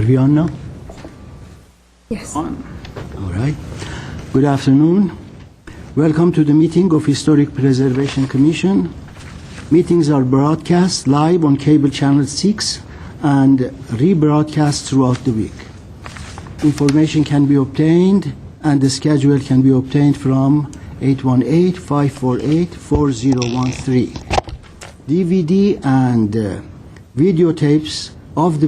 we on now? Yes. All right. Good afternoon. Welcome to the meeting of Historic Preservation Commission. Meetings are broadcast live on cable channel 6 and rebroadcast throughout the week. Information can be obtained and the schedule can be obtained from 818-548-4013. DVD and videotapes of the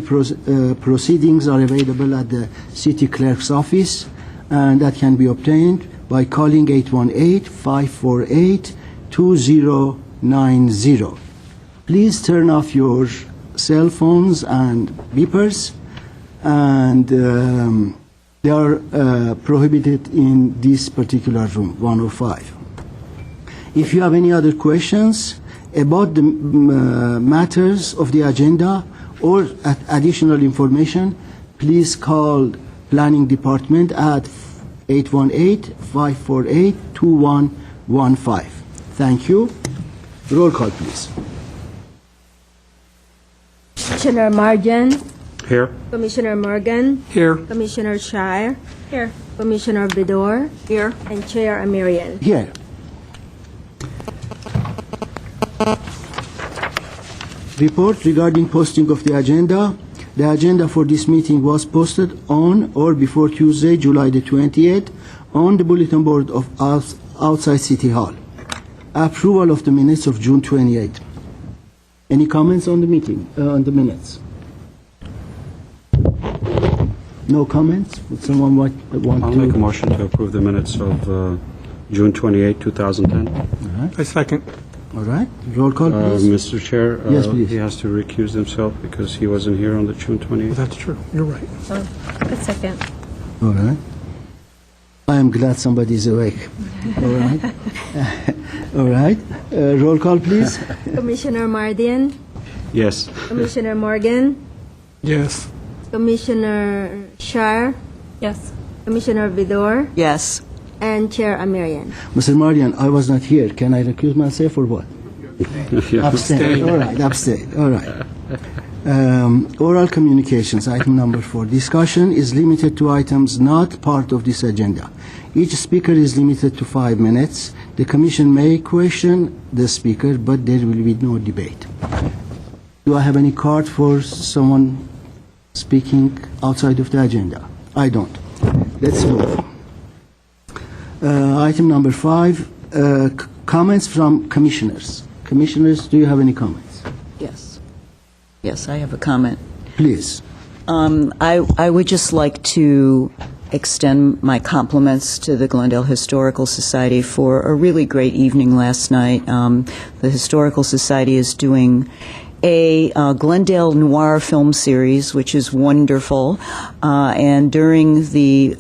proceedings are available at the City Clerk's office, and that can be obtained by calling 818-548-2090. Please turn off your cell phones and beepers, and they are prohibited in this particular room, 105. If you have any other questions about the matters of the agenda or additional information, please call Planning Department at 818-548-2115. Thank you. Roll call, please. Commissioner Marjan. Here. Commissioner Morgan. Here. Commissioner Shire. Here. Commissioner Vidor. Here. And Chair Amirian. Here. Report regarding posting of the agenda. The agenda for this meeting was posted on or before Tuesday, July the 28th, on the bulletin board of outside City Hall. Approval of the minutes of June 28th. Any comments on the meeting, on the minutes? No comments? Would someone want I'll to? make a motion to approve the minutes of June 28, 2010. All right. I second. All right. Roll call, please. Mr. Chair, Yes, please. he has to recuse himself because he wasn't here on the June Well, 28th. that's true. You're right. A second. All right. I am glad somebody's awake. All right. All right. Roll call, please. Commissioner Mardian. Yes. Commissioner Morgan. Yes. Commissioner Shire. Yes. Commissioner Vidor. Yes. And Chair Amirian. Mr. Marian, I was not here. Can I recuse myself or what? Abstain. All right. Abstain. All right. Oral communications, item number 4. Discussion is limited to items not part of this agenda. Each speaker is limited to 5 minutes. The Commission may question the speaker, but there will be no debate. Do I have any card for someone speaking outside of the agenda? I don't. Let's move. Item number 5, comments from commissioners. Commissioners, do you have any comments? Yes. Yes, I have a comment. Please. I would just like to extend my compliments to the Glendale Historical Society for a really great evening last night. The Historical Society is doing a Glendale noir film series, which is wonderful. And during the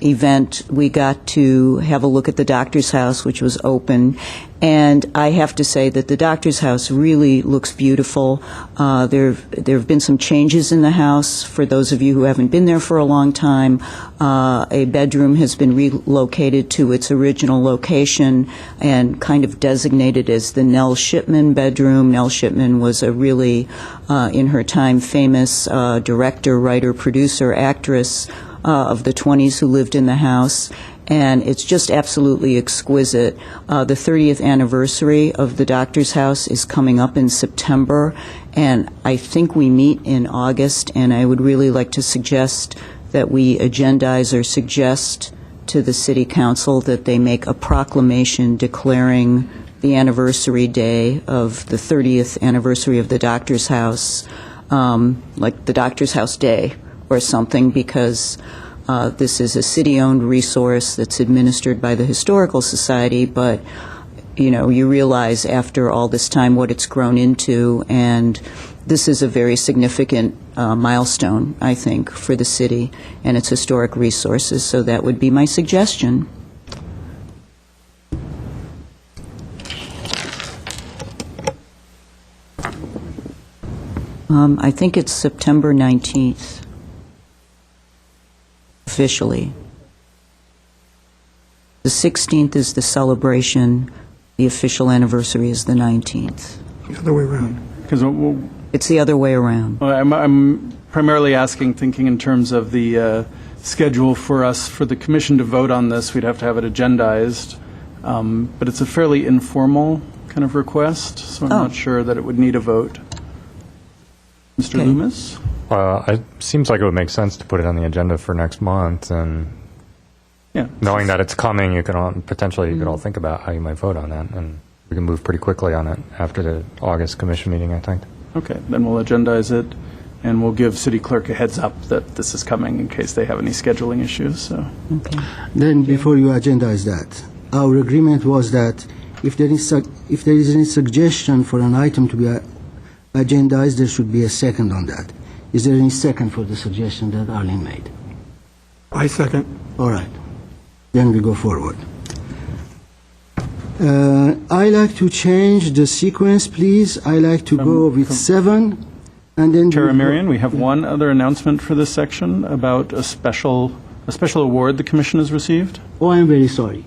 event, we got to have a look at the doctor's house, which was open. And I have to say that the doctor's house really looks beautiful. There have been some changes in the house. For those of you who haven't been there for a long time, a bedroom has been relocated to its original location and kind of designated as the Nell Shipman bedroom. Nell Shipman was a really, in her time, famous director, writer, producer, actress of the 20s who lived in the house. And it's just absolutely exquisite. The 30th anniversary of the doctor's house is coming up in September, and I think we meet in August, and I would really like to suggest that we agendize or suggest to the City Council that they make a proclamation declaring the anniversary day of the 30th anniversary of the doctor's house, like the doctor's house day or something, because this is a city-owned resource that's administered by the Historical Society, but, you know, you realize after all this time what it's grown into, and this is a very significant milestone, I think, for the city and its historic resources, so that would be my suggestion. I think it's September 19th. Officially. The 16th is the celebration. The official anniversary is the 19th. The other way around. It's the other way around. I'm primarily thinking in terms of the schedule for us, for the commission to vote on this, we'd have to have it agendized. But it's a fairly informal kind of request, so I'm not sure that it would need a vote. Mr. Okay. Loomis? It seems like it would make sense to put it on the agenda for next month, and Yeah. knowing that it's coming, you could all think about how you might vote on that, and we can move pretty quickly on it after the August commission meeting, I think. Okay, then we'll agendize it, and we'll give city clerk a heads up that this is coming in case they have any scheduling issues, so. Then before you agendize that, our agreement was that if there is any suggestion for an item to be agendized, there should be a second on that. Is there any second for the suggestion that Arlene made? I second. All right. Then we go forward. I like to change the sequence, please. I like to go with 7, and then Tara Marion, we have one other announcement for this section about a special award the commission has received. Oh, I'm very sorry.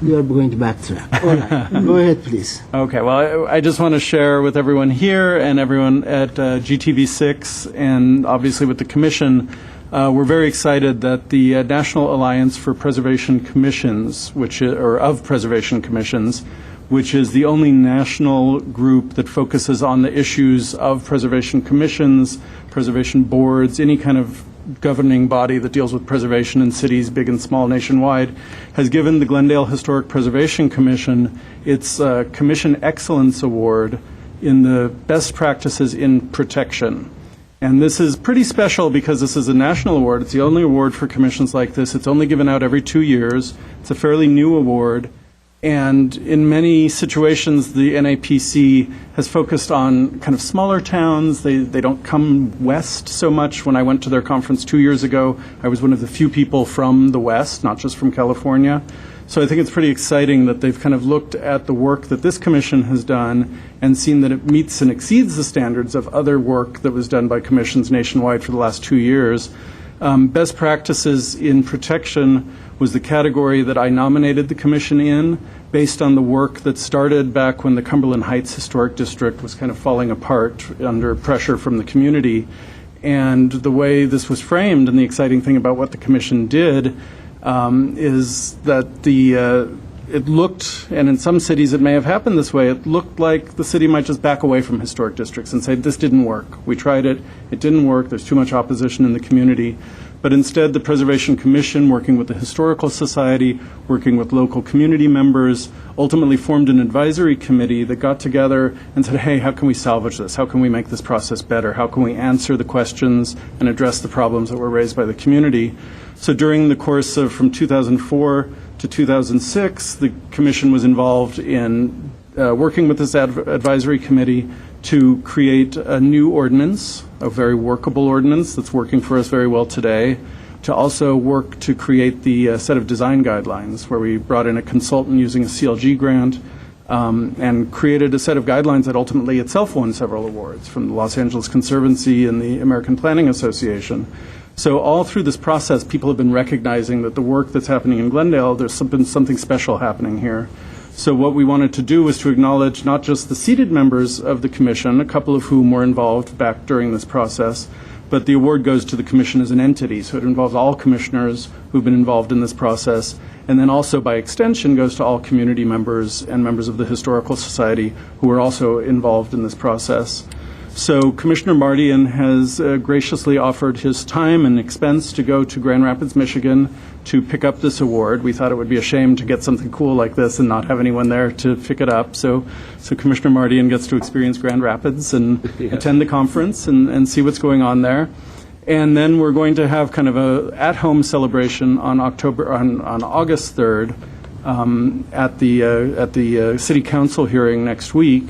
You are going to backtrack. All right. Go ahead, please. Okay, well, I just want to share with everyone here and everyone at GTV6 and obviously with the Commission, we're very excited that the National Alliance for Preservation Commissions, of Preservation Commissions, which is the only national group that focuses on the issues of preservation commissions, preservation boards, any kind of governing body that deals with preservation in cities, big and small, nationwide, has given the Glendale Historic Preservation Commission its Commission Excellence Award in the Best Practices in Protection. And this is pretty special because this is a national award. It's the only award for commissions like this. It's only given out every 2 years. It's a fairly new award. And in many situations, the NAPC has focused on kind of smaller towns. They don't come west so much. When I went to their conference 2 years ago, I was one of the few people from the west, not just from California. So I think it's pretty exciting that they've kind of looked at the work that this commission has done and seen that it meets and exceeds the standards of other work that was done by commissions nationwide for the last 2 years. Best practices in protection was the category that I nominated the commission in based on the work that started back when the Cumberland Heights Historic District was kind of falling apart under pressure from the community. And the way this was framed, and the exciting thing about what the commission did, is that it looked, and in some cities it may have happened this way, it looked like the city might just back away from historic districts and say, this didn't work. We tried it, it didn't work, there's too much opposition in the community. But instead, the Preservation Commission, working with the Historical Society, working with local community members, ultimately formed an advisory committee that got together and said, hey, how can we salvage this? How can we make this process better? How can we answer the questions and address the problems that were raised by the community? So during the course of from 2004 to 2006, the Commission was involved in working with this advisory committee to create a new ordinance, a very workable ordinance that's working for us very well today, to also work to create the set of design guidelines, where we brought in a consultant using a CLG grant and created a set of guidelines that ultimately itself won several awards from the Los Angeles Conservancy and the American Planning Association. So all through this process, people have been recognizing that the work that's happening in Glendale, there's been something special happening here. So what we wanted to do was to acknowledge not just the seated members of the commission, a couple of whom were involved back during this process, but the award goes to the commission as an entity. So it involves all commissioners who've been involved in this process, and then also by extension goes to all community members and members of the Historical Society who are also involved in this process. So Commissioner Mardian has graciously offered his time and expense to go to Grand Rapids, Michigan to pick up this award. We thought it would be a shame to get something cool like this and not have anyone there to pick it up. So Commissioner Mardian gets to experience Grand Rapids and attend the conference and see what's going on there. And then we're going to have kind of a at-home celebration on August 3rd at the City Council hearing next week.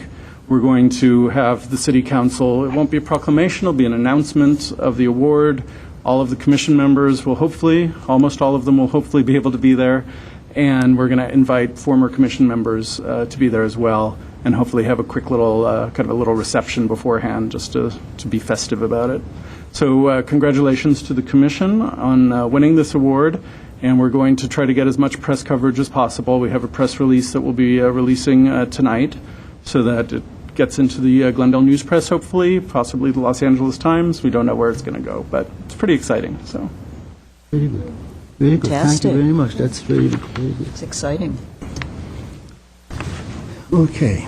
We're going to have the City Council, it won't be a proclamation, it'll be an announcement of the award. All of the commission members will hopefully, almost all of them will hopefully be able to be there. And we're going to invite former commission members to be there as well, and hopefully have a quick little, kind of a little reception beforehand just to be festive about it. So congratulations to the commission on winning this award. And we're going to try to get as much press coverage as possible. We have a press release that we'll be releasing tonight, so that it gets into the Glendale News Press, hopefully, possibly the Los Angeles Times. We don't know where it's going to go, but it's pretty exciting. So, Very good. Very good. Thank Fantastic. you very much. That's very good. Very good. It's exciting. Okay.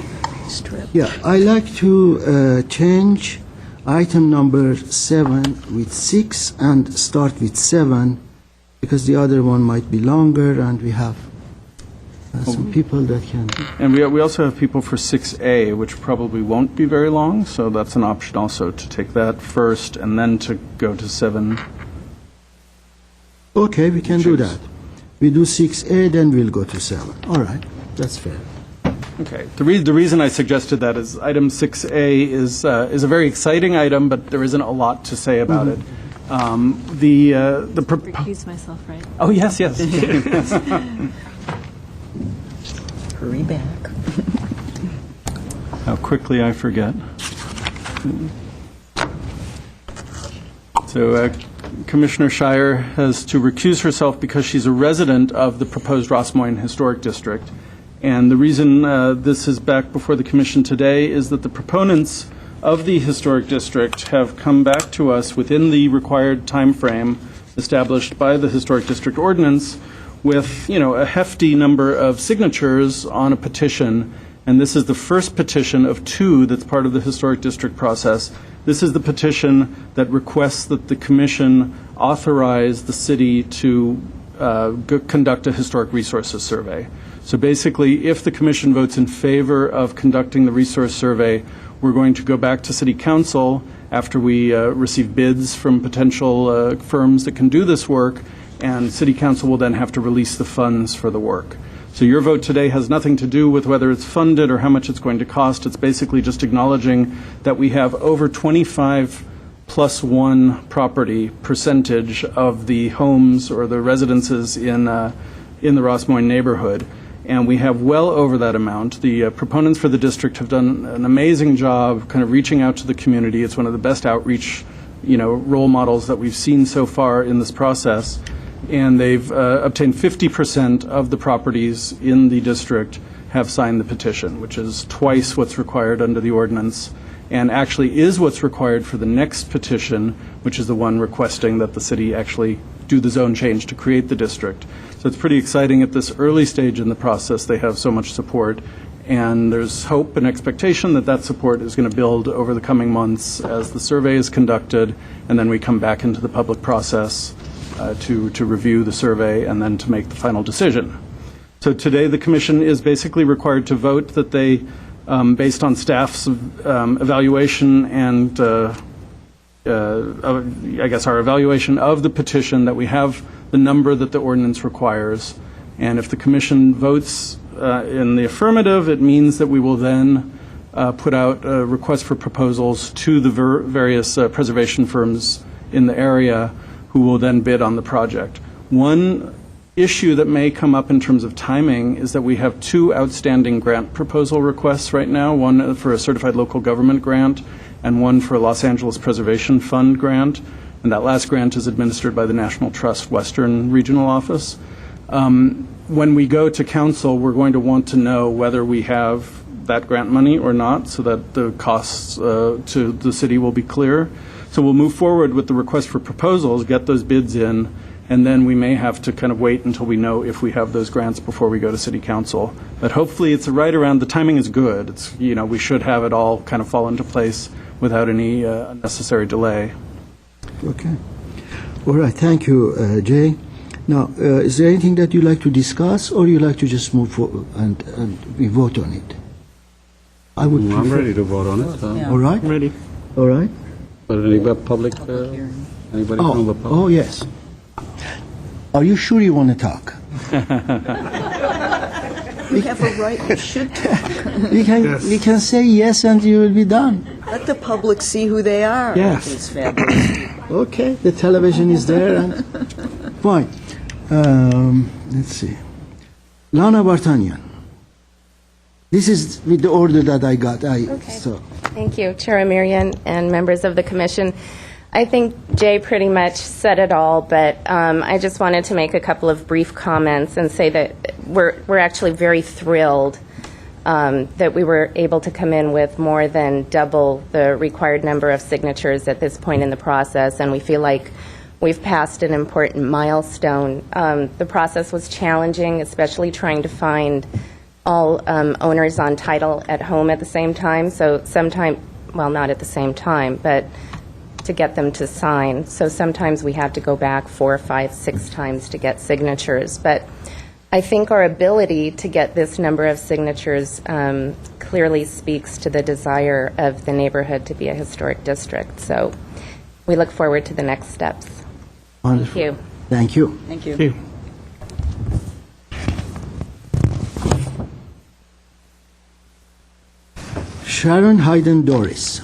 Strip. Yeah, I like to change item number 7 with 6 and start with 7 because the other one might be longer and we have some people that can. and we also have people for 6A, which probably won't be very long. So that's an option also to take that first and then to go to 7. Okay, we can do Choose. that. We do 6A, then we'll go to 7. All right, that's fair. Okay. The reason I suggested that is item 6A is a very exciting item, but there isn't a lot to say about it. Recuse myself, right? Oh, yes, yes. Hurry back. How quickly I forget. So Commissioner Shire has to recuse herself because she's a resident of the proposed Ross Moyne Historic District. And the reason this is back before the Commission today is that the proponents of the Historic District have come back to us within the required time frame established by the Historic District Ordinance with, a hefty number of signatures on a petition. And this is the first petition of 2 that's part of the Historic District process. This is the petition that requests that the Commission authorize the city to conduct a historic resources survey. So basically, if the Commission votes in favor of conducting the resource survey, we're going to go back to City Council after we receive bids from potential firms that can do this work, and City Council will then have to release the funds for the work. So your vote today has nothing to do with whether it's funded or how much it's going to cost. It's basically just acknowledging that we have over 25 plus 1 property percentage of the homes or the residences in the Ross Moyne neighborhood. And we have well over that amount. The proponents for the district have done an amazing job kind of reaching out to the community. It's one of the best outreach, role models that we've seen so far in this process. And they've obtained 50% of the properties in the district have signed the petition, which is twice what's required under the ordinance, and actually is what's required for the next petition, which is the one requesting that the city actually do the zone change to create the district. So it's pretty exciting at this early stage in the process. They have so much support, and there's hope and expectation that that support is going to build over the coming months as the survey is conducted, and then we come back into the public process to review the survey and then to make the final decision. So today the Commission is basically required to vote that they, based on staff's evaluation and I guess our evaluation of the petition, that we have the number that the ordinance requires. And if the Commission votes in the affirmative, it means that we will then put out a request for proposals to the various preservation firms in the area who will then bid on the project. One issue that may come up in terms of timing is that we have 2 outstanding grant proposal requests right now, one for a certified local government grant and one for a Los Angeles Preservation Fund grant. And that last grant is administered by the National Trust Western Regional Office. When we go to council, we're going to want to know whether we have that grant money or not, so that the costs to the city will be clear. So we'll move forward with the request for proposals, get those bids in, and then we may have to kind of wait until we know if we have those grants before we go to City Council. But hopefully it's right around, the timing is good. It's, we should have it all kind of fall into place without any unnecessary delay. Okay. All right, thank you, Jay. Now, is there anything that you'd like to discuss, or you like to just move forward and we vote on it? I would I'm prefer- ready to vote on it. Yeah. All right? Ready. All right. But anybody public, hearing. anybody from the public? Oh, yes. Are you sure you want to talk? You have a right, you should talk. You can say yes and you will be done. Let the public see who they are. Yes. It's fabulous. Okay, the television is there. And fine. Let's see. Lana Vartanian. This is with the order that I got. So. Thank you, Chair Amirian and members of the Commission. I think Jay pretty much said it all, but I just wanted to make a couple of brief comments and say that we're actually very thrilled that we were able to come in with more than double the required number of signatures at this point in the process, and we feel like we've passed an important milestone. The process was challenging, especially trying to find all owners on title at home at the same time. So well, not at the same time, but to get them to sign. So sometimes we have to go back 4, 5, 6 times to get signatures. But I think our ability to get this number of signatures clearly speaks to the desire of the neighborhood to be a historic district. So we look forward to the next steps. Wonderful. Thank you. Thank you. Thank you. Thank you. Sharon Hayden Doris.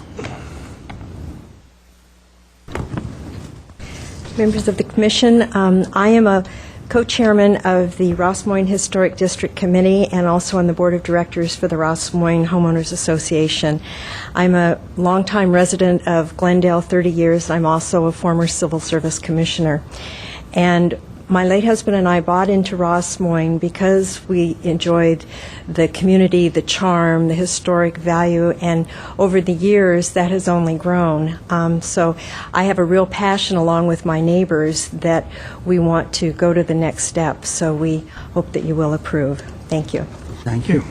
Members of the Commission, I am a co-chairman of the Ross Moyne Historic District Committee and also on the Board of Directors for the Ross Moyne Homeowners Association. I'm a longtime resident of Glendale, 30 years. I'm also a former Civil Service Commissioner. And my late husband and I bought into Ross Moyne because we enjoyed the community, the charm, the historic value, and over the years that has only grown. So I have a real passion along with my neighbors that we want to go to the next step. So we hope that you will approve. Thank you. Thank you.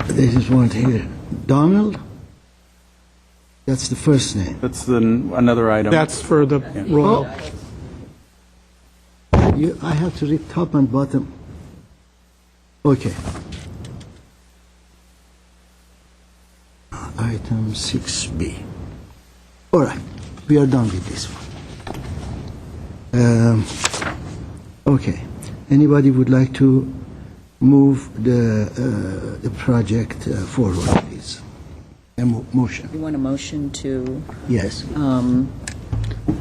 This is one here. Donald? That's the first name. That's another item. That's for the royal. I have to read top and bottom. Okay. Item 6B. All right. We are done with this one. Okay. Anybody would like to move the project forward, please? A motion. You want a motion to Yes.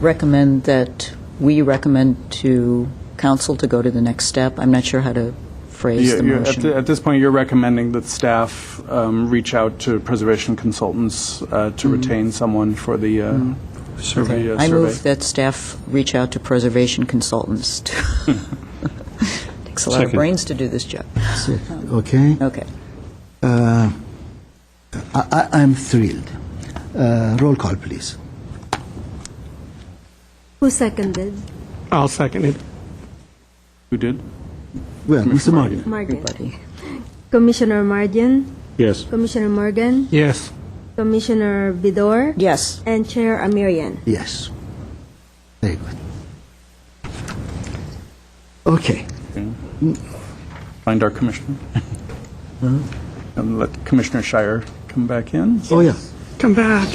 recommend that we recommend to council to go to the next step? I'm not sure how to phrase the motion. At this point, you're recommending that staff reach out to preservation consultants to retain someone for the survey. I move that staff reach out to preservation consultants. Takes a lot of Second. brains to do this job. Okay. Okay. I'm thrilled. Roll call, please. Who seconded? I'll second it. Who did? Well, Mr. Morgan. Morgan. Everybody. Commissioner Mardian, Yes. Commissioner Morgan, Yes. Commissioner Vidor, Yes. and Chair Amirian. Yes. Very good. Okay. Find our commissioner. And let Commissioner Shire come back in. Oh, yeah. Come back.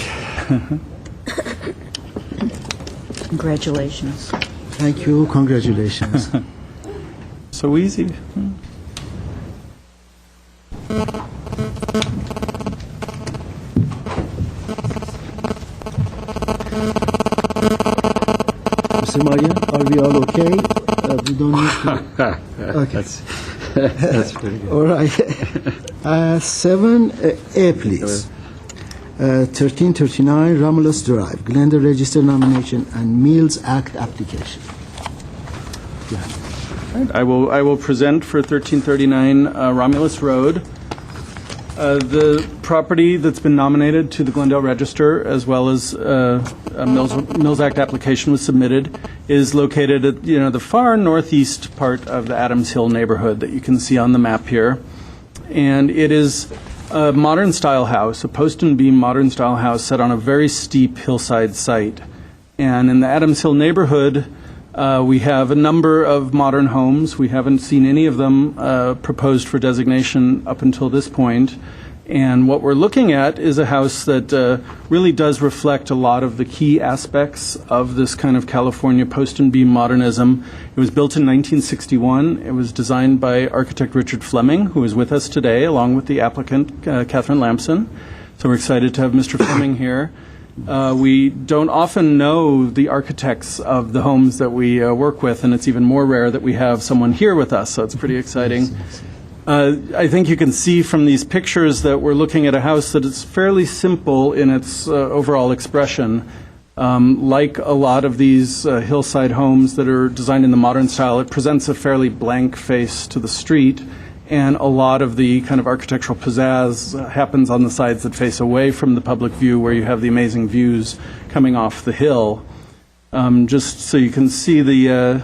Congratulations. Thank you. Congratulations. So easy. Mr. Morgan, are we all okay? We don't need to... Okay. That's pretty good. All right. 7A, please. 1339 Romulus Drive, Glendale Register nomination and Meals Act application. I will present for 1339 Romulus Road. The property that's been nominated to the Glendale Register, as well as a Mills Act application was submitted, is located at the far northeast part of the Adams Hill neighborhood that you can see on the map here. And it is a modern-style house, a post and beam modern-style house set on a very steep hillside site. And in the Adams Hill neighborhood, we have a number of modern homes. We haven't seen any of them proposed for designation up until this point. And what we're looking at is a house that really does reflect a lot of the key aspects of this kind of California post and beam modernism. It was built in 1961. It was designed by architect Richard Fleming, who is with us today, along with the applicant, Catherine Lamson. So we're excited to have Mr. Fleming here. We don't often know the architects of the homes that we work with, and it's even more rare that we have someone here with us, so it's pretty exciting. I think you can see from these pictures that we're looking at a house that is fairly simple in its overall expression. Like a lot of these hillside homes that are designed in the modern style, it presents a fairly blank face to the street, and a lot of the kind of architectural pizzazz happens on the sides that face away from the public view, where you have the amazing views coming off the hill. Just so you can see, the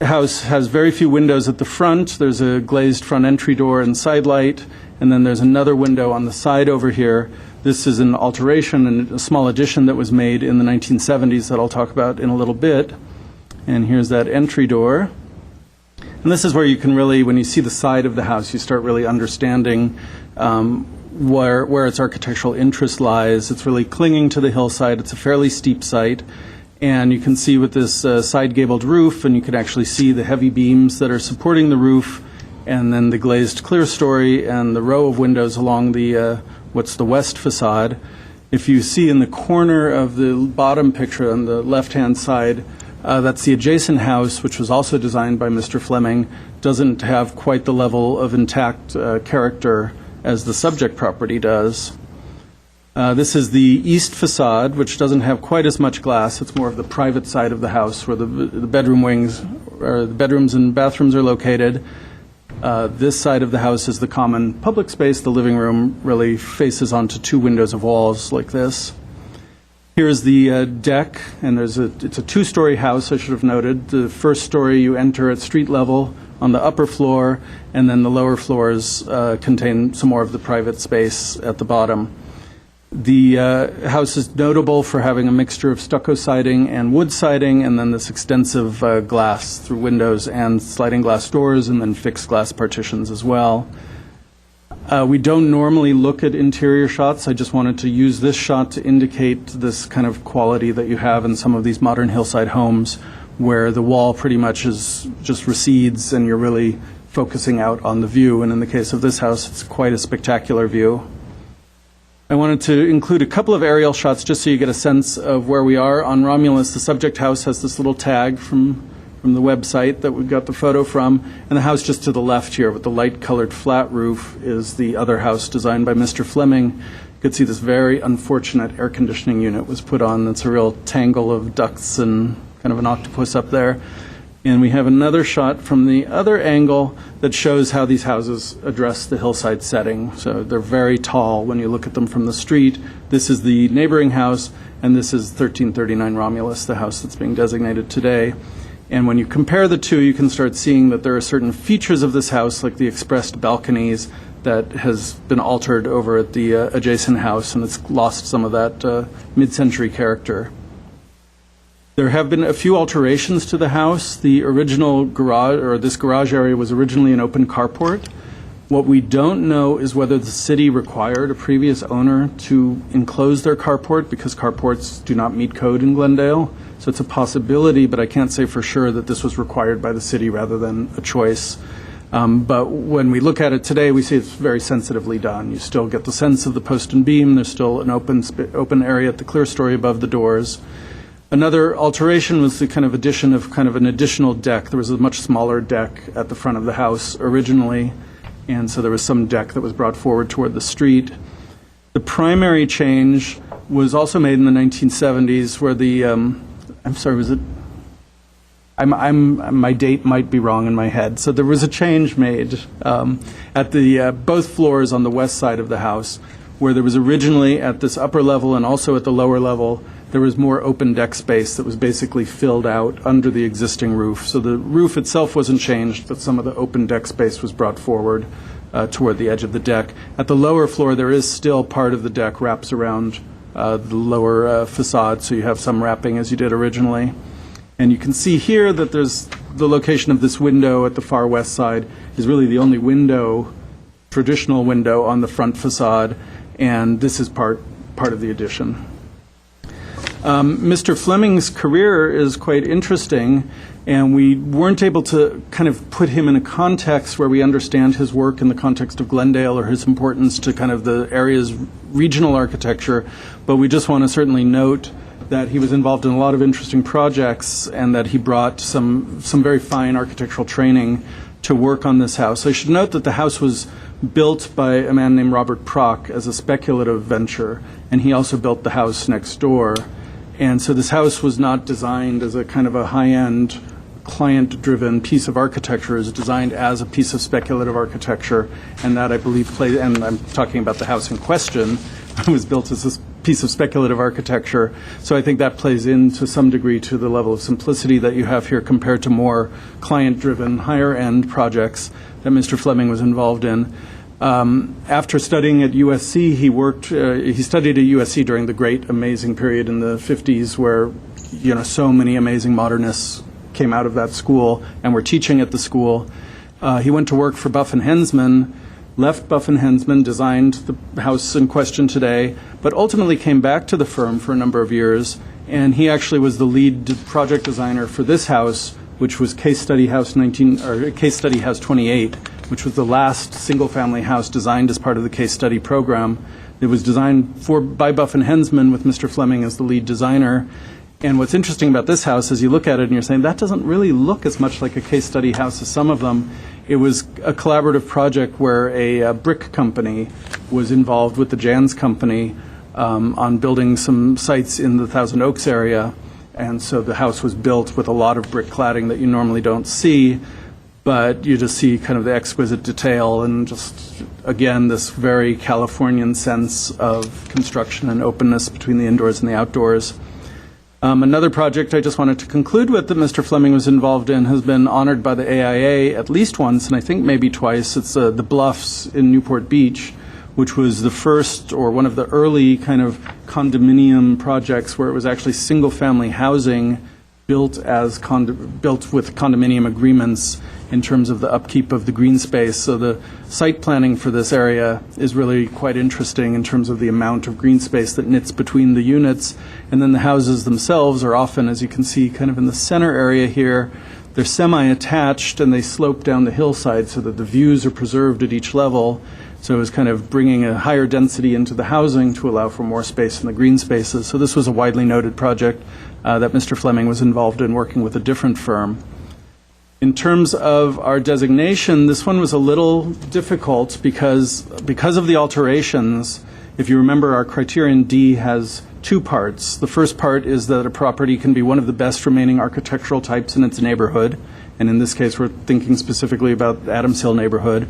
house has very few windows at the front. There's a glazed front entry door and side light, and then there's another window on the side over here. This is an alteration and a small addition that was made in the 1970s that I'll talk about in a little bit. And here's that entry door. And this is where you can really, when you see the side of the house, you start really understanding where its architectural interest lies. It's really clinging to the hillside. It's a fairly steep site. And you can see with this side gabled roof, and you can actually see the heavy beams that are supporting the roof, and then the glazed clear story and the row of windows along the what's the west facade. If you see in the corner of the bottom picture on the left-hand side, that's the adjacent house, which was also designed by Mr. Fleming. Doesn't have quite the level of intact character as the subject property does. This is the east facade, which doesn't have quite as much glass. It's more of the private side of the house, where the bedroom wings, or the bedrooms and bathrooms are located. This side of the house is the common public space. The living room really faces onto two windows of walls like this. Here's the deck, and it's a two-story house, I should have noted. The first story you enter at street level on the upper floor, and then the lower floors contain some more of the private space at the bottom. The house is notable for having a mixture of stucco siding and wood siding, and then this extensive glass through windows and sliding glass doors, and then fixed glass partitions as well. We don't normally look at interior shots. I just wanted to use this shot to indicate this kind of quality that you have in some of these modern hillside homes, where the wall pretty much just recedes and you're really focusing out on the view. And in the case of this house, it's quite a spectacular view. I wanted to include a couple of aerial shots just so you get a sense of where we are. On Romulus, the subject house has this little tag from the website that we got the photo from, and the house just to the left here with the light-colored flat roof is the other house designed by Mr. Fleming. You could see this very unfortunate air conditioning unit was put on. It's a real tangle of ducts and kind of an octopus up there. And we have another shot from the other angle that shows how these houses address the hillside setting. So they're very tall when you look at them from the street. This is the neighboring house, and this is 1339 Romulus, the house that's being designated today. And when you compare the two, you can start seeing that there are certain features of this house, like the expressed balconies, that has been altered over at the adjacent house, and it's lost some of that mid-century character. There have been a few alterations to the house. The original garage, or this garage area, was originally an open carport. What we don't know is whether the city required a previous owner to enclose their carport, because carports do not meet code in Glendale. So it's a possibility, but I can't say for sure that this was required by the city rather than a choice. But when we look at it today, we see it's very sensitively done. You still get the sense of the post and beam. There's still an open area at the clear story above the doors. Another alteration was the kind of addition of kind of an additional deck. There was a much smaller deck at the front of the house originally, and so there was some deck that was brought forward toward the street. The primary change was also made in the 1970s, where the I'm sorry, was it? My date might be wrong in my head. So there was a change made at the both floors on the west side of the house, where there was originally at this upper level and also at the lower level, there was more open deck space that was basically filled out under the existing roof. So the roof itself wasn't changed, but some of the open deck space was brought forward toward the edge of the deck. At the lower floor, there is still part of the deck wraps around the lower facade, so you have some wrapping as you did originally. And you can see here that there's the location of this window at the far west side is really the only window, traditional window on the front facade, and this is part of the addition. Mr. Fleming's career is quite interesting, and we weren't able to kind of put him in a context where we understand his work in the context of Glendale or his importance to kind of the area's regional architecture, but we just want to certainly note that he was involved in a lot of interesting projects and that he brought some very fine architectural training to work on this house. I should note that the house was built by a man named Robert Prock as a speculative venture, and he also built the house next door. And so this house was not designed as a kind of a high-end, client-driven piece of architecture. It was designed as a piece of speculative architecture, and that, I believe, played, and I'm talking about the house in question, was built as a piece of speculative architecture. So I think that plays in to some degree to the level of simplicity that you have here compared to more client-driven, higher-end projects that Mr. Fleming was involved in. After studying at USC, he studied at USC during the great, amazing period in the 50s where, so many amazing modernists came out of that school and were teaching at the school. He went to work for Buff and Hensman, left Buff and Hensman, designed the house in question today, but ultimately came back to the firm for a number of years, and he actually was the lead project designer for this house, which was Case Study House 28, which was the last single-family house designed as part of the case study program. It was designed by Buff and Hensman with Mr. Fleming as the lead designer. And what's interesting about this house is you look at it and you're saying, that doesn't really look as much like a case study house as some of them. It was a collaborative project where a brick company was involved with the Jans Company on building some sites in the Thousand Oaks area. And so the house was built with a lot of brick cladding that you normally don't see, but you just see kind of the exquisite detail and just, again, this very Californian sense of construction and openness between the indoors and the outdoors. Another project I just wanted to conclude with that Mr. Fleming was involved in has been honored by the AIA at least once, and I think maybe twice. It's the Bluffs in Newport Beach, which was the first or one of the early kind of condominium projects where it was actually single-family housing built with condominium agreements in terms of the upkeep of the green space. So the site planning for this area is really quite interesting in terms of the amount of green space that knits between the units. And then the houses themselves are often, as you can see, kind of in the center area here, they're semi-attached and they slope down the hillside so that the views are preserved at each level. So it was kind of bringing a higher density into the housing to allow for more space in the green spaces. So this was a widely noted project that Mr. Fleming was involved in working with a different firm. In terms of our designation, this one was a little difficult because of the alterations. If you remember, our criterion D has two parts. The first part is that a property can be one of the best remaining architectural types in its neighborhood, and in this case we're thinking specifically about the Adams Hill neighborhood,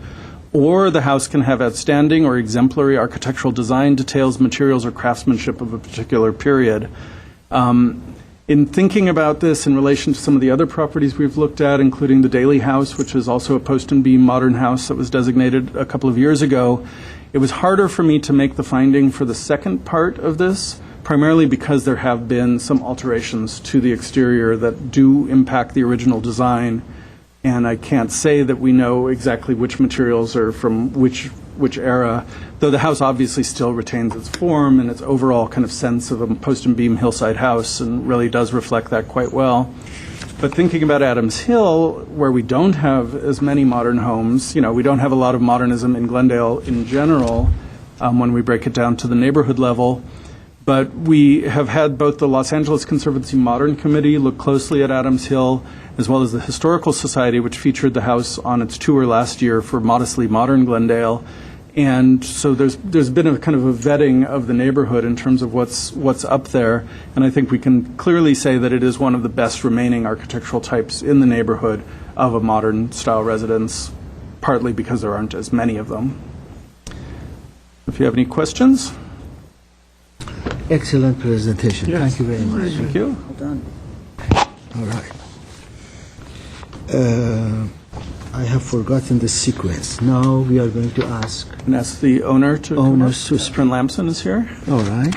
or the house can have outstanding or exemplary architectural design, details, materials, or craftsmanship of a particular period. In thinking about this in relation to some of the other properties we've looked at, including the Daly House, which is also a post and beam modern house that was designated a couple of years ago, it was harder for me to make the finding for the second part of this, primarily because there have been some alterations to the exterior that do impact the original design. And I can't say that we know exactly which materials are from which era, though the house obviously still retains its form and its overall kind of sense of a post and beam hillside house and really does reflect that quite well. But thinking about Adams Hill, where we don't have as many modern homes, we don't have a lot of modernism in Glendale in general when we break it down to the neighborhood level. But we have had both the Los Angeles Conservancy Modern Committee look closely at Adams Hill, as well as the Historical Society, which featured the house on its tour last year for Modestly Modern Glendale. And so there's been a kind of a vetting of the neighborhood in terms of what's up there. And I think we can clearly say that it is one of the best remaining architectural types in the neighborhood of a modern style residence, partly because there aren't as many of them. If you have any questions? Excellent presentation. Yes. Thank you very much. Thank you. Well done. All right. I have forgotten the sequence. Now we are going to ask. And ask the owner to come up. Catherine Lamson is here. All right.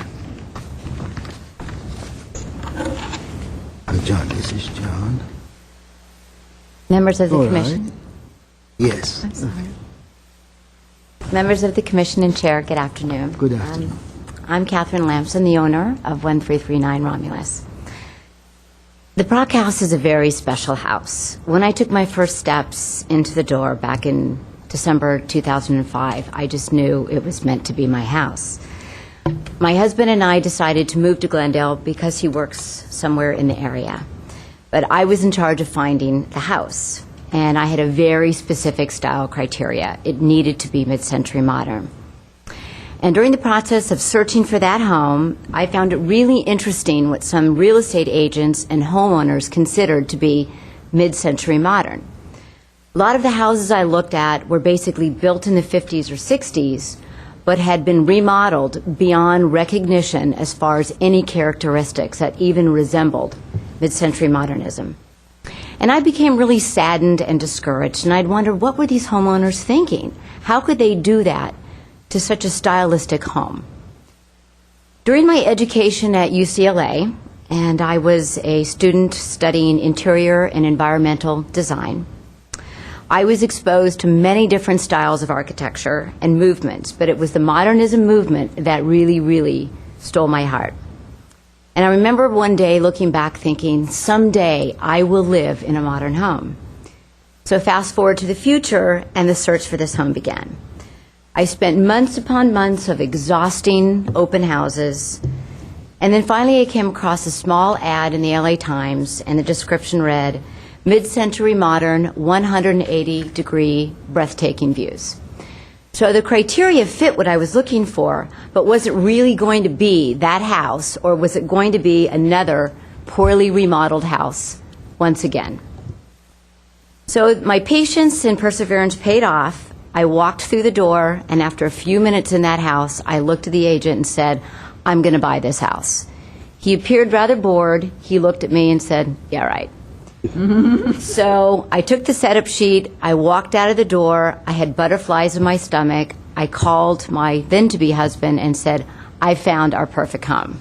John, this is John. Members of the All Commission. right. Yes. Members of the Commission and Chair, good afternoon. Good afternoon. I'm Catherine Lamson, the owner of 1339 Romulus. The Prock House is a very special house. When I took my first steps into the door back in December 2005, I just knew it was meant to be my house. My husband and I decided to move to Glendale because he works somewhere in the area. But I was in charge of finding the house. and I had a very specific style criteria. It needed to be mid-century modern. And during the process of searching for that home, I found it really interesting what some real estate agents and homeowners considered to be mid-century modern. A lot of the houses I looked at were basically built in the 50s or 60s, but had been remodeled beyond recognition as far as any characteristics that even resembled mid-century modernism. And I became really saddened and discouraged, and I'd wondered, what were these homeowners thinking? How could they do that to such a stylistic home? During my education at UCLA, and I was a student studying interior and environmental design, I was exposed to many different styles of architecture and movements, but it was the modernism movement that really, really stole my heart. And I remember one day looking back thinking, someday I will live in a modern home. So fast forward to the future, and the search for this home began. I spent months upon months of exhausting open houses, and then finally I came across a small ad in the LA Times, and the description read, mid-century modern, 180-degree breathtaking views. So the criteria fit what I was looking for, but was it really going to be that house, or was it going to be another poorly remodeled house once again? So my patience and perseverance paid off. I walked through the door, and after a few minutes in that house, I looked at the agent and said, I'm going to buy this house. He appeared rather bored. He looked at me and said, yeah, right. So I took the setup sheet, I walked out of the door, I had butterflies in my stomach. I called my then-to-be husband and said, I found our perfect home.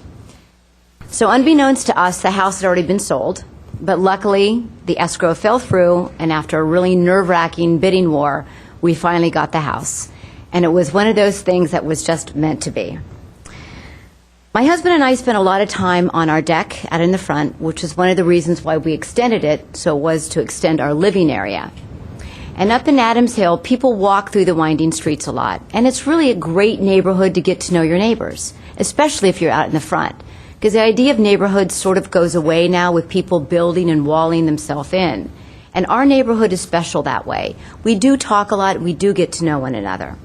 So unbeknownst to us, the house had already been sold, but luckily the escrow fell through, and after a really nerve-wracking bidding war, we finally got the house. And it was one of those things that was just meant to be. My husband and I spent a lot of time on our deck out in the front, which is one of the reasons why we extended it, so it was to extend our living area. And up in Adams Hill, people walk through the winding streets a lot, and it's really a great neighborhood to get to know your neighbors, especially if you're out in the front, because the idea of neighborhoods sort of goes away now with people building and walling themselves in. And our neighborhood is special that way. We do talk a lot, we do get to know one another.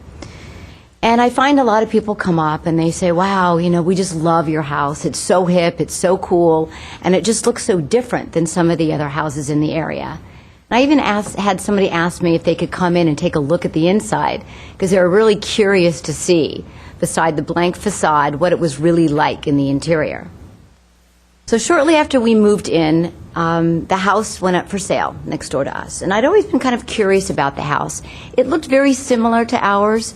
And I find a lot of people come up and they say, wow, you know, we just love your house. It's so hip, it's so cool, and it just looks so different than some of the other houses in the area. And I even had somebody ask me if they could come in and take a look at the inside, because they were really curious to see, beside the blank facade, what it was really like in the interior. So shortly after we moved in, the house went up for sale next door to us. And I'd always been kind of curious about the house. It looked very similar to ours,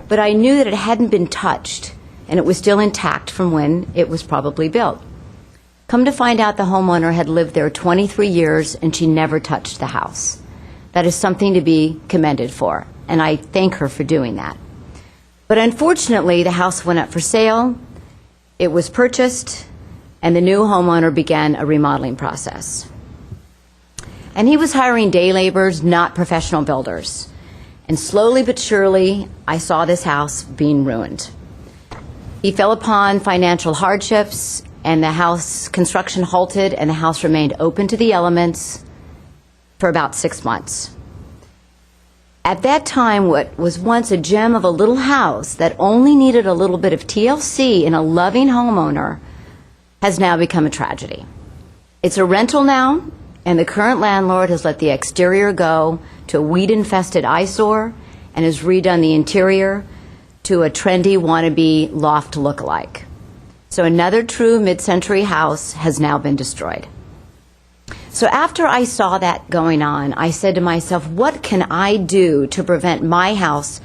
but I knew that it hadn't been touched, and it was still intact from when it was probably built. Come to find out, the homeowner had lived there 23 years, and she never touched the house. That is something to be commended for, and I thank her for doing that. But unfortunately, the house went up for sale, it was purchased, and the new homeowner began a remodeling process. And he was hiring day laborers, not professional builders. And slowly but surely, I saw this house being ruined. He fell upon financial hardships, and the house construction halted, and the house remained open to the elements for about 6 months. At that time, what was once a gem of a little house that only needed a little bit of TLC and a loving homeowner has now become a tragedy. It's a rental now, and the current landlord has let the exterior go to a weed-infested eyesore and has redone the interior to a trendy wannabe loft look-alike. So another true mid-century house has now been destroyed. So after I saw that going on, I said to myself, what can I do to prevent my house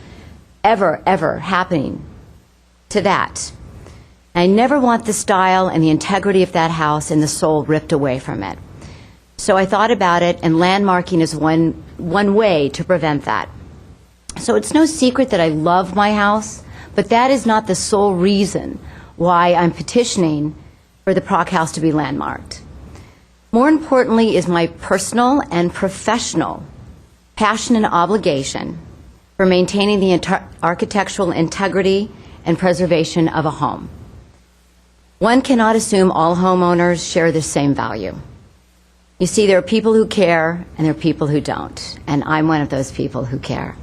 ever happening to that? I never want the style and the integrity of that house and the soul ripped away from it. So I thought about it, and landmarking is one way to prevent that. So it's no secret that I love my house, but that is not the sole reason why I'm petitioning for the Prock House to be landmarked. More importantly is my personal and professional passion and obligation for maintaining the architectural integrity and preservation of a home. One cannot assume all homeowners share the same value. You see, there are people who care and there are people who don't, and I'm one of those people who care.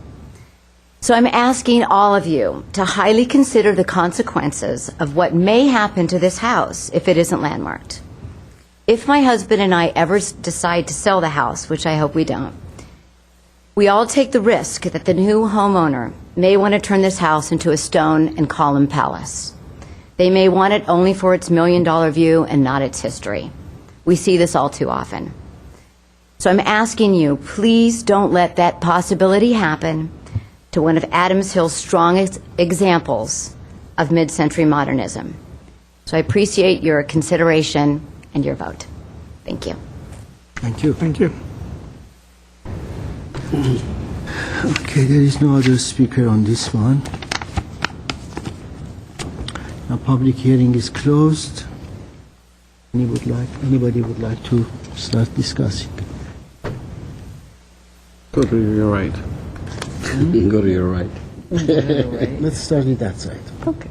So I'm asking all of you to highly consider the consequences of what may happen to this house if it isn't landmarked. If my husband and I ever decide to sell the house, which I hope we don't, we all take the risk that the new homeowner may want to turn this house into a stone and column palace. They may want it only for its $1 million view and not its history. We see this all too often. So I'm asking you, please don't let that possibility happen to one of Adams Hill's strongest examples of mid-century modernism. So I appreciate your consideration and your vote. Thank you. Thank you. Thank you. Okay, there is no other speaker on this one. Now, public hearing is closed. Anybody would like to start discussing? Go to your right. Go to your right. Let's start with that side. Okay.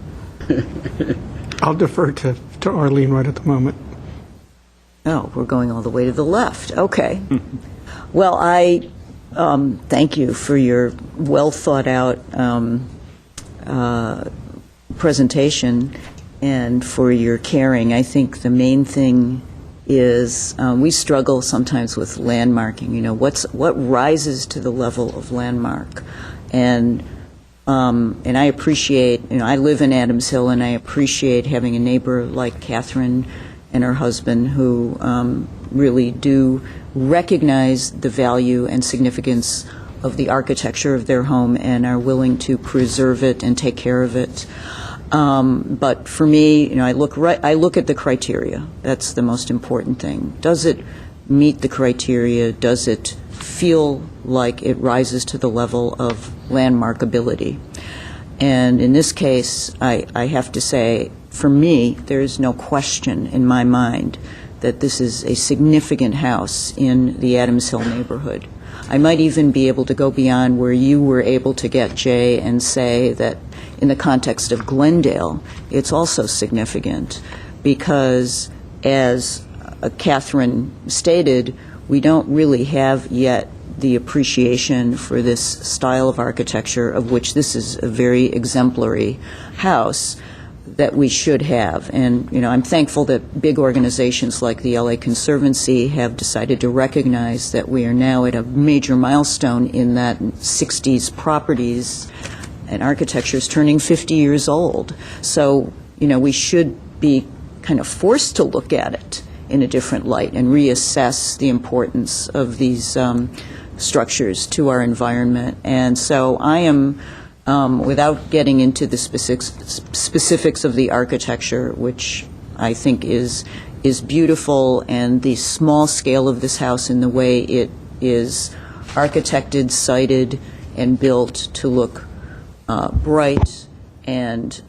I'll defer to Arlene right at the moment. Oh, we're going all the way to the left. Okay. Well, I thank you for your well-thought-out presentation and for your caring. I think the main thing is we struggle sometimes with landmarking. You know, what rises to the level of landmark, and I appreciate. You know, I live in Adams Hill, and I appreciate having a neighbor like Catherine and her husband who really do recognize the value and significance of the architecture of their home and are willing to preserve it and take care of it. But for me, you know, I look at the criteria. That's the most important thing. Does it meet the criteria? Does it feel like it rises to the level of landmarkability? And in this case, I have to say, for me, there is no question in my mind that this is a significant house in the Adams Hill neighborhood. I might even be able to go beyond where you were able to get, Jay, and say that in the context of Glendale, it's also significant because, as Catherine stated, we don't really have yet the appreciation for this style of architecture, of which this is a very exemplary house, that we should have. And, you know, I'm thankful that big organizations like the LA Conservancy have decided to recognize that we are now at a major milestone in that 60s properties and architecture is turning 50 years old. So, you know, we should be kind of forced to look at it in a different light and reassess the importance of these structures to our environment. And so I am, without getting into the specifics of the architecture, which I think is beautiful, and the small scale of this house in the way it is architected, sited, and built to look bright and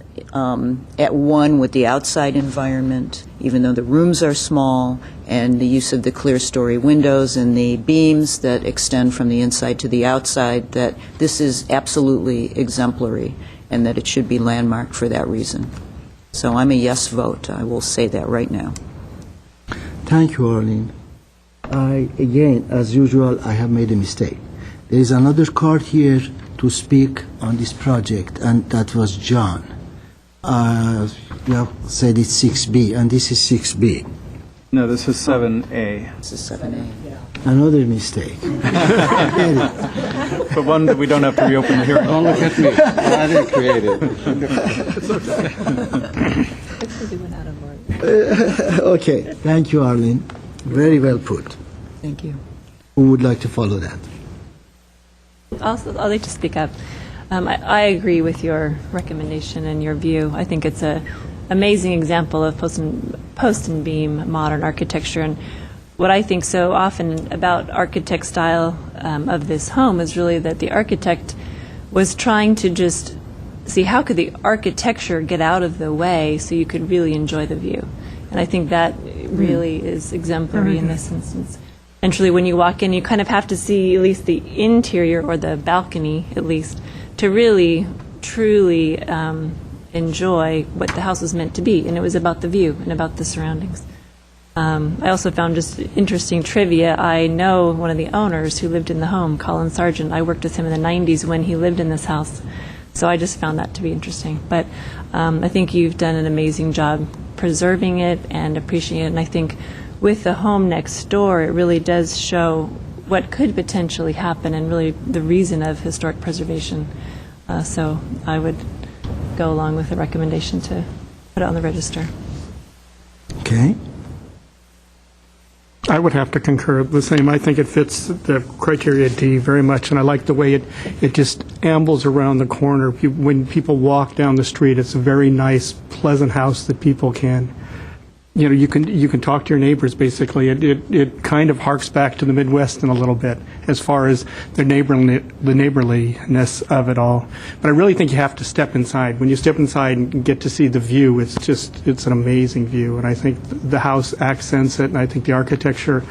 at one with the outside environment, even though the rooms are small, and the use of the clear-story windows and the beams that extend from the inside to the outside, that this is absolutely exemplary and that it should be landmarked for that reason. So I'm a yes vote. I will say that right now. Thank you, Arlene. Again, as usual, I have made a mistake. There is another card here to speak on this project, and that was John. You have said it's 6B, and this is 6B. No, this is 7A. This is 7A. Another mistake. But one that we don't have to reopen the hearing. Don't look at me. I didn't create it. Okay, thank you, Arlene. Very well put. Thank you. Who would like to follow that? I'd like to speak up. I agree with your recommendation and your view. I think it's an amazing example of post and beam modern architecture. And what I think so often about architect style of this home is really that the architect was trying to just see how could the architecture get out of the way so you could really enjoy the view. And I think that really is exemplary in this instance. And truly, when you walk in, you kind of have to see at least the interior, or the balcony at least, to really, truly enjoy what the house was meant to be. And it was about the view and about the surroundings. I also found just interesting trivia. I know one of the owners who lived in the home, Colin Sargent. I worked with him in the 90s when he lived in this house. So I just found that to be interesting. But I think you've done an amazing job preserving it and appreciating it. And I think with the home next door, it really does show what could potentially happen and really the reason of historic preservation. So I would go along with the recommendation to put it on the register. Okay. I would have to concur the same. I think it fits the criteria D very much, and I like the way it just ambles around the corner. When people walk down the street, it's a very nice, pleasant house that people can, you can talk to your neighbors, basically. It kind of harks back to the Midwest in a little bit as far as the neighborliness of it all. But I really think you have to step inside. When you step inside and get to see the view, it's an amazing view. And I think the house accents it, and I think the architecture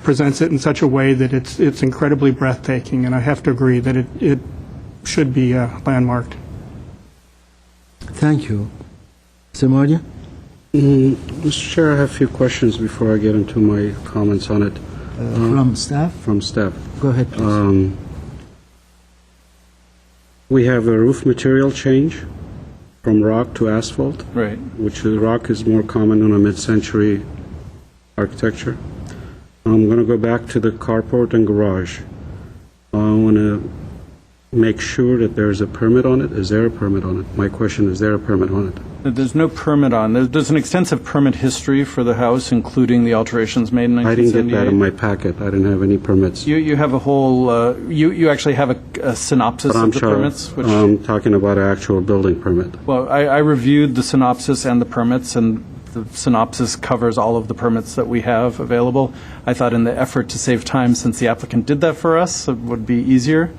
presents it in such a way that it's incredibly breathtaking. And I have to agree that it should be landmarked. Thank you. Samaria? Mr. Chair, I have a few questions before I get into my comments on it. From staff? From staff. Go ahead, please. We have a roof material change from rock to asphalt. Right. Which rock is more common on a mid-century architecture. I'm going to go back to the carport and garage. I want to make sure that there's a permit on it. Is there a permit on it? My question is there a permit on it? There's no permit on. There's an extensive permit history for the house, including the alterations made in I didn't 1978. get that in my packet. I didn't have any permits. You have a whole, you actually have a synopsis But of the permits? Which, I'm talking about an actual building permit. well, I reviewed the synopsis and the permits, and the synopsis covers all of the permits that we have available. I thought in the effort to save time, since the applicant did that for us, it would be easier.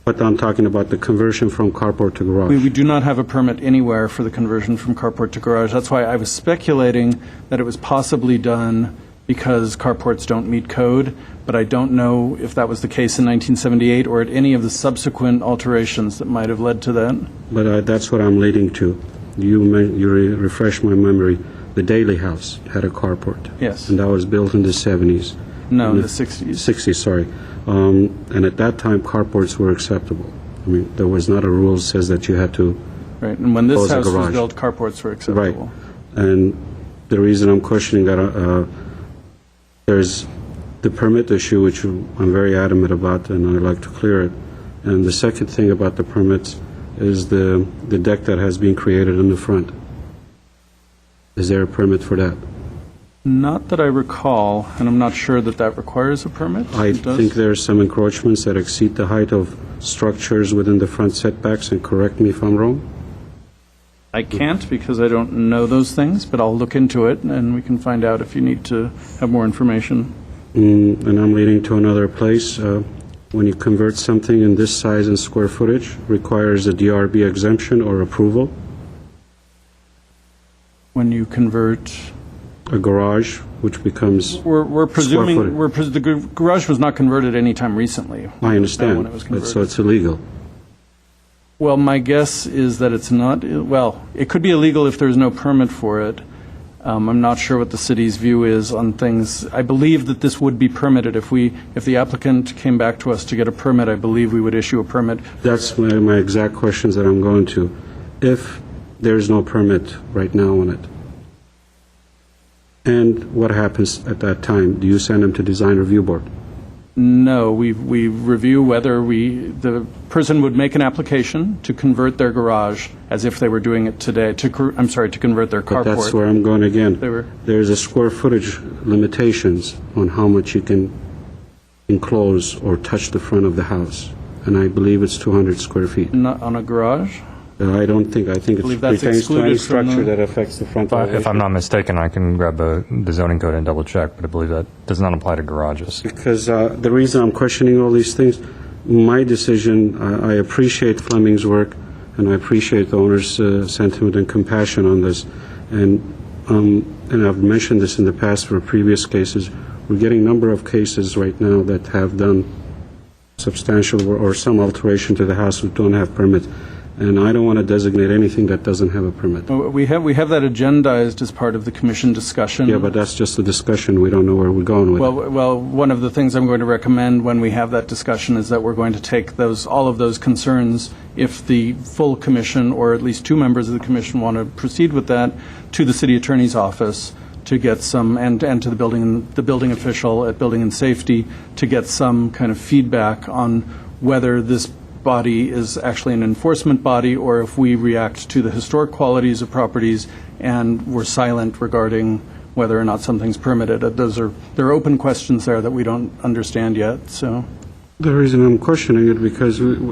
But I'm talking about the conversion from carport to garage. We do not have a permit anywhere for the conversion from carport to garage. That's why I was speculating that it was possibly done because carports don't meet code, but I don't know if that was the case in 1978 or at any of the subsequent alterations that might have led to that. But that's what I'm leading to. You refresh my memory. The Daly House had a carport. Yes. And that was built in the 70s. No, in the 60s. 60s, sorry. And at that time, carports were acceptable. I mean, there was not a rule that says that you had to. Right, and when this close a house was garage. built, carports were acceptable. Right. And the reason I'm questioning that, there's the permit issue, which I'm very adamant about, and I'd like to clear it. And the second thing about the permits is the deck that has been created in the front. Is there a permit for that? Not that I recall, and I'm not sure that that requires a permit. I It does? think there's some encroachments that exceed the height of structures within the front setbacks, and correct me if I'm wrong. I can't because I don't know those things, but I'll look into it, and we can find out if you need to have more information. And I'm leading to another place. When you convert something in this size and square footage, requires a DRB exemption or approval. When you convert, A garage, which becomes we're presuming, footage. the garage was not converted anytime recently. I understand, When it was but converted. so it's illegal. Well, my guess is that it's not, well, it could be illegal if there's no permit for it. I'm not sure what the city's view is on things. I believe that this would be permitted. If the applicant came back to us to get a permit, I believe we would issue a permit. That's my exact questions that I'm going to. If there's no permit right now on it, and what happens at that time? Do you send them to design review board? No, we review whether the person would make an application to convert their garage as if they were doing it today, to convert their But carport. that's where I'm going again. They were- There's a square footage limitations on how much you can enclose or touch the front of the house, and I believe it's 200 square feet. Not on a garage? I think it believe that's pertains to any excluded from structure the- that affects the front If elevation. I'm not mistaken, I can grab the zoning code and double check, but I believe that does not apply to garages. Because the reason I'm questioning all these things, my decision, I appreciate Fleming's work, and I appreciate the owner's sentiment and compassion on this. And I've mentioned this in the past for previous cases. We're getting a number of cases right now that have done substantial or some alteration to the house who don't have permits. and I don't want to designate anything that doesn't have a permit. We have that agendized as part of the commission discussion. Yeah, but that's just a discussion. We don't know where we're going with it. Well, one of the things I'm going to recommend when we have that discussion is that we're going to take all of those concerns, if the full commission or at least two members of the commission want to proceed with that, to the city attorney's office to get some, and to the building official at Building and Safety to get some kind of feedback on whether this body is actually an enforcement body, or if we react to the historic qualities of properties and we're silent regarding whether or not something's permitted. There are open questions there that we don't understand yet. So the reason I'm questioning it because we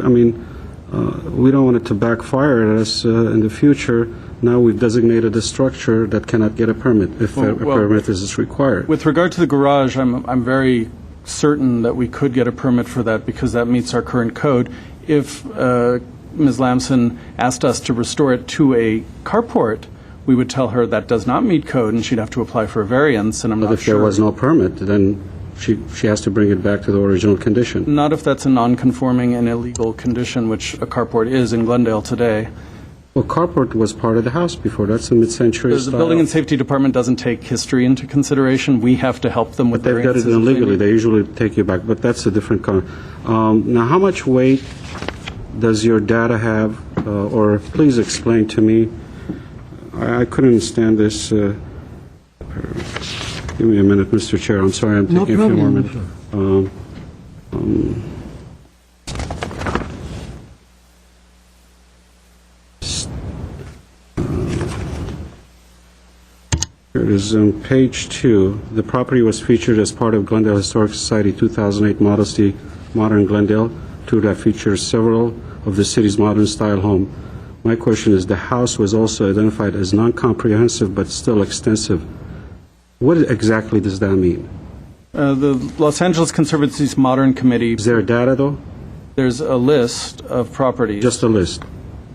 don't want it to backfire at us in the future. Now we've designated a structure that cannot get a permit if a permit is required. With regard to the garage, I'm very certain that we could get a permit for that because that meets our current code. If Ms. Lamson asked us to restore it to a carport, we would tell her that does not meet code and she'd have to apply for a variance, and I'm not sure. But if there was no permit, then she has to bring it back to the original condition. Not if that's a non-conforming and illegal condition, which a carport is in Glendale today. Well, carport was part of the house before. That's a mid-century The style. Building and Safety Department doesn't take history into consideration. We have to help them with But they've got it variances if they illegally. need. They usually take you back, but that's a different comment. Now, how much weight does your data have, or please explain to me. I couldn't understand this. Give me a minute, Mr. Chair. I'm sorry, I'm taking a few more minutes. Here it is on page 2. The property was featured as part of Glendale Historic Society 2008 Modesty Modern Glendale tour that features several of the city's modern style home. My question is, the house was also identified as non-comprehensive but still extensive. What exactly does that mean? The Los Angeles Conservancy's Modern Committee, Is there data, though? there's a list of properties. Just a list?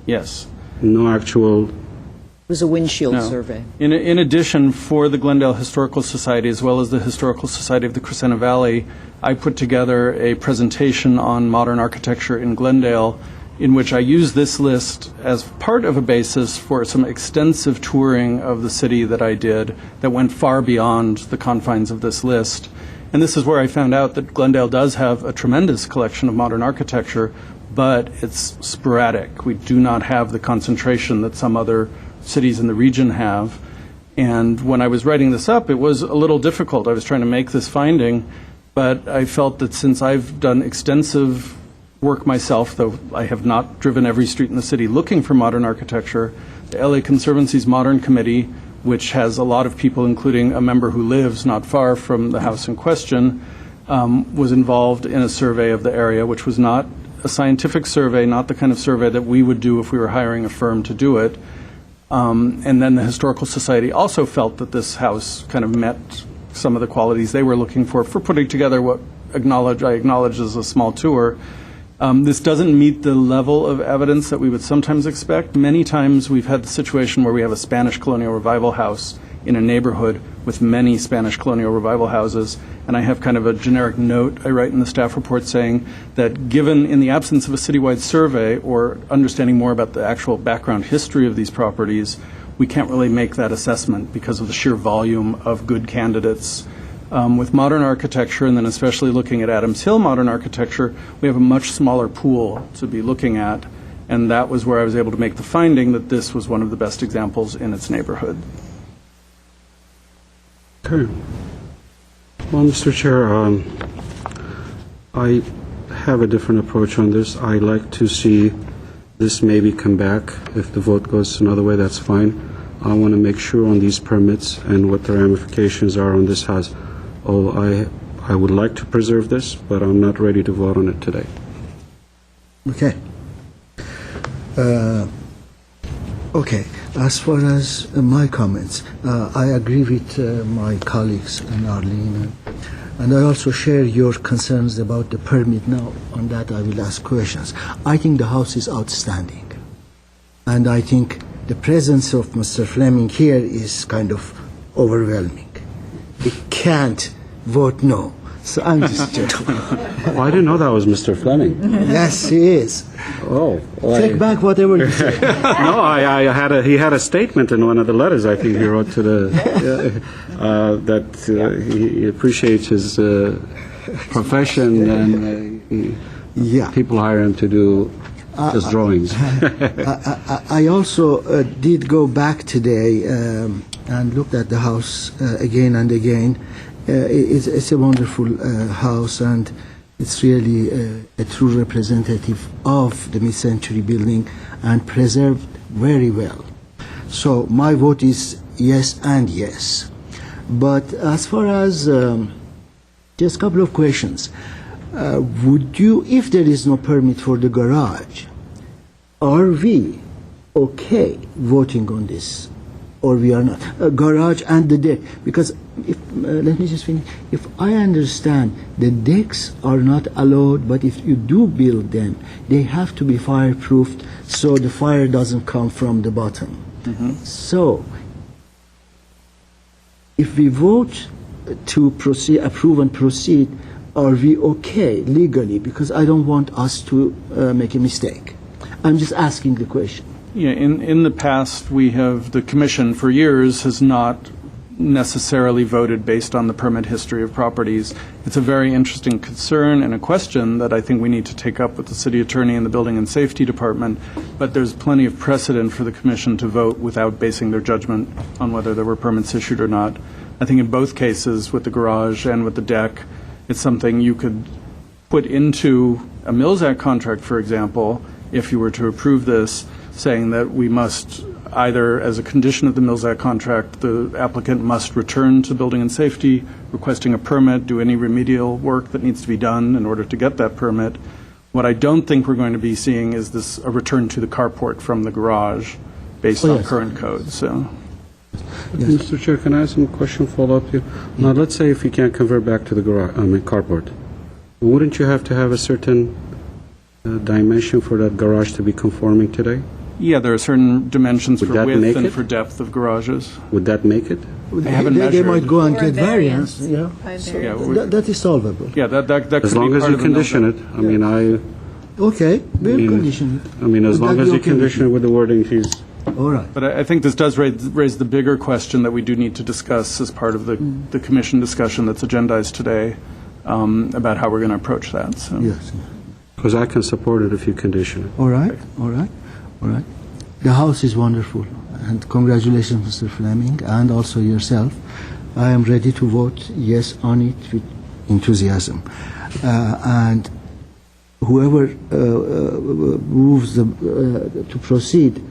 Yes. No actual... It was a windshield No. survey. In addition, for the Glendale Historical Society, as well as the Historical Society of the Crescenta Valley, I put together a presentation on modern architecture in Glendale, in which I used this list as part of a basis for some extensive touring of the city that I did that went far beyond the confines of this list. And this is where I found out that Glendale does have a tremendous collection of modern architecture, but it's sporadic. We do not have the concentration that some other cities in the region have. And when I was writing this up, it was a little difficult. I was trying to make this finding, but I felt that since I've done extensive work myself, though I have not driven every street in the city looking for modern architecture, the LA Conservancy's Modern Committee, which has a lot of people, including a member who lives not far from the house in question, was involved in a survey of the area, which was not a scientific survey, not the kind of survey that we would do if we were hiring a firm to do it. And then the Historical Society also felt that this house kind of met some of the qualities they were looking for putting together what I acknowledge as a small tour. This doesn't meet the level of evidence that we would sometimes expect. Many times we've had the situation where we have a Spanish colonial revival house in a neighborhood with many Spanish colonial revival houses, and I have kind of a generic note I write in the staff report saying that given in the absence of a citywide survey or understanding more about the actual background history of these properties, we can't really make that assessment because of the sheer volume of good candidates. With modern architecture, and then especially looking at Adams Hill modern architecture, we have a much smaller pool to be looking at, and that was where I was able to make the finding that this was one of the best examples in its neighborhood. Okay. Well, Mr. Chair, I have a different approach on this. I like to see this maybe come back. If the vote goes another way, that's fine. I want to make sure on these permits and what the ramifications are on this house. I would like to preserve this, but I'm not ready to vote on it today. Okay. Okay. As far as my comments, I agree with my colleagues and Arlene, and I also share your concerns about the permit. Now, on that, I will ask questions. I think the house is outstanding, and I think the presence of Mr. Fleming here is kind of overwhelming. We can't vote no. So I'm just joking. Oh, I didn't know that was Mr. Fleming. Yes, he is. Oh. Take back whatever you said. No, he had a statement in one of the letters I think he wrote to the, he appreciates his profession and Yeah. people hire him to do his drawings. I also did go back today and looked at the house again and again. It's a wonderful house, and it's really a true representative of the mid-century building and preserved very well. So my vote is yes and yes. But as far as just a couple of questions. Would you, if there is no permit for the garage, are we okay voting on this, or we are not? Garage and the deck, because if, let me just finish. If I understand, the decks are not allowed, but if you do build them, they have to be fireproofed so the fire doesn't come from the bottom. So, if we vote to proceed, approve and proceed, are we okay legally? Because I don't want us to make a mistake. I'm just asking the question. Yeah, in the past, the commission for years has not necessarily voted based on the permit history of properties. It's a very interesting concern and a question that I think we need to take up with the city attorney and the building and safety department, but there's plenty of precedent for the commission to vote without basing their judgment on whether there were permits issued or not. I think in both cases, with the garage and with the deck, it's something you could put into a Mills Act contract, for example, if you were to approve this, saying that we must either, as a condition of the Mills Act contract, the applicant must return to building and safety, requesting a permit, do any remedial work that needs to be done in order to get that permit. What I don't think we're going to be seeing is a return to the carport from the garage based on current code. So. Yes. Mr. Chair, can I ask some question follow-up here? Now, let's say if you can't convert back to the carport, wouldn't you have to have a certain dimension for that garage to be conforming today? Yeah, there are certain dimensions Would for that width make and it? for depth of garages. Would that make it? haven't They measured. might go and Or get variance. variance. Yeah. By So variance. that is solvable. Yeah, that could As be long as part you of the Mills condition Act. it. I mean, Okay, we'll mean, condition it. as Would long that as be you okay condition it with the wording he's... All right. But I think this does raise the bigger question that we do need to discuss as part of the commission discussion that's agendized today about how we're going to approach that. So. Yes. Because I can support it if you condition it. All right. All right. All right. The house is wonderful, and congratulations, Mr. Fleming, and also yourself. I am ready to vote yes on it with enthusiasm, and whoever moves to proceed,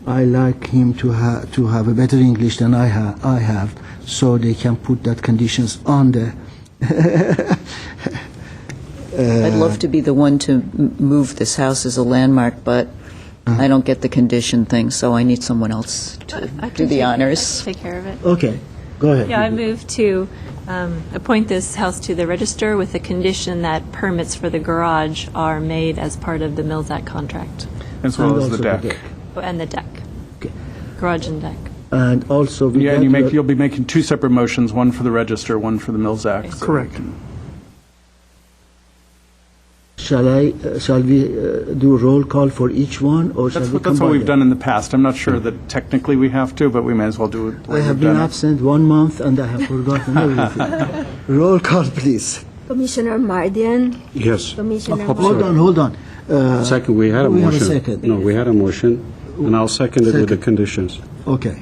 I like him to have a better English than I have, so they can put that conditions on the. I'd love to be the one to move this house as a landmark, but I don't get the condition thing, so I need someone else to do the honors. Take care of it. Okay, go ahead. Yeah, I move to appoint this house to the register with the condition that permits for the garage are made as part of the Mills Act contract. As well And as the also deck. the deck. Oh, and the deck. Okay. Garage and deck. And also, with Yeah, that, and you'll be making two separate motions, one for the register, one for the Mills Act. Correct. shall we do roll call for each one, or shall we That's combine what we've them? done in the past. I'm not sure that technically we have to, but we may as well do it the way I have we've been done it. absent 1 month and I have forgotten everything. Roll call, please. Commissioner Mardian, Yes. Commissioner Hold on. Second, we had a we have a motion. second. No, we had a motion, and I'll second it with the conditions. Okay.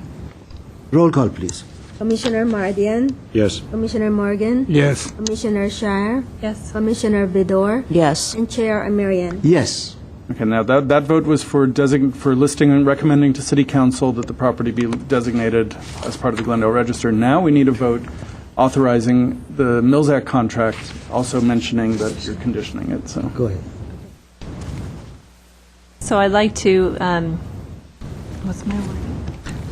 Roll call, please. Commissioner Mardian, Yes. Commissioner Morgan, Yes. Commissioner Shire, Yes. Commissioner Vidor, Yes. and Chair Amirian. Yes. Okay, now that vote was for listing and recommending to City Council that the property be designated as part of the Glendale Register. Now we need a vote authorizing the Mills Act contract, also mentioning that you're conditioning it, so. Go ahead. So I'd like to, what's my word?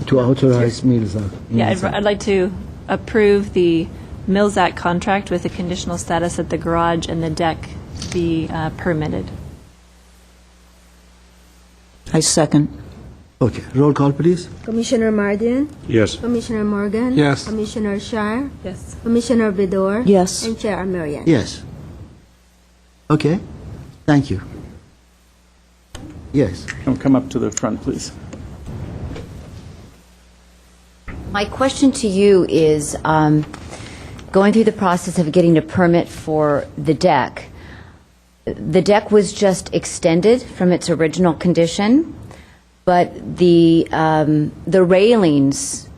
To authorize Mills Act. Yeah, I'd like to approve the Mills Act contract with a conditional status that the garage and the deck be permitted. I second. Okay, roll call, please. Commissioner Mardian, Yes. Commissioner Morgan. Yes. Commissioner Shire, Yes. Commissioner Vidor. Yes. And Chair Amarian. Yes. Okay, thank you. Yes. Come up to the front, please. My question to you is, going through the process of getting a permit for the deck was just extended from its original condition, but the railings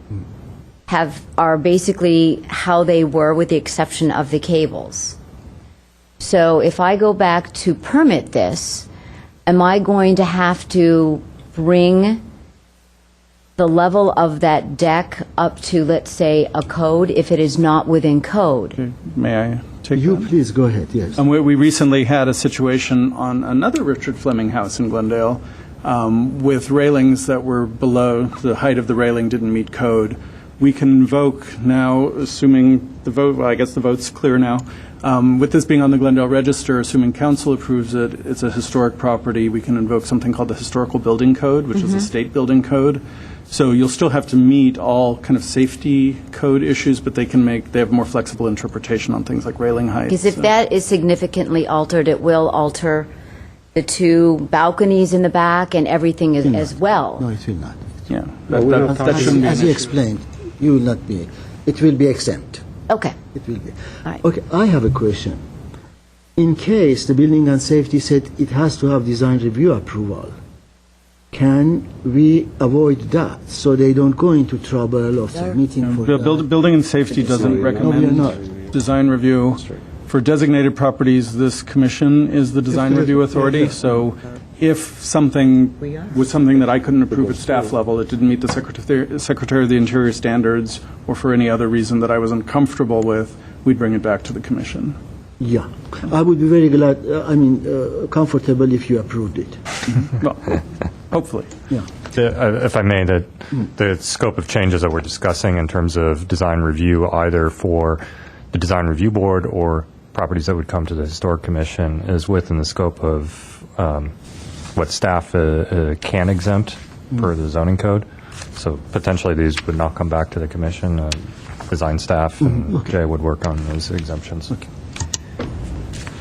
are basically how they were with the exception of the cables. So if I go back to permit this, am I going to have to bring the level of that deck up to, let's say, a code if it is not within code? May I take You that? please go ahead, yes. We recently had a situation on another Richard Fleming house in Glendale with railings that were below, the height of the railing didn't meet code. We can invoke now, assuming the vote, well, I guess the vote's clear now, with this being on the Glendale Register, assuming council approves it, it's a historic property, we can invoke something called the Historical Building Code, which is a state building code. So you'll still have to meet all kind of safety code issues, but they have more flexible interpretation on things like railing heights. Because if that is significantly altered, it will alter the two balconies in the back and everything as well. No, it will not. Yeah, As, shouldn't be an as you issue. explained, you will not be, it will be exempt. Okay. It will be. All right. Okay, I have a question. In case the building and safety said it has to have design review approval, can we avoid that so they don't go into trouble of submitting for that? Building and safety doesn't No, we are not. recommend design review. For designated properties, this commission is the design review authority, so if something was something that I couldn't approve at staff level, it didn't meet the Secretary of the Interior standards, or for any other reason that I was uncomfortable with, we'd bring it back to the commission. Yeah, I would be very glad, comfortable if you approved it. Well, hopefully. Yeah. If I may, the scope of changes that we're discussing in terms of design review, either for the Design Review Board or properties that would come to the Historic Commission, is within the scope of what staff can exempt per the zoning code. So potentially these would not come back to the commission. Design staff and Jay would work on those exemptions. Okay.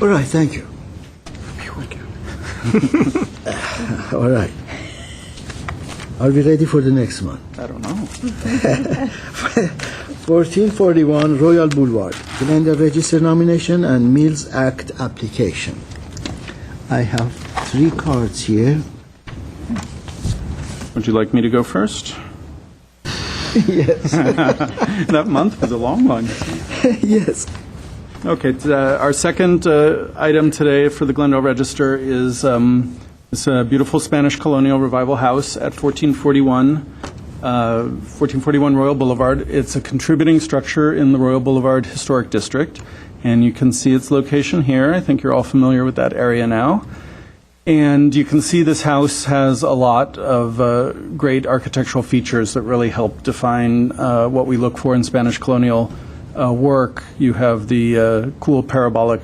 All right, thank you. All right. Are we ready for the next one? I don't know. 1441 Royal Boulevard, Glendale Register nomination and Mills Act application. I have 3 cards here. Would you like me to go first? Yes. That month was a long one. Yes. Okay, our second item today for the Glendale Register is this beautiful Spanish colonial revival house at 1441 Royal Boulevard. It's a contributing structure in the Royal Boulevard Historic District, and you can see its location here. I think you're all familiar with that area now. And you can see this house has a lot of great architectural features that really help define what we look for in Spanish colonial work. You have the cool parabolic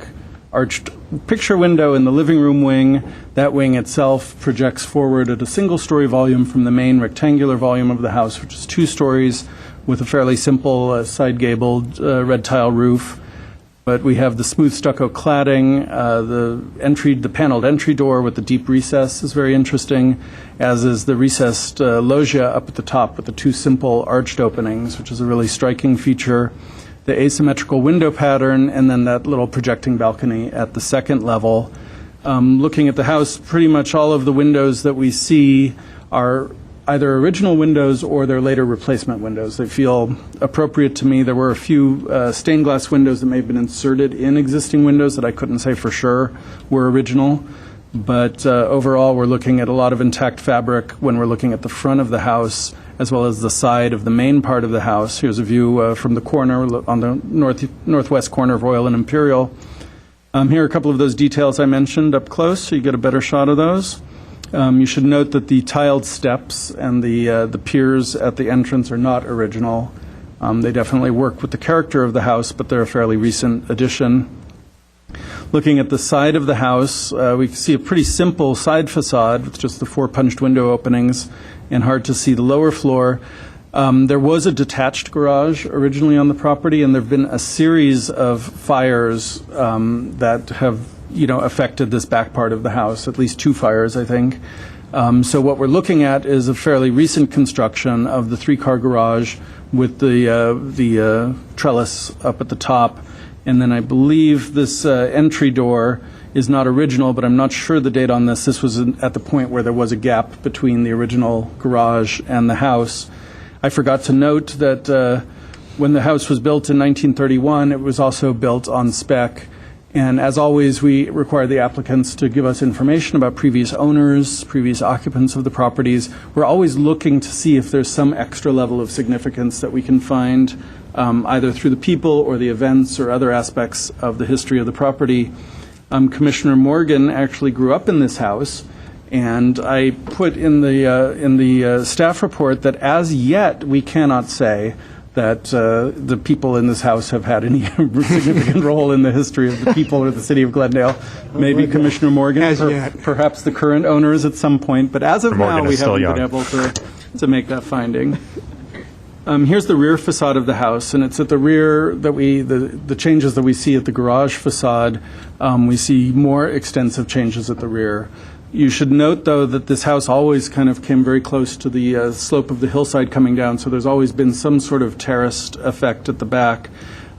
arched picture window in the living room wing. That wing itself projects forward at a single-story volume from the main rectangular volume of the house, which is 2 stories with a fairly simple side-gabled red tile roof. But we have the smooth stucco cladding, the paneled entry door with the deep recess is very interesting, as is the recessed loggia up at the top with the 2 simple arched openings, which is a really striking feature. The asymmetrical window pattern, and then that little projecting balcony at the second level. Looking at the house, pretty much all of the windows that we see are either original windows or they're later replacement windows. They feel appropriate to me. There were a few stained glass windows that may have been inserted in existing windows that I couldn't say for sure were original. But overall, we're looking at a lot of intact fabric when we're looking at the front of the house, as well as the side of the main part of the house. Here's a view from the corner, on the northwest corner of Royal and Imperial. Here are a couple of those details I mentioned up close, so you get a better shot of those. You should note that the tiled steps and the piers at the entrance are not original. They definitely work with the character of the house, but they're a fairly recent addition. Looking at the side of the house, we can see a pretty simple side facade with just the 4 punched window openings and hard to see the lower floor. There was a detached garage originally on the property, and there have been a series of fires that have, affected this back part of the house, at least 2 fires, I think. So what we're looking at is a fairly recent construction of the 3-car garage with the trellis up at the top. And then I believe this entry door is not original, but I'm not sure the date on this. This was at the point where there was a gap between the original garage and the house. I forgot to note that when the house was built in 1931, it was also built on spec. And as always, we require the applicants to give us information about previous owners, previous occupants of the properties. We're always looking to see if there's some extra level of significance that we can find, either through the people or the events or other aspects of the history of the property. Commissioner Morgan actually grew up in this house, and I put in the staff report that as yet we cannot say that the people in this house have had any significant role in the history of the people or the city of Glendale. Maybe Commissioner Morgan, perhaps the current owners at some point, but as of now we haven't been able to make that finding. Here's the rear facade of the house, and it's at the rear that the changes that we see at the garage facade. We see more extensive changes at the rear. You should note, though, that this house always kind of came very close to the slope of the hillside coming down, so there's always been some sort of terraced effect at the back.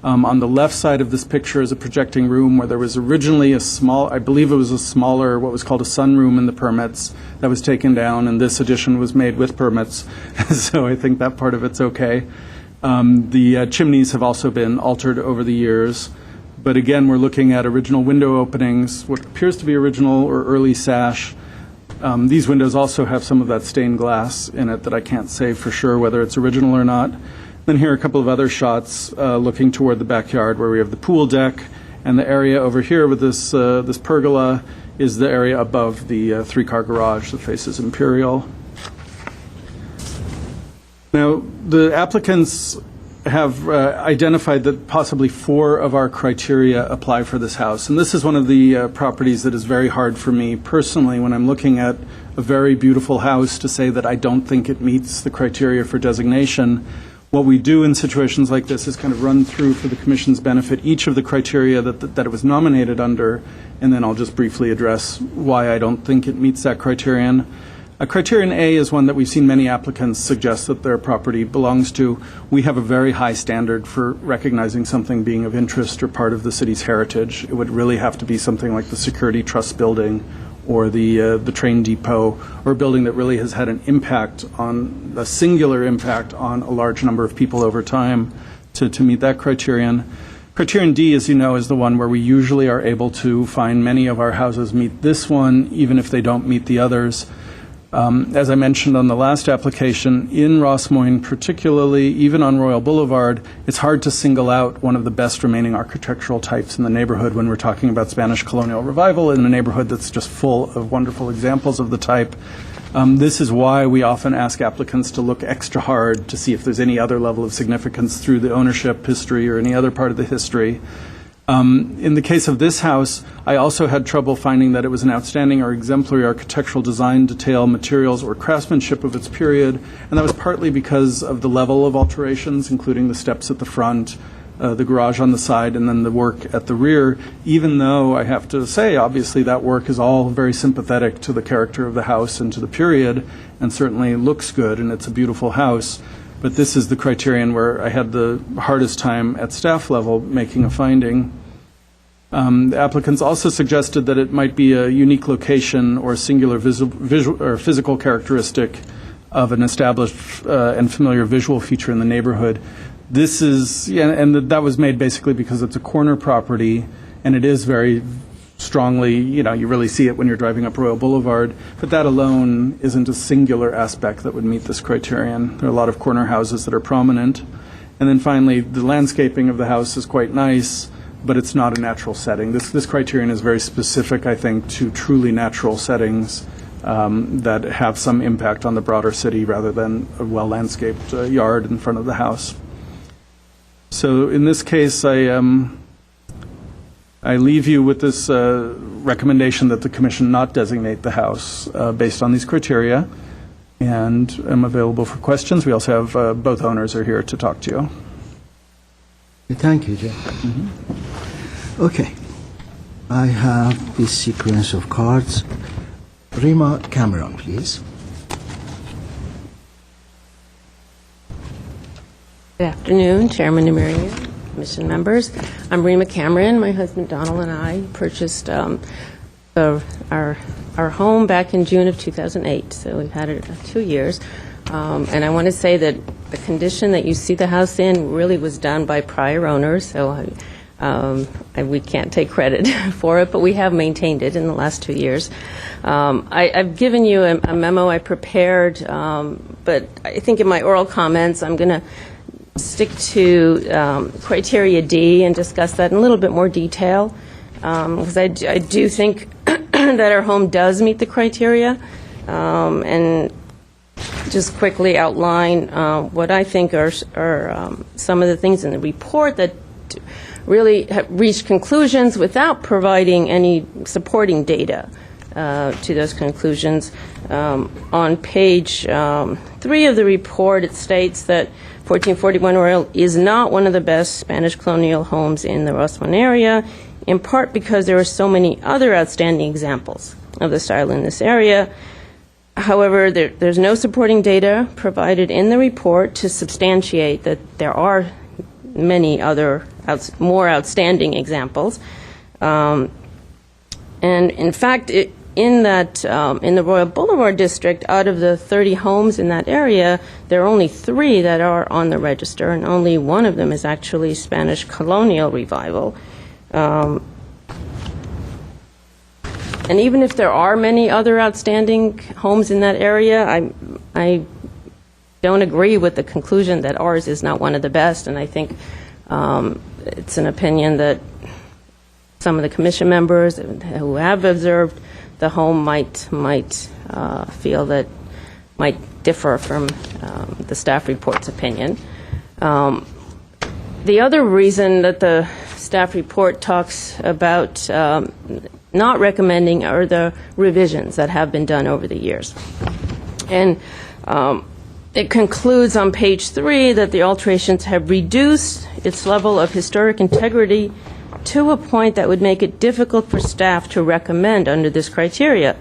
On the left side of this picture is a projecting room where there was originally I believe it was a smaller, what was called a sunroom in the permits that was taken down, and this addition was made with permits, so I think that part of it's okay. The chimneys have also been altered over the years. But again, we're looking at original window openings, what appears to be original or early sash. These windows also have some of that stained glass in it that I can't say for sure whether it's original or not. Then here are a couple of other shots looking toward the backyard where we have the pool deck, and the area over here with this pergola is the area above the 3-car garage that faces Imperial. Now, the applicants have identified that possibly 4 of our criteria apply for this house. And this is one of the properties that is very hard for me personally when I'm looking at a very beautiful house to say that I don't think it meets the criteria for designation. What we do in situations like this is kind of run through for the Commission's benefit each of the criteria that it was nominated under, and then I'll just briefly address why I don't think it meets that criterion. Criterion A is one that we've seen many applicants suggest that their property belongs to. We have a very high standard for recognizing something being of interest or part of the city's heritage. It would really have to be something like the Security Trust building or the train depot, or a building that really has had a singular impact on a large number of people over time to meet that criterion. Criterion D, as you know, is the one where we usually are able to find many of our houses meet this one, even if they don't meet the others. As I mentioned on the last application, in Ross Moines particularly, even on Royal Boulevard, it's hard to single out one of the best remaining architectural types in the neighborhood when we're talking about Spanish colonial revival in a neighborhood that's just full of wonderful examples of the type. This is why we often ask applicants to look extra hard to see if there's any other level of significance through the ownership history or any other part of the history. In the case of this house, I also had trouble finding that it was an outstanding or exemplary architectural design, detail, materials, or craftsmanship of its period, and that was partly because of the level of alterations, including the steps at the front, the garage on the side, and then the work at the rear, even though I have to say, obviously, that work is all very sympathetic to the character of the house and to the period, and certainly looks good, and it's a beautiful house. But this is the criterion where I had the hardest time at staff level making a finding. The applicants also suggested that it might be a unique location or a singular visual or physical characteristic of an established and familiar visual feature in the neighborhood. This is, and that was made basically because it's a corner property, and it is very strongly, you really see it when you're driving up Royal Boulevard, but that alone isn't a singular aspect that would meet this criterion. There are a lot of corner houses that are prominent. And then finally, the landscaping of the house is quite nice, but it's not a natural setting. This criterion is very specific, I think, to truly natural settings that have some impact on the broader city rather than a well-landscaped yard in front of the house. So in this case, I leave you with this recommendation that the commission not designate the house based on these criteria, and am available for questions. We also have both owners are here to talk to you. Thank you, Jay. Okay. I have this sequence of cards. Rima Cameron, please. Good afternoon, Chairman Demirian, Commission members. I'm Rima Cameron. My husband Donald and I purchased our home back in June of 2008, so we've had it 2 years. And I want to say that the condition that you see the house in really was done by prior owners, so we can't take credit for it, but we have maintained it in the last 2 years. I've given you a memo I prepared, but I think in my oral comments I'm going to stick to criteria D and discuss that in a little bit more detail, because I do think that our home does meet the criteria, and just quickly outline what I think are some of the things in the report that really have reached conclusions without providing any supporting data to those conclusions. On page 3 of the report, it states that 1441 Royal is not one of the best Spanish colonial homes in the Roswell area, in part because there are so many other outstanding examples of the style in this area. However, there's no supporting data provided in the report to substantiate that there are many other more outstanding examples. And in fact, in the Royal Boulevard district, out of the 30 homes in that area, there are only 3 that are on the register, and only one of them is actually Spanish colonial revival. And even if there are many other outstanding homes in that area, I don't agree with the conclusion that ours is not one of the best, and I think it's an opinion that some of the commission members who have observed the home might feel that might differ from the staff report's opinion. The other reason that the staff report talks about not recommending are the revisions that have been done over the years. And it concludes on page 3 that the alterations have reduced its level of historic integrity to a point that would make it difficult for staff to recommend under this criteria.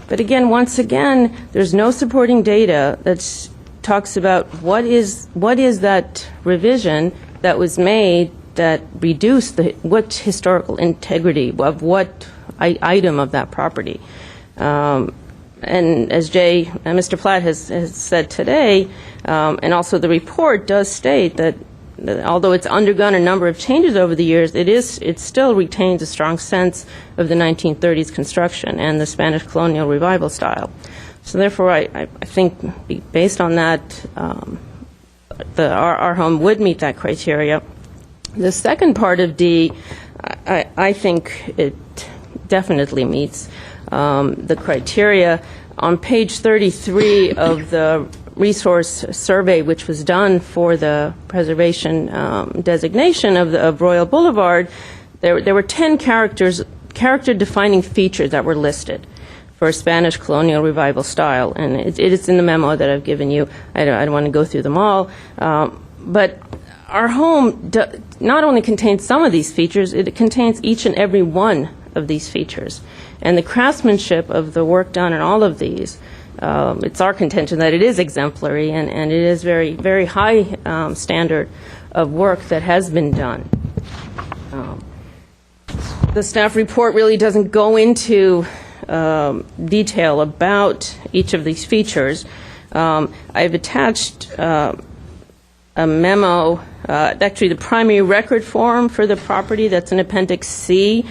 But again, once again, there's no supporting data that talks about what is that revision that was made that reduced what historical integrity of what item of that property. And as Mr. Platt has said today, and also the report does state that although it's undergone a number of changes over the years, it still retains a strong sense of the 1930s construction and the Spanish colonial revival style. So therefore, I think based on that, our home would meet that criteria. The second part of D, I think it definitely meets the criteria. On page 33 of the resource survey, which was done for the preservation designation of Royal Boulevard, there were 10 character-defining features that were listed for Spanish colonial revival style, and it is in the memo that I've given you. I don't want to go through them all, but our home not only contains some of these features, it contains each and every one of these features. And the craftsmanship of the work done in all of these, it's our contention that it is exemplary, and it is very, very high standard of work that has been done. The staff report really doesn't go into detail about each of these features. I've attached a memo, actually the primary record form for the property that's in Appendix C,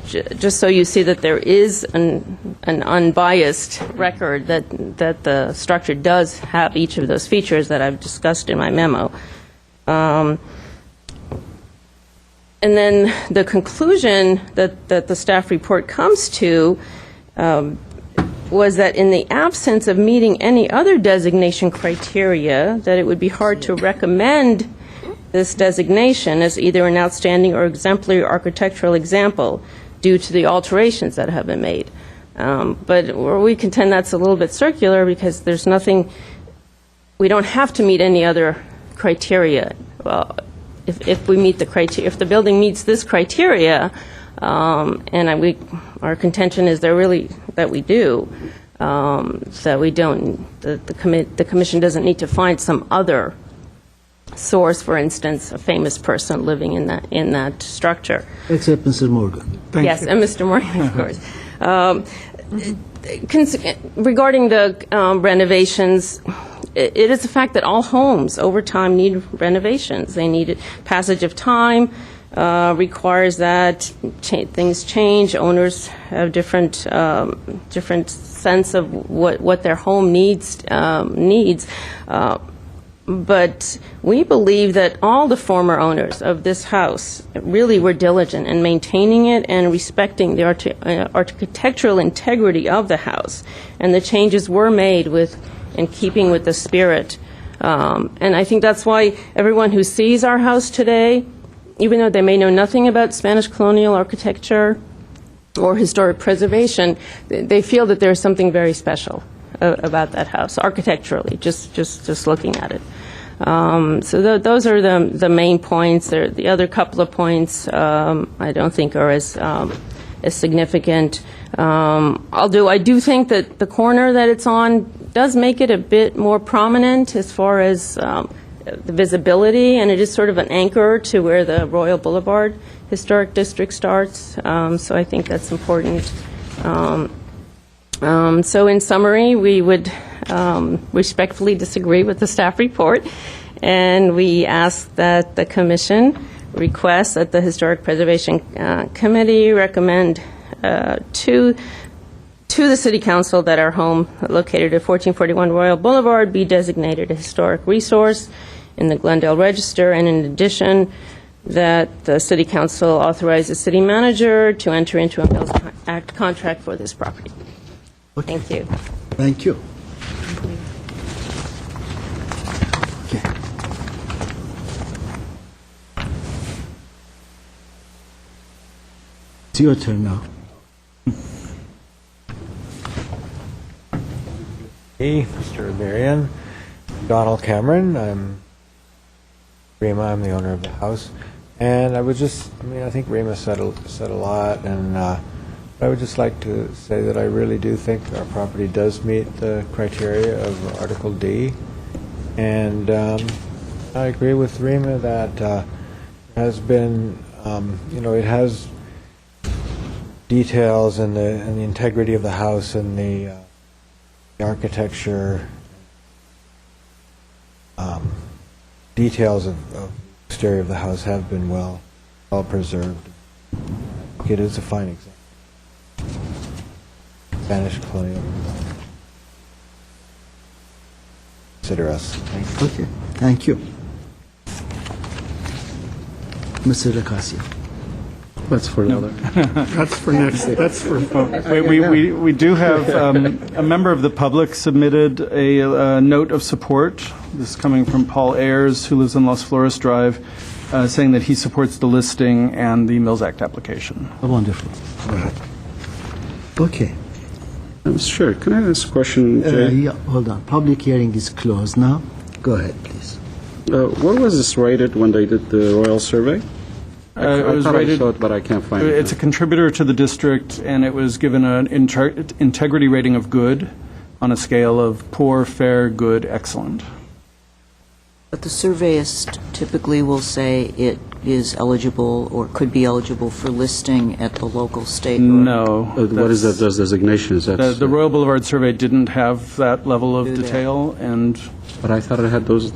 just so you see that there is an unbiased record that the structure does have each of those features that I've discussed in my memo. And then the conclusion that the staff report comes to was that in the absence of meeting any other designation criteria, that it would be hard to recommend this designation as either an outstanding or exemplary architectural example due to the alterations that have been made. But we contend that's a little bit circular because there's nothing, we don't have to meet any other criteria. Well, if we meet the criteria, if the building meets this criteria, and our contention is that we do, that we don't, the commission doesn't need to find some other source, for instance, a famous person living in that structure. Except Mr. Morgan. Yes, and Mr. Morgan, of course. Regarding the renovations, it is a fact that all homes over time need renovations. They need passage of time. Requires that things change. Owners have different sense of what their home needs. But we believe that all the former owners of this house really were diligent in maintaining it and respecting the architectural integrity of the house. And the changes were made in keeping with the spirit. And I think that's why everyone who sees our house today, even though they may know nothing about Spanish colonial architecture or historic preservation, they feel that there's something very special about that house, architecturally, just looking at it. So those are the main points. The other couple of points I don't think are as significant. Although I do think that the corner that it's on does make it a bit more prominent as far as the visibility, and it is sort of an anchor to where the Royal Boulevard Historic District starts. So I think that's important. So in summary, we would respectfully disagree with the staff report, and we ask that the commission request that the Historic Preservation Committee recommend to the City Council that our home located at 1441 Royal Boulevard be designated a historic resource in the Glendale Register, and in addition, that the City Council authorize the city manager to enter into a Mills Act contract for this property. Okay. Thank you. Thank you. Okay. It's your turn now. Hey, Mr. Marion, Donald Cameron. I'm Rima. I'm the owner of the house, and I think Rima said a lot, and I would just like to say that I really do think our property does meet the criteria of Article D, and I agree with Rima that has been, it has details and the integrity of the house and the architecture, details of the exterior of the house have been well preserved. It is a fine example. Spanish colonial. Consider us. Thank you. Okay. Thank you. Mr. Recasio. That's for another. That's for next, that's for folks. We do have a member of the public submitted a note of support. This is coming from Paul Ayers, who lives on Las Flores Drive, saying that he supports the listing and the Mills Act application. Oh, wonderful. All right. Okay. Sure. Can I ask a question, Jay? Yeah, hold on. Public hearing is closed now. Go ahead, please. What was this rated when they did the royal survey? It was I thought rated, I saw it, but I can't find it. It's a contributor to the district, and it was given an integrity rating of good on a scale of poor, fair, good, excellent. But the surveyist typically will say it is eligible or could be eligible for listing at the local, state, or... No. What is that designation? Is that The Royal Boulevard survey didn't have that level of detail, and... But I thought it had those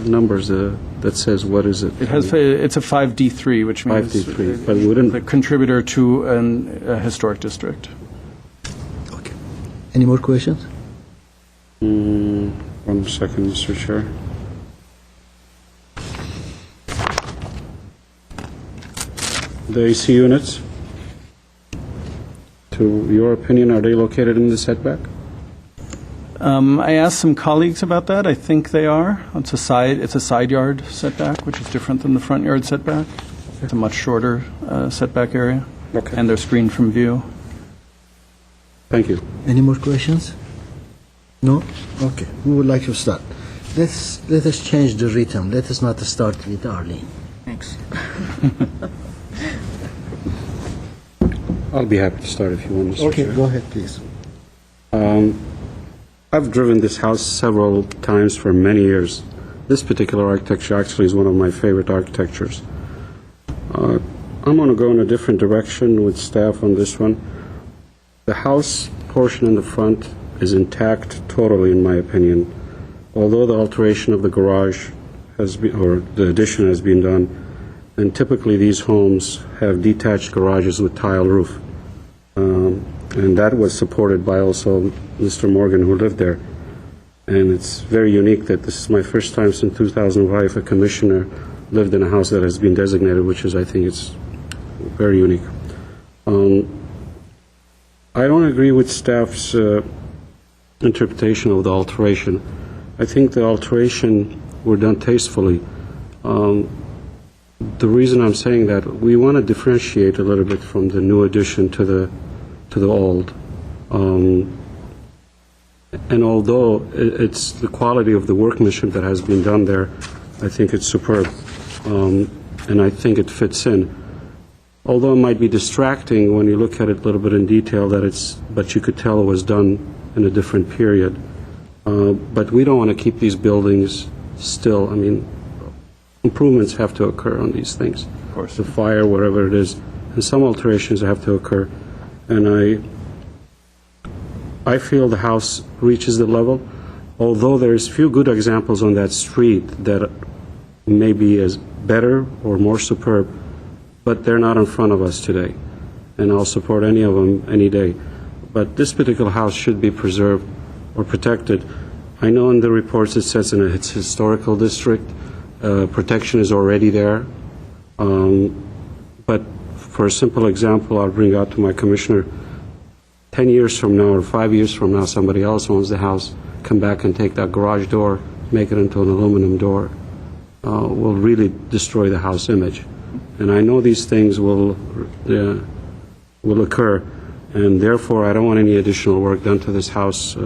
numbers that says what is it? It's a 5D3, which means 5D3, but wouldn't the contributor to a historic district. Okay. Any more questions? 1 second, Mr. Chair. The AC units, to your opinion, are they located in the setback? I asked some colleagues about that. I think they are. It's a side yard setback, which is different than the front yard setback. It's a much shorter setback area. Okay. And they're screened from view. Thank you. Any more questions? No? Okay. Who would like to start? Let us change the rhythm. Let us not start with Arlene. Thanks. I'll be happy to start if you want, Mr. Okay, Chair. go ahead, please. I've driven this house several times for many years. This particular architecture actually is one of my favorite architectures. I'm going to go in a different direction with staff on this one. The house portion in the front is intact totally, in my opinion. Although the alteration of the garage has been, or the addition has been done, and typically these homes have detached garages with tile roof. And that was supported by also Mr. Morgan, who lived there. And it's very unique that this is my first time since 2005 a commissioner lived in a house that has been designated, which is, I think, it's very unique. I don't agree with staff's interpretation of the alteration. I think the alteration were done tastefully. The reason I'm saying that, we want to differentiate a little bit from the new addition to the old. And although it's the quality of the workmanship that has been done there, I think it's superb. And I think it fits in. Although it might be distracting when you look at it a little bit in detail, but you could tell it was done in a different period. But we don't want to keep these buildings still. I mean, improvements have to occur on these things. Of course. The fire, whatever it is, and some alterations have to occur. And I feel the house reaches the level, although there's few good examples on that street that may be as better or more superb, but they're not in front of us today. And I'll support any of them any day. But this particular house should be preserved or protected. I know in the reports it says in its historical district, protection is already there. But for a simple example, I'll bring out to my commissioner, 10 years from now or 5 years from now, somebody else owns the house, come back and take that garage door, make it into an aluminum door, will really destroy the house image. And I know these things will occur, and therefore I don't want any additional work done to this house.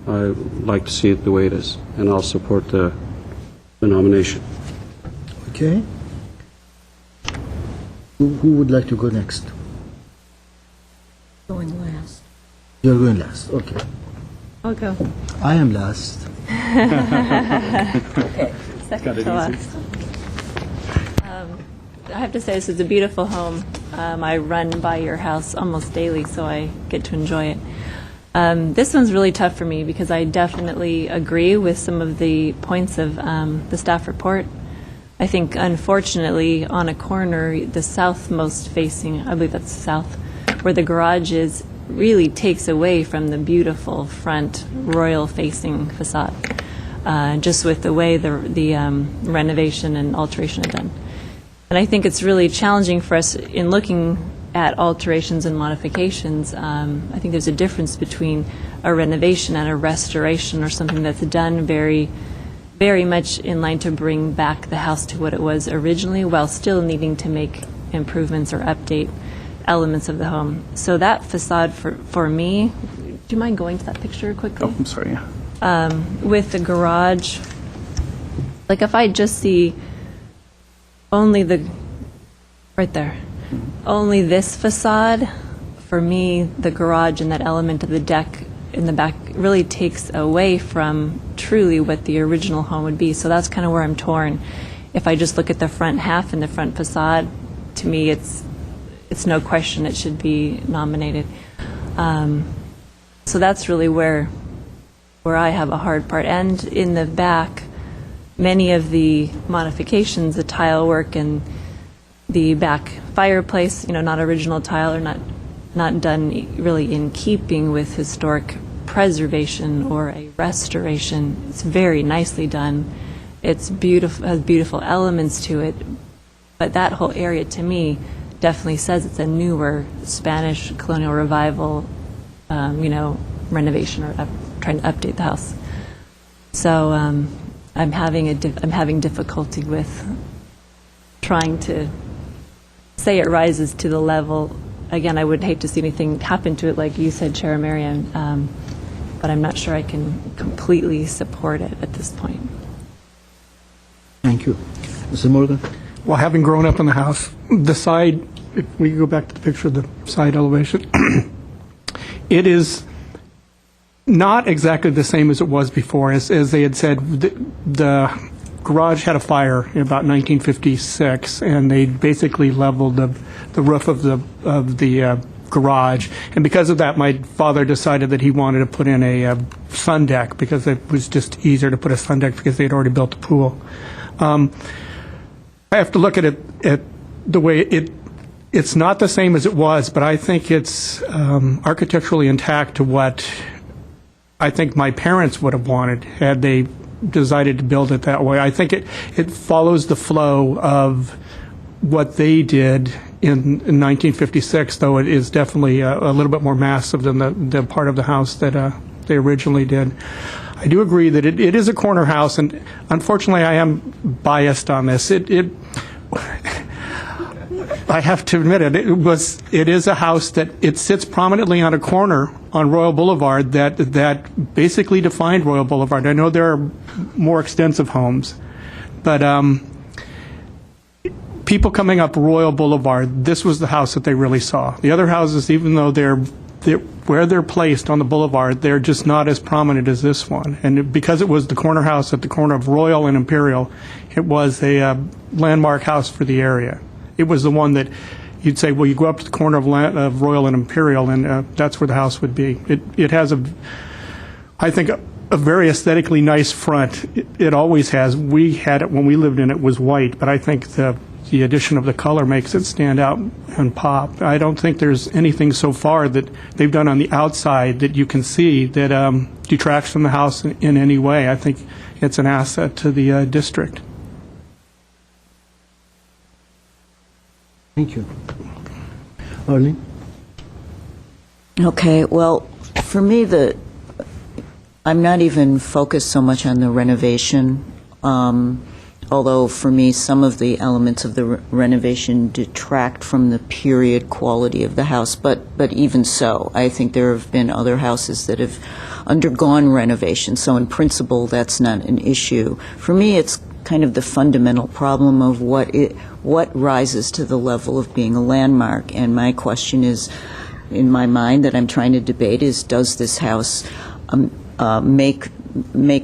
I like to see it the way it is, and I'll support the nomination. Okay. Who would like to go next? Going last. You're going last. Okay. I'll go. I am last. Second to last. I have to say, this is a beautiful home. I run by your house almost daily, so I get to enjoy it. This one's really tough for me because I definitely agree with some of the points of the staff report. I think, unfortunately, on a corner, the southmost facing, I believe that's south, where the garage is, really takes away from the beautiful front royal-facing facade, just with the way the renovation and alteration are done. And I think it's really challenging for us in looking at alterations and modifications. I think there's a difference between a renovation and a restoration, or something that's done very, very much in line to bring back the house to what it was originally, while still needing to make improvements or update elements of the home. So that facade, for me, do you mind going to that picture quickly? Oh, I'm sorry. Yeah. With the garage, like if I just see only right there, only this facade, for me, the garage and that element of the deck in the back really takes away from truly what the original home would be. So that's kind of where I'm torn. If I just look at the front half and the front facade, to me it's no question it should be nominated. So that's really where I have a hard part. And in the back, many of the modifications, the tile work and the back fireplace, not original tile, or not done really in keeping with historic preservation or a restoration. It's very nicely done. It's beautiful, has beautiful elements to it. But that whole area, to me, definitely says it's a newer Spanish colonial revival, renovation or trying to update the house. So I'm having difficulty with trying to say it rises to the level. Again, I would hate to see anything happen to it, like you said, Chair Marion, but I'm not sure I can completely support it at this point. Thank you. Mr. Morgan? Well, having grown up in the house, the side, if we go back to the picture of the side elevation, it is not exactly the same as it was before. As they had said, the garage had a fire in about 1956, and they basically leveled the roof of the garage. And because of that, my father decided that he wanted to put in a sun deck, because it was just easier to put a sun deck because they had already built the pool. I have to look at it at the way it's not the same as it was, but I think it's architecturally intact to what I think my parents would have wanted had they decided to build it that way. I think it follows the flow of what they did in 1956, though it is definitely a little bit more massive than the part of the house that they originally did. I do agree that it is a corner house, and unfortunately I am biased on this. I have to admit it is a house that it sits prominently on a corner on Royal Boulevard that basically defined Royal Boulevard. I know there are more extensive homes, but people coming up Royal Boulevard, this was the house that they really saw. The other houses, even though they're where they're placed on the boulevard, they're just not as prominent as this one. And because it was the corner house at the corner of Royal and Imperial, it was a landmark house for the area. It was the one that you'd say, well, you go up to the corner of Royal and Imperial, and that's where the house would be. It has I think, a very aesthetically nice front. It always has. We had it when we lived in it, was white, but I think the addition of the color makes it stand out and pop. I don't think there's anything so far that they've done on the outside that you can see that detracts from the house in any way. I think it's an asset to the district. Thank you. Arlene? Okay, well, for me, I'm not even focused so much on the renovation, although for me some of the elements of the renovation detract from the period quality of the house, but even so, I think there have been other houses that have undergone renovation, so in principle that's not an issue. For me, it's kind of the fundamental problem of what rises to the level of being a landmark, and my question is, in my mind, that I'm trying to debate is, does this house make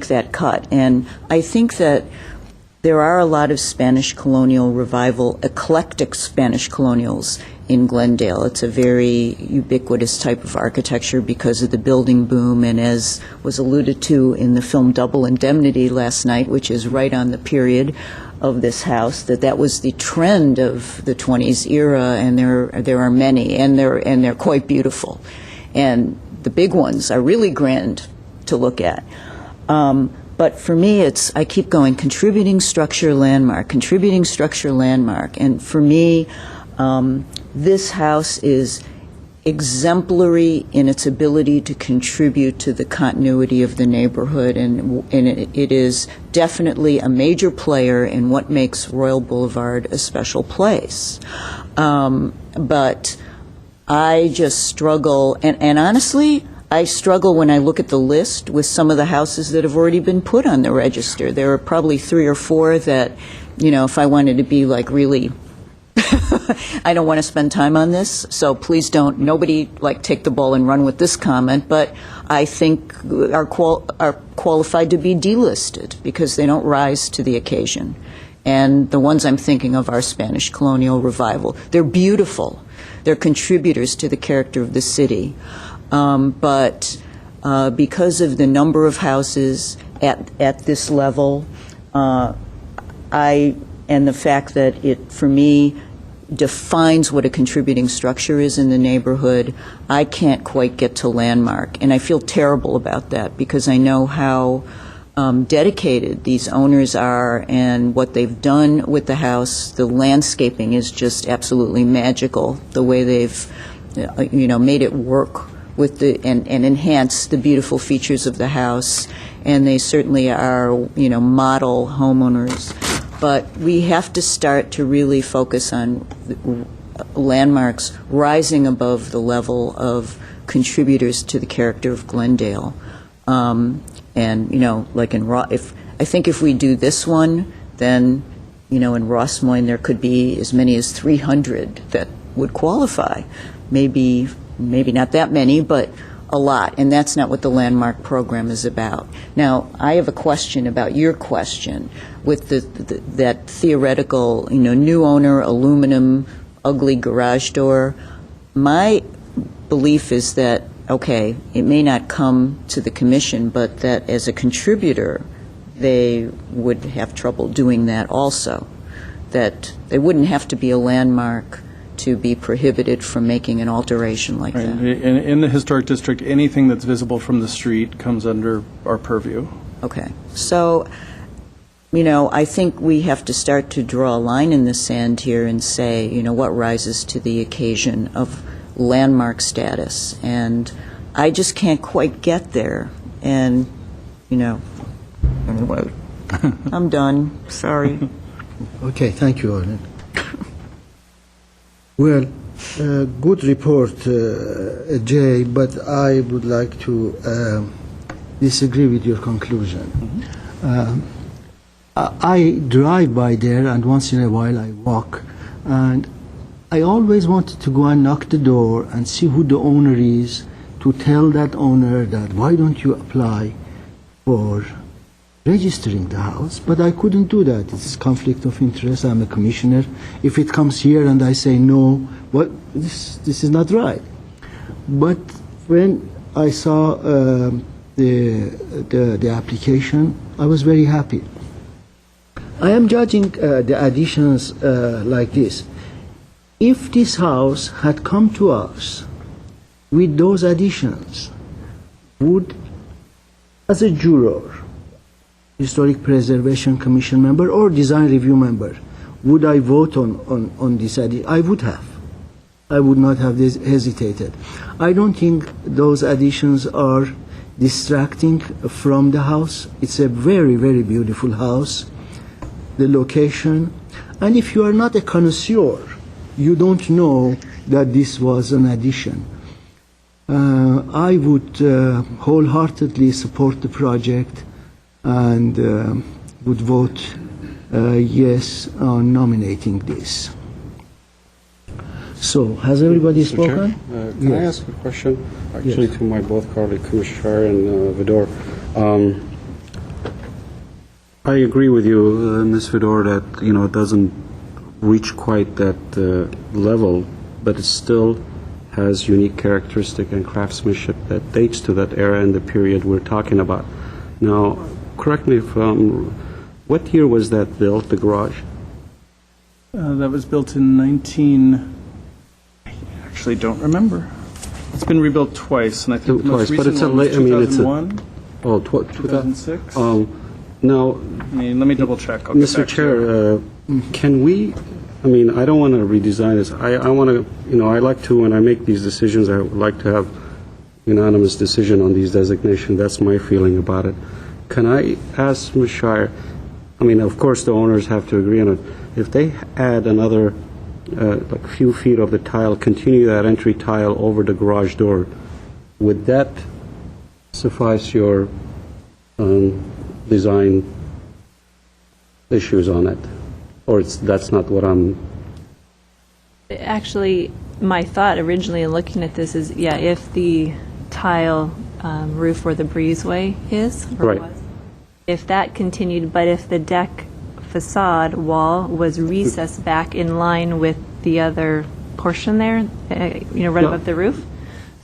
that cut? And I think that there are a lot of Spanish colonial revival, eclectic Spanish colonials in Glendale. It's a very ubiquitous type of architecture because of the building boom, and as was alluded to in the film Double Indemnity last night, which is right on the period of this house, that was the trend of the 20s era, and there are many, and they're quite beautiful. And the big ones are really grand to look at. But for me, I keep going, contributing structure, landmark, and for me, this house is exemplary in its ability to contribute to the continuity of the neighborhood, and it is definitely a major player in what makes Royal Boulevard a special place. But I just struggle, and honestly, I struggle when I look at the list with some of the houses that have already been put on the register. There are probably 3 or 4 that, if I wanted to be like really, I don't want to spend time on this, so please nobody take the ball and run with this comment, but I think are qualified to be delisted because they don't rise to the occasion. And the ones I'm thinking of are Spanish colonial revival. They're beautiful. They're contributors to the character of the city. But because of the number of houses at this level, and the fact that it, for me, defines what a contributing structure is in the neighborhood, I can't quite get to landmark. And I feel terrible about that because I know how dedicated these owners are and what they've done with the house. The landscaping is just absolutely magical, the way they've made it work with and enhance the beautiful features of the house, and they certainly are, model homeowners. But we have to start to really focus on landmarks rising above the level of contributors to the character of Glendale. Like I think if we do this one, then, in Ross Moyne, there could be as many as 300 that would qualify. Maybe not that many, but a lot, and that's not what the landmark program is about. Now, I have a question about your question with that theoretical, new owner, aluminum, ugly garage door. My belief is that, okay, it may not come to the commission, but that as a contributor, they would have trouble doing that also, that they wouldn't have to be a landmark to be prohibited from making an alteration like Right. that. In the historic district, anything that's visible from the street comes under our purview. Okay. So, I think we have to start to draw a line in the sand here and say, what rises to the occasion of landmark status. And I just can't quite get there. And, anyway, I'm done. Sorry. Okay, thank you, Arlen. Well, good report, Jay, but I would like to disagree with your conclusion. I drive by there, and once in a while I walk, and I always wanted to go and knock the door and see who the owner is, to tell that owner that why don't you apply for registering the house, but I couldn't do that. It's conflict of interest. I'm a commissioner. If it comes here and I say no, well, this is not right. But when I saw the application, I was very happy. I am judging the additions like this. If this house had come to us with those additions, would, as a juror, Historic Preservation Commission member or Design Review member, would I vote on this addition? I would have. I would not have hesitated. I don't think those additions are distracting from the house. It's a very, very beautiful house. The location. And if you are not a connoisseur, you don't know that this was an addition. I would wholeheartedly support the project and would vote yes on nominating this. So, has everybody Mr. Chair, spoken? Can I ask a question, actually, Yes. to my both colleagues, Commissioner and Vidor? I agree with you, Ms. Vidor, that it doesn't reach quite that level, but it still has unique characteristic and craftsmanship that dates to that era and the period we're talking about. Now, correct me if what year was that built, the garage? That was built in I actually don't remember. It's been rebuilt twice, and I think the most Twice, but recent it's a one was late- I mean, it's a- 2001, Oh, 2006. Now, Let me double check. I'll get Mr. back to you. Chair, can we, I don't want to redesign this. I want to, I like to, when I make these decisions, I would like to have unanimous decision on these designations. That's my feeling about it. Can I ask Ms. Shire, of course the owners have to agree on it. If they add another like few feet of the tile, continue that entry tile over the garage door, would that suffice your design issues on it? Or that's not what I'm... Actually, my thought originally in looking at this is, if the tile roof where the breezeway is, or Right. was, if that continued, but if the deck facade wall was recessed back in line with the other portion there, right above the roof.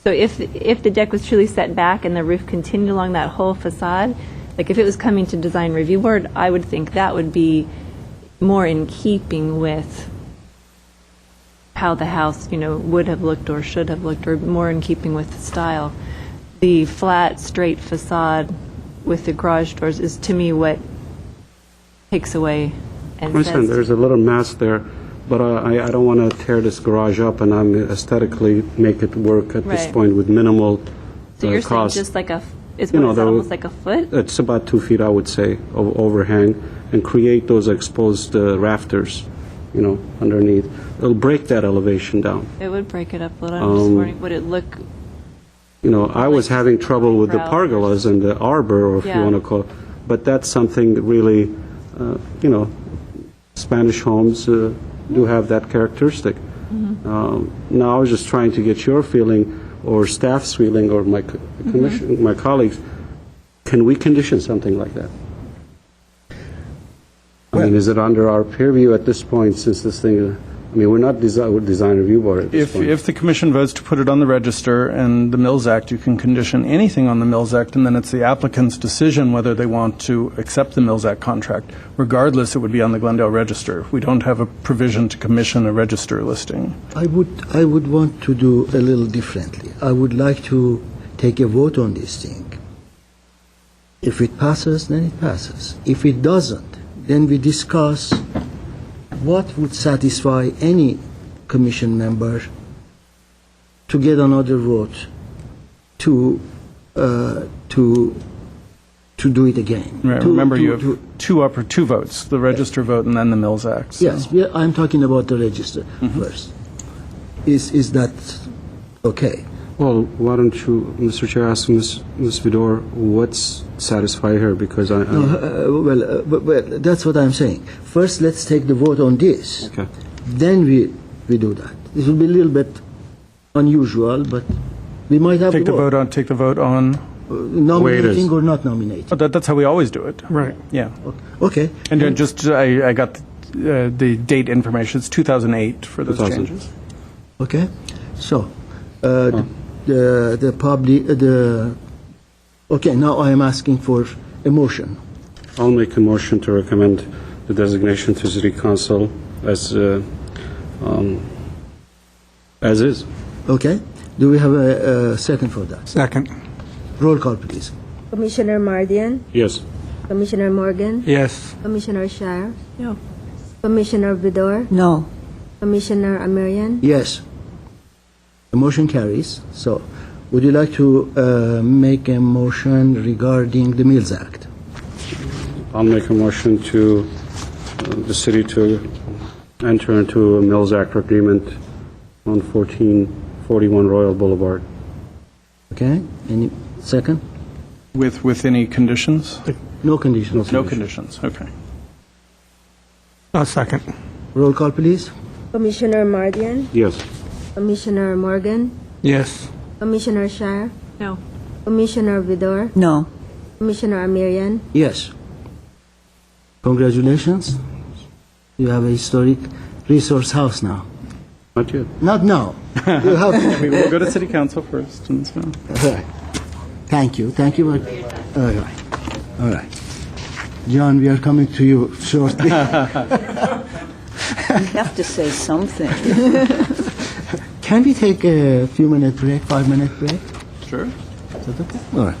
So if the deck was truly set back and the roof continued along that whole facade, like if it was coming to Design Review Board, I would think that would be more in keeping with how the house, would have looked or should have looked, or more in keeping with the style. The flat, straight facade with the garage doors is, to me, what takes away and Listen, says... there's a little mass there. But I don't want to tear this garage up, and I'm aesthetically make it work at this Right. point with minimal So you're saying cost. just like is You know, that the- almost like a foot? It's about 2 feet, I would say, of overhang, and create those exposed rafters, underneath. It'll break that elevation down. It would break it up a little. I'm just wondering, would it look? I was having trouble with the Crowd pergolas and the arbor, or if you Yeah. want to call it, but that's something that really, Spanish homes do have that characteristic. Now, I was just trying to get your feeling, or staff's feeling, or my colleagues. Can we condition something like that? I mean, is it under our purview at this point, since this thing? We're not design review board at this point. If the commission votes to put it on the register and the Mills Act, you can condition anything on the Mills Act, and then it's the applicant's decision whether they want to accept the Mills Act contract. Regardless, it would be on the Glendale Register. We don't have a provision to commission a register listing. I would want to do a little differently. I would like to take a vote on this thing. If it passes, then it passes. If it doesn't, then we discuss what would satisfy any commission member to get another vote to do it again. Right. To- Remember, to- you have to- two votes, the register vote and then the Mills Act. so- Yes, I'm talking about the register first. Is that okay? Well, why don't you, Mr. Chair, ask Ms. Vidor what's satisfy her, because Well, that's what I'm saying. First, let's take the vote on this. Okay. Then we do that. This will be a little bit unusual, but we might have Take to the vote on, nominating or not nominating. that's how we always do it. Right. Yeah. Okay. And I got the date information. It's 2008 for those 2000. changes. Okay. So, okay, now I am asking for a motion. I'll make a motion to recommend the designation to City Council as is. Okay. Do we have a second for that? Second. Roll call, please. Commissioner Mardian, Yes. Commissioner Morgan, Yes. Commissioner Shire, No. Commissioner Vidor, No. Commissioner Amirian. Yes. The motion carries. So, would you like to make a motion regarding the Mills Act? I'll make a motion to the city to enter into a Mills Act agreement on 1441 Royal Boulevard. Okay. Any second? With any conditions? No conditions. No conditions, okay. A second. Roll call, please. Commissioner Mardian, Yes. Commissioner Morgan, Yes. Commissioner Shire, No. Commissioner Vidor, No. Commissioner Amirian. Yes. Congratulations. You have a historic resource house now. Not yet. Not now. You have. We'll go to City Council first. And so. All right. Thank you. Thank you. All right. All right. John, we are coming to you shortly. You have to say something. Can we take a few minute break, 5-minute break? Sure. Is that okay? All right.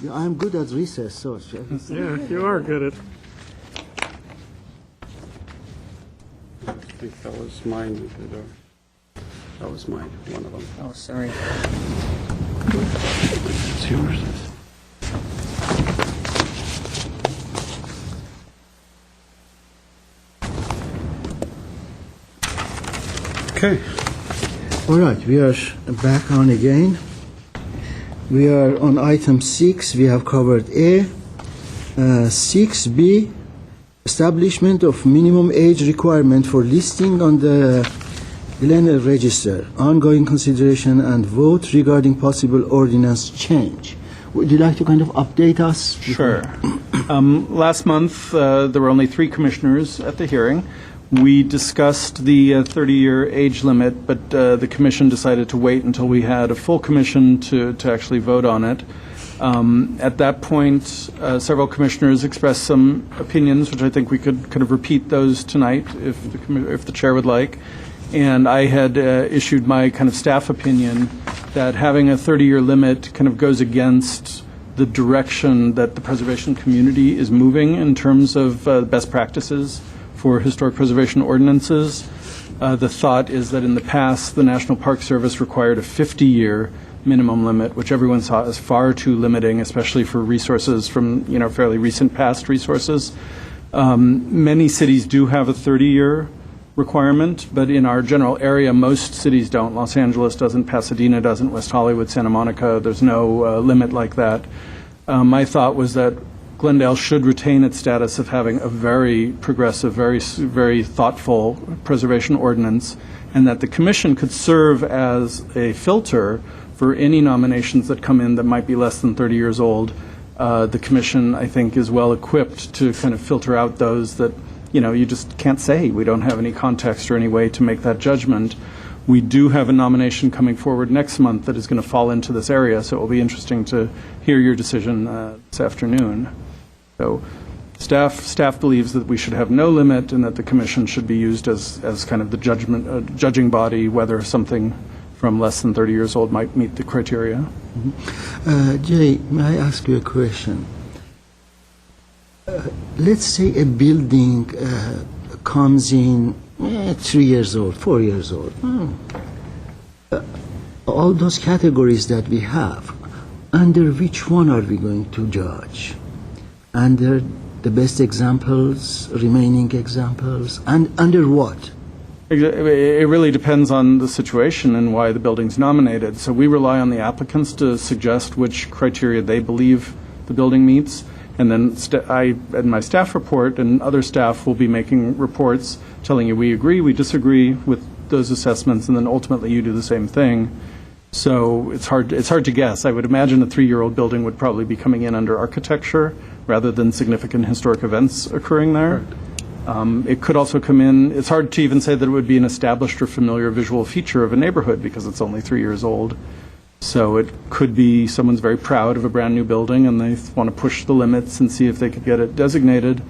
Yeah, I'm good at research, so. Yeah, you are good at. I think that was mine. That was mine, one of them. Oh, sorry. It's yours. Okay. All right, we are back on again. We are on item 6. We have covered A. 6B, establishment of minimum age requirement for listing on the Glendale Register. Ongoing consideration and vote regarding possible ordinance change. Would you like to kind of update us? Sure. Last month, there were only 3 commissioners at the hearing. We discussed the 30-year age limit, but the commission decided to wait until we had a full commission to actually vote on it. At that point, several commissioners expressed some opinions, which I think we could kind of repeat those tonight if the chair would like. And I had issued my kind of staff opinion that having a 30-year limit kind of goes against the direction that the preservation community is moving in terms of best practices for historic preservation ordinances. The thought is that in the past, the National Park Service required a 50-year minimum limit, which everyone saw as far too limiting, especially for resources from fairly recent past resources. Many cities do have a 30-year requirement, but in our general area, most cities don't. Los Angeles doesn't, Pasadena doesn't, West Hollywood, Santa Monica, there's no limit like that. My thought was that Glendale should retain its status of having a very progressive, very thoughtful preservation ordinance, and that the commission could serve as a filter for any nominations that come in that might be less than 30 years old. The commission, I think, is well equipped to kind of filter out those that you just can't say. We don't have any context or any way to make that judgment. We do have a nomination coming forward next month that is going to fall into this area, so it will be interesting to hear your decision this afternoon. So staff believes that we should have no limit and that the commission should be used as kind of the judging body whether something from less than 30 years old might meet the criteria. Mm-hmm. Jay, may I ask you a question? Let's say a building comes in 3 years old, 4 years old. All those categories that we have, under which one are we going to judge? Under the best examples, remaining examples, and under what? It really depends on the situation and why the building's nominated. So we rely on the applicants to suggest which criteria they believe the building meets. And then I, in my staff report, and other staff will be making reports telling you we agree, we disagree with those assessments, and then ultimately you do the same thing. So it's hard to guess. I would imagine a 3-year-old building would probably be coming in under architecture rather than significant historic events occurring there. It could also come in, it's hard to even say that it would be an established or familiar visual feature of a neighborhood because it's only 3 years old. So it could be someone's very proud of a brand new building and they want to push the limits and see if they could get it designated.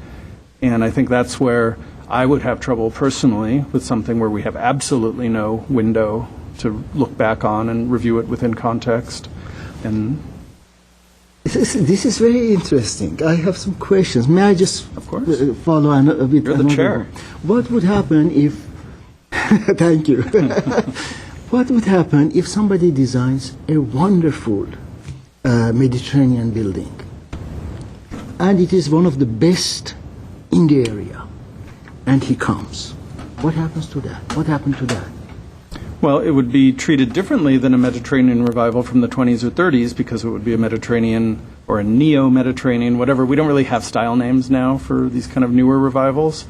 And I think that's where I would have trouble personally with something where we have absolutely no window to look back on and review it within context. And this is very interesting. I have some questions. May I just Of course. Follow a bit? You're the chair. What would happen if... Thank you. What would happen if somebody designs a wonderful Mediterranean building and it is one of the best in the area and he comes? What happens to that? What happened to that? Well, it would be treated differently than a Mediterranean revival from the 20s or 30s because it would be a Mediterranean or a neo-Mediterranean, whatever. We don't really have style names now for these kind of newer revivals.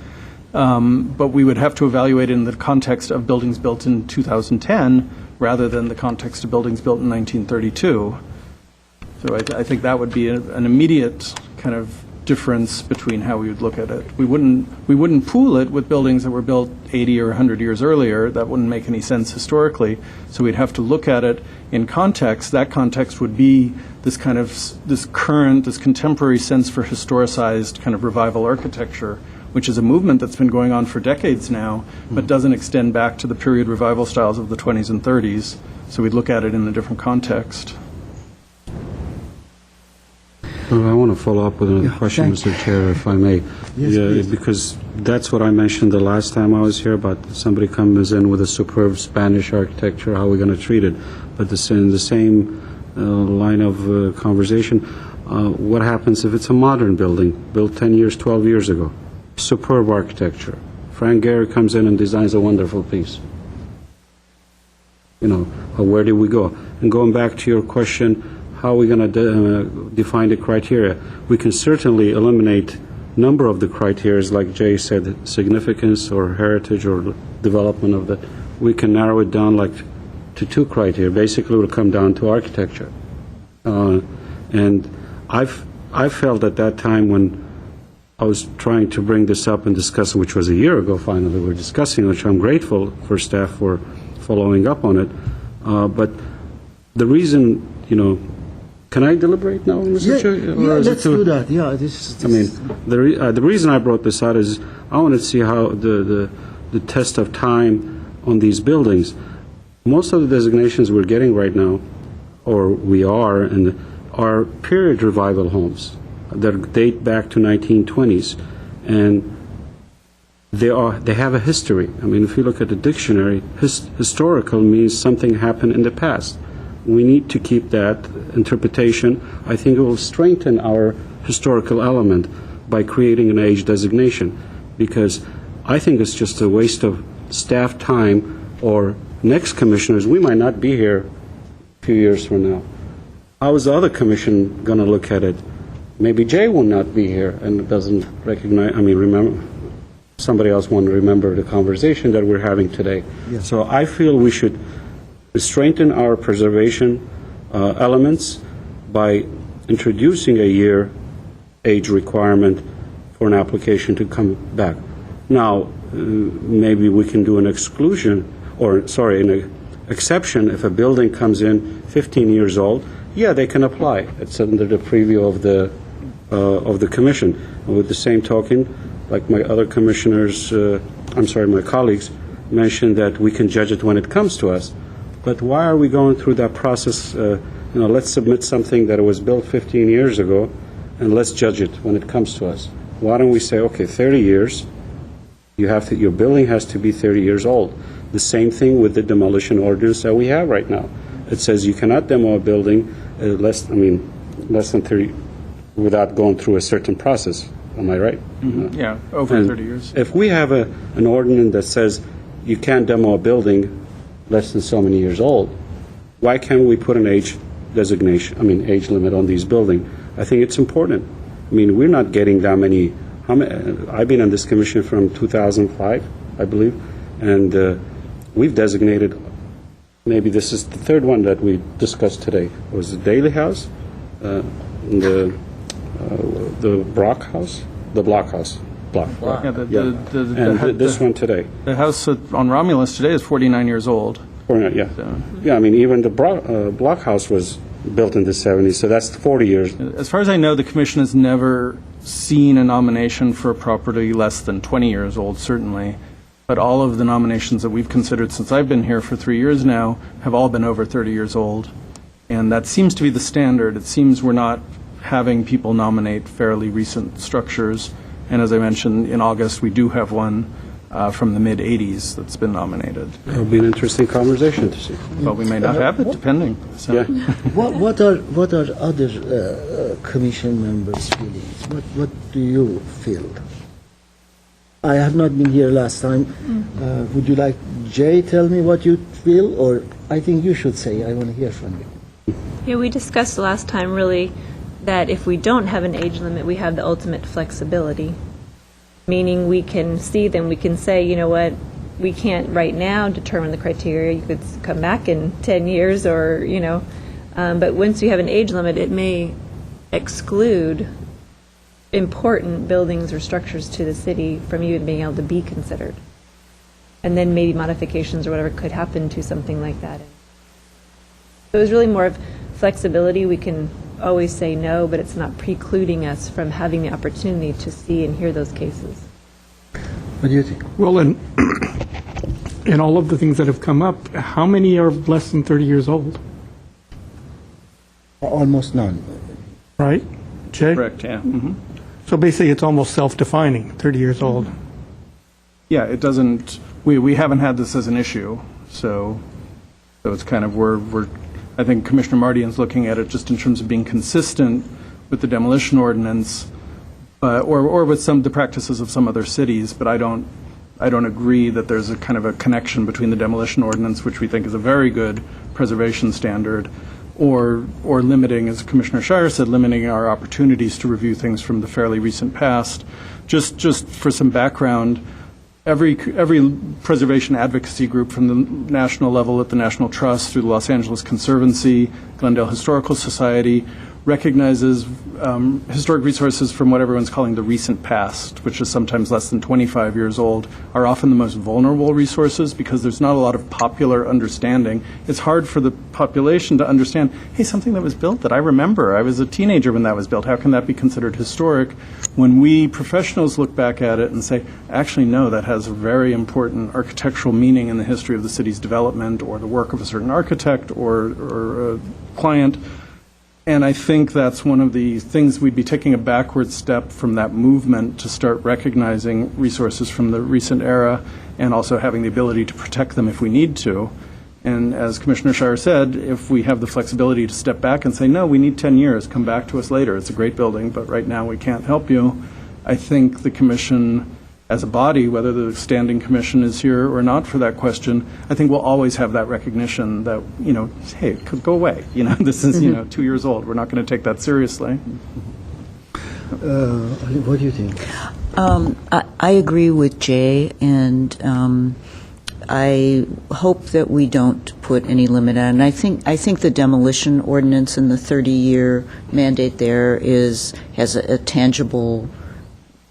But we would have to evaluate it in the context of buildings built in 2010 rather than the context of buildings built in 1932. So I think that would be an immediate kind of difference between how we would look at it. We wouldn't pool it with buildings that were built 80 or 100 years earlier. That wouldn't make any sense historically. So we'd have to look at it in context. That context would be this kind of this contemporary sense for historicized kind of revival architecture, which is a movement that's been going on for decades now, but doesn't extend back to the period revival styles of the 20s and 30s. So we'd look at it in a different context. Well, I want to follow up with another Yeah, question, thank Mr. Chair, if I may. Yes, Yeah, please. because that's what I mentioned the last time I was here, about somebody comes in with a superb Spanish architecture, how are we going to treat it? But in the same line of conversation, what happens if it's a modern building, built 10 years, 12 years ago? Superb architecture. Frank Gehry comes in and designs a wonderful piece. You know, where do we go? And going back to your question, how are we going to define the criteria? We can certainly eliminate number of the criteria, like Jay said, significance or heritage or development of the. We can narrow it down like to 2 criteria. Basically, it will come down to architecture. And I felt at that time when I was trying to bring this up and discuss it, which was a year ago finally, we're discussing, which I'm grateful for staff for following up on it. But the reason, can I deliberate now, Mr. Chair? Or is it let's too- do that. Yeah, this I mean, the reason I brought this out is I want to see how the test of time on these buildings. Most of the designations we're getting right now, or we are period revival homes that date back to 1920s, and they have a history. I mean, if you look at the dictionary, historical means something happened in the past. We need to keep that interpretation. I think it will strengthen our historical element by creating an age designation, because I think it's just a waste of staff time, or next commissioners, we might not be here a few years from now. How is the other commission going to look at it? Maybe Jay will not be here and doesn't recognize, remember, somebody else won't remember the conversation that we're having today. Yes. So I feel we should strengthen our preservation elements by introducing a year age requirement for an application to come back. Now, maybe we can do an exclusion, an exception if a building comes in 15 years old. Yeah, they can apply. It's under the preview of the commission. And with the same token, like my other commissioners, my colleagues mentioned that we can judge it when it comes to us. But why are we going through that process? Let's submit something that was built 15 years ago, and let's judge it when it comes to us. Why don't we say, okay, 30 years, your building has to be 30 years old. The same thing with the demolition ordinance that we have right now. It says you cannot demo a building less than 30, without going through a certain process. Am I right? Yeah, over And 30 years. If we have an ordinance that says you can't demo a building less than so many years old, why can't we put an age age limit on these buildings? I think it's important. We're not getting that many. I've been on this commission from 2005, I believe, and we've designated, maybe this is the third one that we discussed today. It was the Daly House, the Block House. Yeah, And this one today. The house on Romulus today is 49 years old. Yeah. Yeah, even the Block House was built in the 70s, so that's 40 years. As far as I know, the commission has never seen a nomination for a property less than 20 years old, certainly. But all of the nominations that we've considered since I've been here for 3 years now have all been over 30 years old. And that seems to be the standard. It seems we're not having people nominate fairly recent structures. And as I mentioned, in August, we do have one from the mid-'80s that's been nominated. It'll be an interesting conversation to see. But we may not have it, depending. So. Yeah. What are other commission members' feelings? What do you feel? I have not been here last time. Would you like Jay tell me what you feel, or I think you should say? I want to hear from you. Yeah, we discussed last time really that if we don't have an age limit, we have the ultimate flexibility, meaning we can see them, we can say, you know what, we can't right now determine the criteria. You could come back in 10 years or, but once you have an age limit, it may exclude important buildings or structures to the city from even being able to be considered. And then maybe modifications or whatever could happen to something like that. So it was really more of flexibility. We can always say no, but it's not precluding us from having the opportunity to see and hear those cases. What do you think? Well, in all of the things that have come up, how many are less than 30 years old? Almost none. Right? Jay? Correct, yeah. Mhm. So basically, it's almost self-defining, 30 years old. Yeah, it doesn't, we haven't had this as an issue, so it's kind of, I think Commissioner Mardian's looking at it just in terms of being consistent with the demolition ordinance, or with the practices of some other cities, but I don't agree that there's a kind of a connection between the demolition ordinance, which we think is a very good preservation standard, or limiting, as Commissioner Shire said, limiting our opportunities to review things from the fairly recent past. Just for some background, every preservation advocacy group from the national level at the National Trust through the Los Angeles Conservancy, Glendale Historical Society, recognizes historic resources from what everyone's calling the recent past, which is sometimes less than 25 years old, are often the most vulnerable resources because there's not a lot of popular understanding. It's hard for the population to understand, hey, something that was built that I remember, I was a teenager when that was built, how can that be considered historic? When we professionals look back at it and say, actually, no, that has a very important architectural meaning in the history of the city's development or the work of a certain architect or a client. And I think that's one of the things we'd be taking a backward step from that movement to start recognizing resources from the recent era and also having the ability to protect them if we need to. And as Commissioner Shire said, if we have the flexibility to step back and say, no, we need 10 years, come back to us later. It's a great building, but right now we can't help you. I think the Commission, as a body, whether the Standing Commission is here or not for that question, I think we'll always have that recognition that, hey, it could go away. This is, 2 years old. We're not going to take that seriously. What do you think? I agree with Jay, and I hope that we don't put any limit on it. And I think the demolition ordinance and the 30-year mandate there has a tangible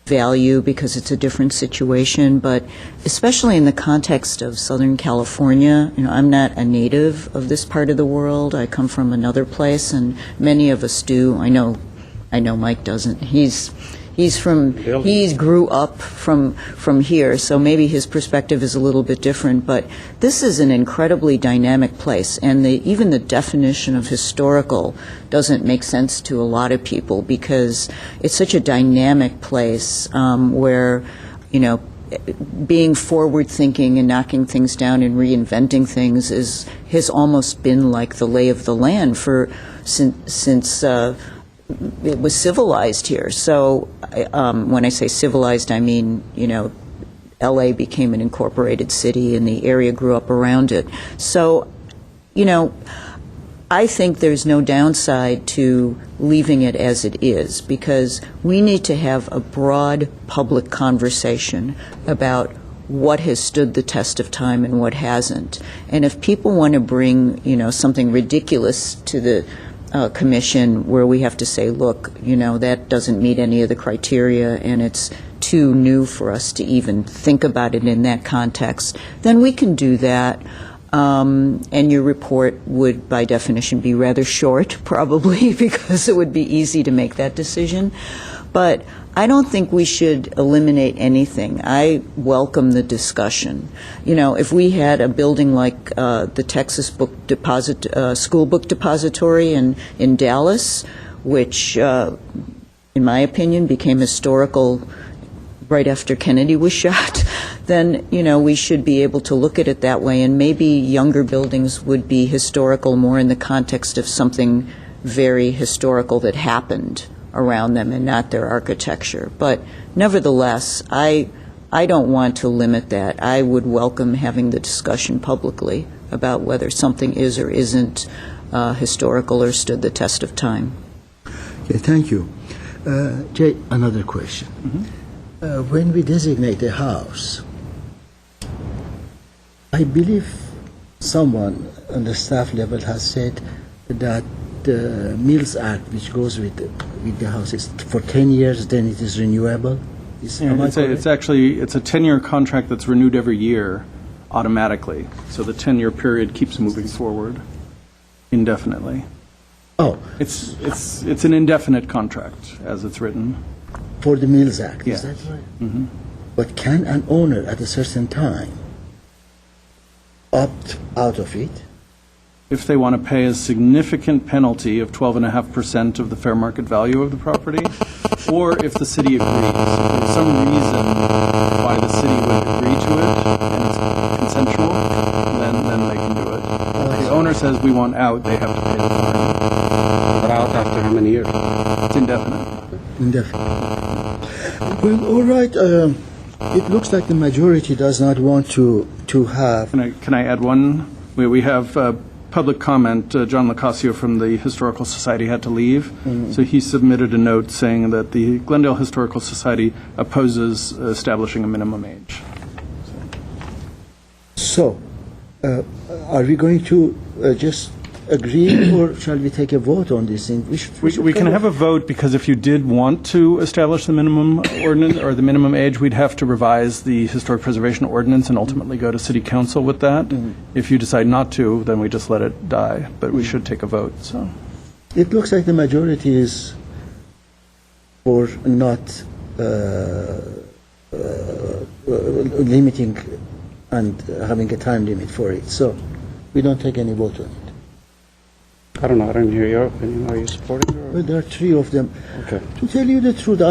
value because it's a different situation, but especially in the context of Southern California, I'm not a native of this part of the world. I come from another place, and many of us do. I know Mike doesn't. He grew up from here, so maybe his perspective is a little bit different, but this is an incredibly dynamic place, and even the definition of historical doesn't make sense to a lot of people because it's such a dynamic place where, being forward-thinking and knocking things down and reinventing things has almost been like the lay of the land since it was civilized here. So when I say civilized, I mean, L.A. became an incorporated city and the area grew up around it. So, I think there's no downside to leaving it as it is because we need to have a broad public conversation about what has stood the test of time and what hasn't. And if people want to bring, something ridiculous to the commission where we have to say, look, that doesn't meet any of the criteria and it's too new for us to even think about it in that context, then we can do that. And your report would, by definition, be rather short, probably, because it would be easy to make that decision. But I don't think we should eliminate anything. I welcome the discussion. If we had a building like the Texas School Book Depository in Dallas, which, in my opinion, became historical right after Kennedy was shot, then, we should be able to look at it that way. And maybe younger buildings would be historical more in the context of something very historical that happened around them and not their architecture. But nevertheless, I don't want to limit that. I would welcome having the discussion publicly about whether something is or isn't historical or stood the test of time. Okay, thank you. Jay, another question. When we designate a house, I believe someone on the staff level has said that the Mills Act, which goes with the house, is for 10 years, then it is renewable. It's a 10-year contract that's renewed every year automatically. So the 10-year period keeps moving forward indefinitely. Oh. It's an indefinite contract as it's written. For the Mills Act, Yeah. is that right? Mm-hmm. But can an owner at a certain time opt out of it if they want to pay a significant penalty of 12.5% of the fair market value of the property, or if the city agrees. If there's some reason why the city would agree to it and it's consensual, then they can do it. If the owner says we want out, they have to pay the fine. But out after how many years? It's indefinite. Well, all right. It looks like the majority does not want to have. Can I add one? We have public comment. John Locasio from the Historical Society had to leave, so he submitted a note saying that the Glendale Historical Society opposes establishing a minimum age. So, are we going to just agree, or shall we take a vote on this thing? We can have a vote, because if you did want to establish the minimum ordinance or the minimum age, we'd have to revise the historic preservation ordinance and ultimately go to city council with that. If you decide not to, then we just let it die, but we should take a vote. So It looks like the majority is for not limiting and having a time limit for it. So we don't take any vote on it. I don't know, I didn't hear your opinion. Are you supporting it? Well, there are three of them. Okay. To tell you the truth,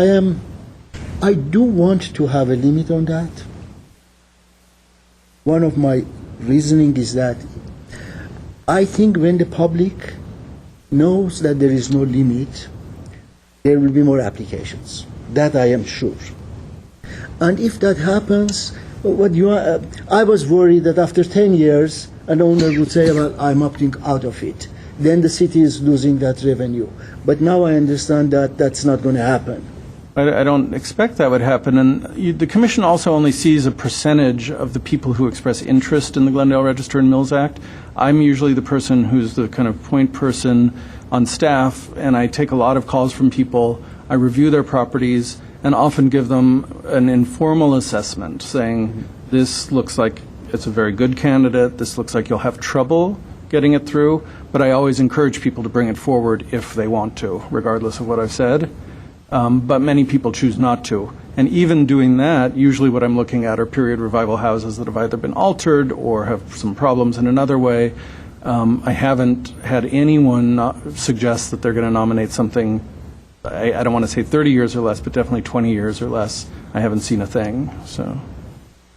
I do want to have a limit on that. One of my reasoning is that I think when the public knows that there is no limit, there will be more applications. That I am sure. And if that happens, I was worried that after 10 years, an owner would say, well, I'm opting out of it. Then the city is losing that revenue. But now I understand that that's not going to happen. I don't expect that would happen. And the commission also only sees a percentage of the people who express interest in the Glendale Register and Mills Act. I'm usually the person who's the kind of point person on staff, and I take a lot of calls from people. I review their properties and often give them an informal assessment saying, this looks like it's a very good candidate, this looks like you'll have trouble getting it through, but I always encourage people to bring it forward if they want to, regardless of what I've said. But many people choose not to. And even doing that, usually what I'm looking at are period revival houses that have either been altered or have some problems in another way. I haven't had anyone suggest that they're going to nominate something, I don't want to say 30 years or less, but definitely 20 years or less. I haven't seen a thing. So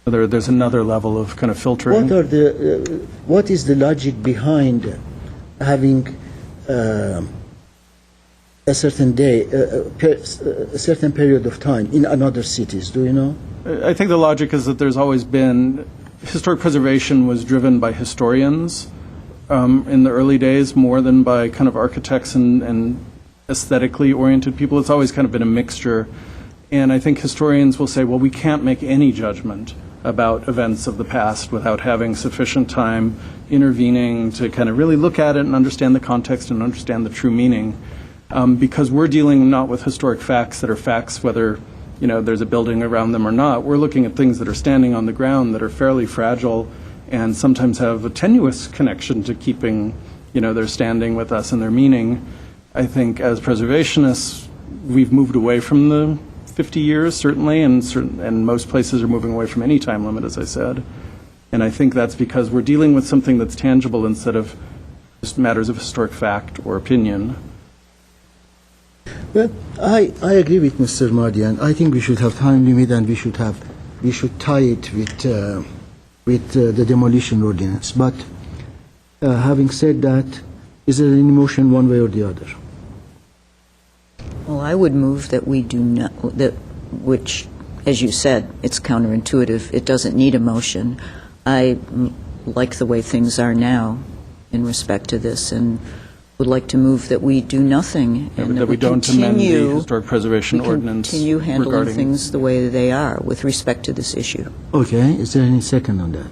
there's another level of kind of filtering. What is the logic behind having a certain day, a certain period of time in another cities? Do you know? I think the logic is that there's always been, historic preservation was driven by historians in the early days more than by kind of architects and aesthetically oriented people. It's always kind of been a mixture. And I think historians will say, well, we can't make any judgment about events of the past without having sufficient time intervening to kind of really look at it and understand the context and understand the true meaning. Because we're dealing not with historic facts that are facts whether there's a building around them or not. We're looking at things that are standing on the ground that are fairly fragile and sometimes have a tenuous connection to keeping their standing with us and their meaning. I think as preservationists, we've moved away from the 50 years, certainly, and most places are moving away from any time limit, as I said. And I think that's because we're dealing with something that's tangible instead of just matters of historic fact or opinion. Well, I agree with Mr. Mardian. I think we should have time limit, and we should tie it with the demolition ordinance. But having said that, is there any motion one way or the other? Well, I would move that we do not, which, as you said, it's counterintuitive. It doesn't need a motion. I like the way things are now in respect to this, and would like to move that we do nothing and that we don't amend the historic preservation ordinance continue handling regarding things the way they are with respect to this issue. Okay. Is there any second on that?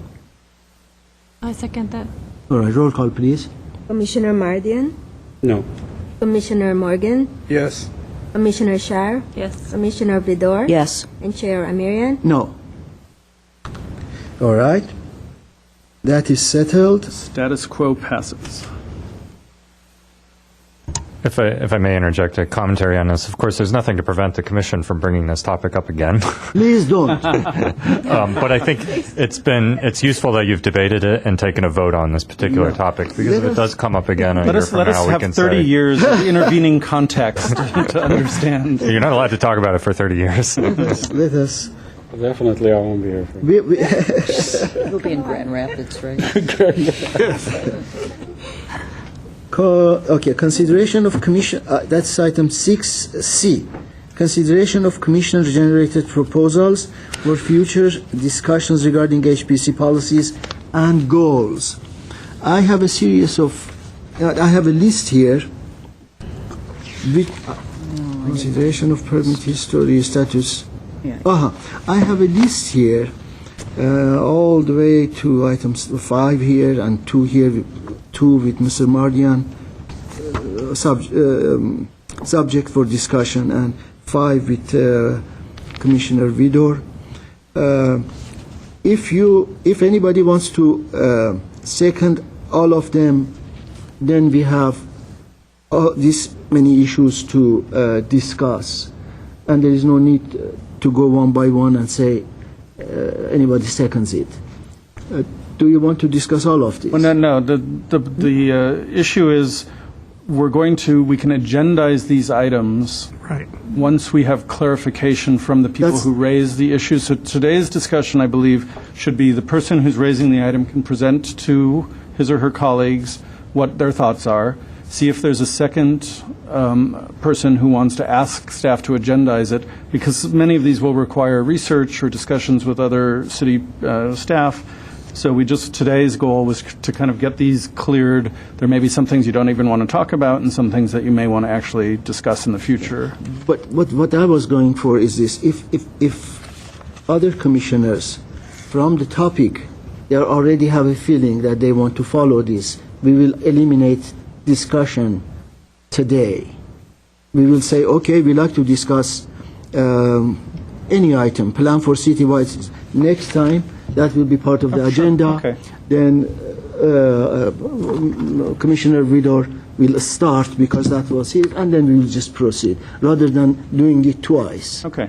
I second that. All right. Roll call, please. Commissioner Mardian, No. Commissioner Morgan, Yes. Commissioner Shar, Yes. Commissioner Vidor, Yes. and Chair Amirian. No. All right. That is settled. status quo passes. If I may interject a commentary on this, of course, there's nothing to prevent the commission from bringing this topic up again. Please don't. But I think it's useful that you've debated it and taken a vote on this particular topic, because if it does come up again a Let year us, from let us now, we have can 30 say, years of intervening context to understand. you're not allowed to talk about it for 30 years. Let us. Definitely, I won't be here. You'll be in Grand Rapids, right? Okay, consideration of commission, that's item 6C. Consideration of commissioner-generated proposals for future discussions regarding HPC policies and goals. I have a series of, I have a list here with consideration of permit history status. I have a list here all the way to items 5 here and 2 here, 2 with Mr. Mardian, subject for discussion, and 5 with Commissioner Vidor. If anybody wants to second all of them, then we have this many issues to discuss, and there is no need to go one by one and say anybody seconds it. Do you want to discuss all of this? Well, no. The issue is we can agendize these items Right. once we have clarification from the people who raise the issues. So today's discussion, I believe, should be the person who's raising the item can present to his or her colleagues what their thoughts are, see if there's a second person who wants to ask staff to agendize it, because many of these will require research or discussions with other city staff. So today's goal was to kind of get these cleared. There may be some things you don't even want to talk about and some things that you may want to actually discuss in the future. But what I was going for is this: if other commissioners from the topic, they already have a feeling that they want to follow this, we will eliminate discussion today. We will say, okay, we like to discuss any item, plan for citywide. Next time, that will be part of the agenda. Okay. Then Commissioner Vidor will start because that was it, and then we will just proceed, rather than doing it twice. Okay.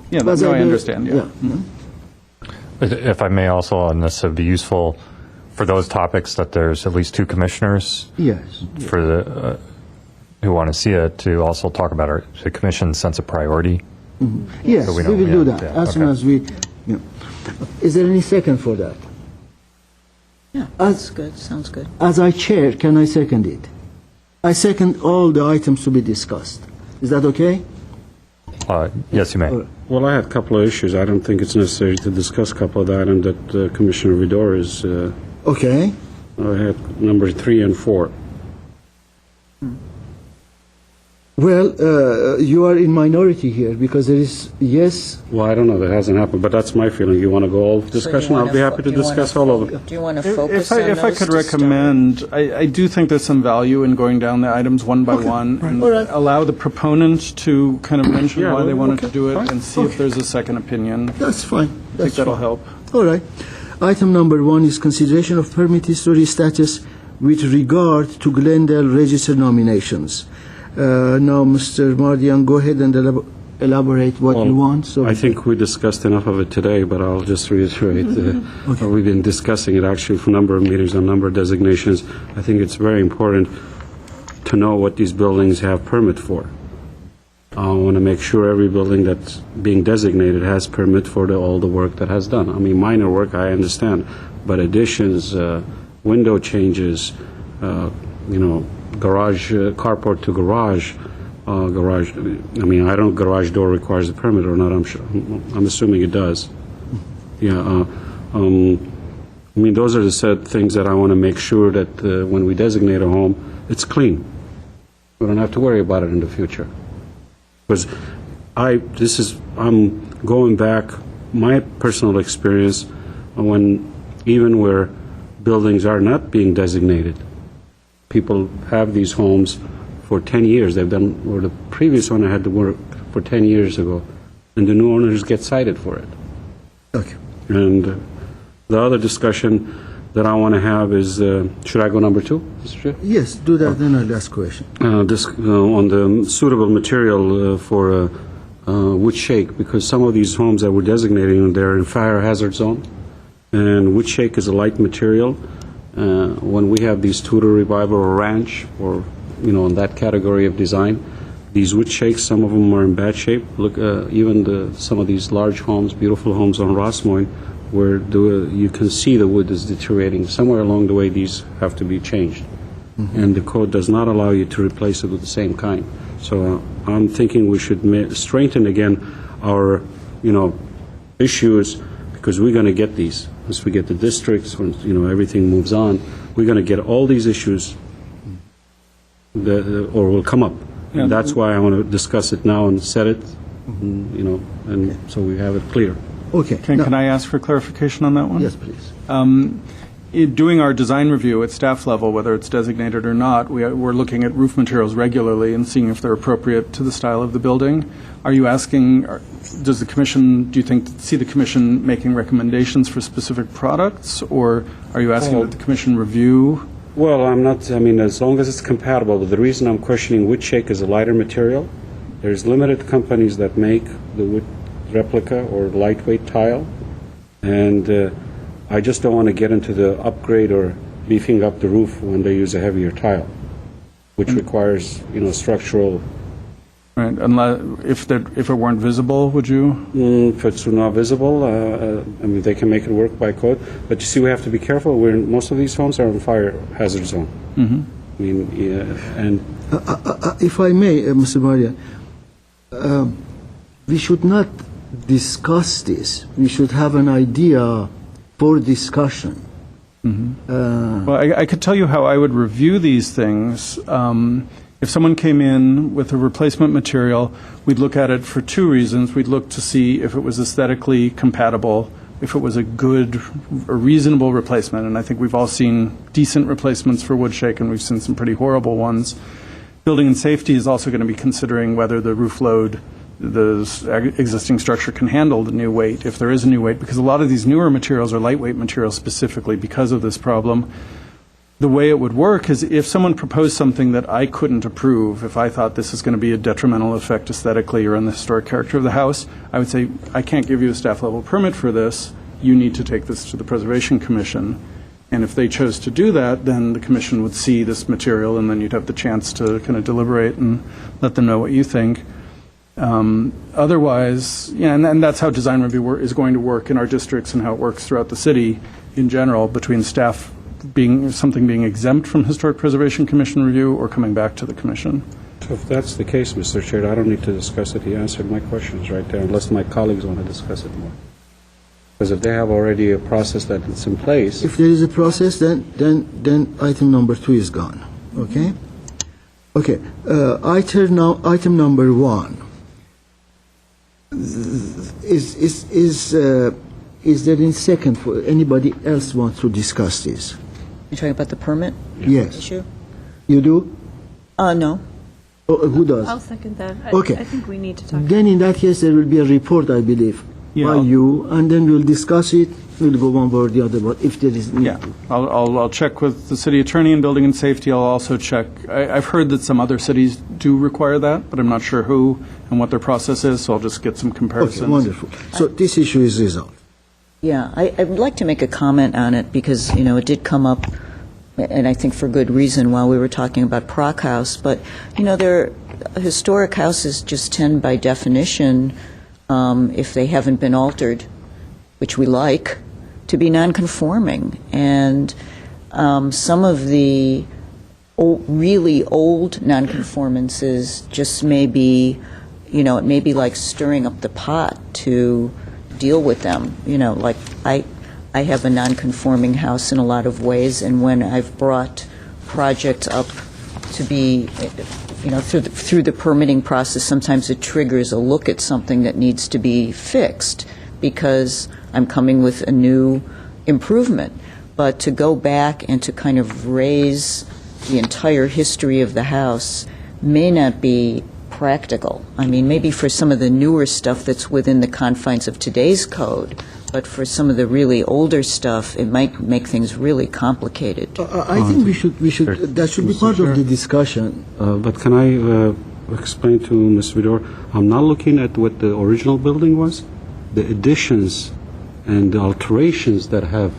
Yeah, I understand. Yeah. If I may also on this, it would be useful for those topics that there's at least 2 commissioners Yes. for the who want to see it to also talk about the commission's sense of priority. Yes, So we we know, will do yeah, that yeah, as soon okay. as we. Is there any second for that? Yeah, that's good. Sounds good. As I chair, can I second it? I second all the items to be discussed. Is that okay? Yes, you may. Well, I had a couple of issues. I don't think it's necessary to discuss a couple of the items that Commissioner Vidor is. Okay. I had number 3 and 4. Well, you are in minority here because there is yes. Well, I don't know. That hasn't happened, but that's my feeling. You want to go all discussion? I'll be happy to discuss all of it. Do you want to focus If I could recommend, I do think there's some value in going down the items one by one and allow the proponent to kind of mention why they wanted to do it and see if there's a second opinion. That's fine. I think that'll help. All right. Item number 1 is consideration of permit history status with regard to Glendale register nominations. Now, Mr. Mardian, go ahead and elaborate what you want. So I think we discussed enough of it today, but I'll just reiterate. We've been discussing it actually for a number of meetings on a number of designations. I think it's very important to know what these buildings have permit for. I want to make sure every building that's being designated has permit for all the work that has done. I mean, minor work, I understand, but additions, window changes, garage, carport to garage, garage. I mean, I don't know if garage door requires a permit or not. I'm assuming it does. Yeah. I mean, those are the set things that I want to make sure that when we designate a home, it's clean. We don't have to worry about it in the future. Because I'm going back, my personal experience even where buildings are not being designated. People have these homes for 10 years. They've done, or the previous owner had to work for 10 years ago, and the new owners get cited for it. Okay. And the other discussion, that I want to have is, should I go number 2, Mr. Chair? Yes, do that, then I'll ask question. On the suitable material for wood shake, because some of these homes that we're designating, they're in fire hazard zone, and wood shake is a light material. When we have these Tudor Revival or Ranch, or, in that category of design, these wood shakes, some of them are in bad shape. Look, even some of these large homes, beautiful homes on Rossmoyne, where you can see the wood is deteriorating. Somewhere along the way, these have to be changed. And the code does not allow you to replace it with the same kind. So I'm thinking we should strengthen again our, issues, because we're going to get these. Once we get the districts, when, everything moves on, we're going to get all these issues or will come up. And that's why I want to discuss it now and set it, and so we have it clear. Okay. Can I ask for clarification on that one? Yes, please. Doing our design review at staff level, whether it's designated or not, we're looking at roof materials regularly and seeing if they're appropriate to the style of the building. Are you asking, do you see the commission making recommendations for specific products, or are you asking that the commission review? Well, as long as it's compatible. But the reason I'm questioning wood shake is a lighter material. There's limited companies that make the wood replica or lightweight tile, and I just don't want to get into the upgrade or beefing up the roof when they use a heavier tile, which requires, structural. Right, if it weren't visible, would you? If it's not visible, they can make it work by code. But you see, we have to be careful. Most of these homes are in fire hazard zone. And If I may, Mr. Maria, we should not discuss this. We should have an idea for discussion. Well, I could tell you how I would review these things. If someone came in with a replacement material, we'd look at it for 2 reasons. We'd look to see if it was aesthetically compatible, if it was a reasonable replacement. And I think we've all seen decent replacements for wood shake, and we've seen some pretty horrible ones. Building and safety is also going to be considering whether the roof load, the existing structure, can handle the new weight, if there is a new weight, because a lot of these newer materials are lightweight materials specifically because of this problem. The way it would work is if someone proposed something that I couldn't approve, if I thought this is going to be a detrimental effect aesthetically or on the historic character of the house, I would say, I can't give you a staff level permit for this. You need to take this to the Preservation Commission. And if they chose to do that, then the commission would see this material, and then you'd have the chance to kind of deliberate and let them know what you think. Otherwise, and that's how design review is going to work in our districts and how it works throughout the city in general, between staff being exempt from Historic Preservation Commission review or coming back to the commission. so if that's the case, Mr. Chair, I don't need to discuss it. He answered my questions right there, unless my colleagues want to discuss it more. Because if they have already a process that is in place. If there is a process, then item number 2 is gone. Okay? Okay. Item number 1. Is there in second for anybody else wants to discuss this? You're talking about the permit Yes. issue? You do? No. Oh, who does? I'll second that. Okay. I think we need to talk. Then in that case, there will be a report, I believe, by you, and then we'll discuss it. We'll go one way or the other, but if there is need Yeah, to. I'll check with the city attorney and building and safety. I'll also check, I've heard that some other cities do require that, but I'm not sure who and what their process is, so I'll just get some comparisons. Okay, wonderful. So this issue is resolved. Yeah, I would like to make a comment on it because, it did come up, and I think for good reason, while we were talking about Proc House. But, historic houses just tend by definition, if they haven't been altered, which we like, to be nonconforming. And some of the really old nonconformances just may be, it may be like stirring up the pot to deal with them. Like I have a non-conforming house in a lot of ways, and when I've brought projects up to be, through the permitting process, sometimes it triggers a look at something that needs to be fixed because I'm coming with a new improvement. But to go back and to kind of raise the entire history of the house may not be practical. I mean, maybe for some of the newer stuff that's within the confines of today's code, but for some of the really older stuff, it might make things really complicated. I think we should, that should be part of the discussion. But can I explain to Ms. Vidor, I'm not looking at what the original building was, the additions and the alterations that have,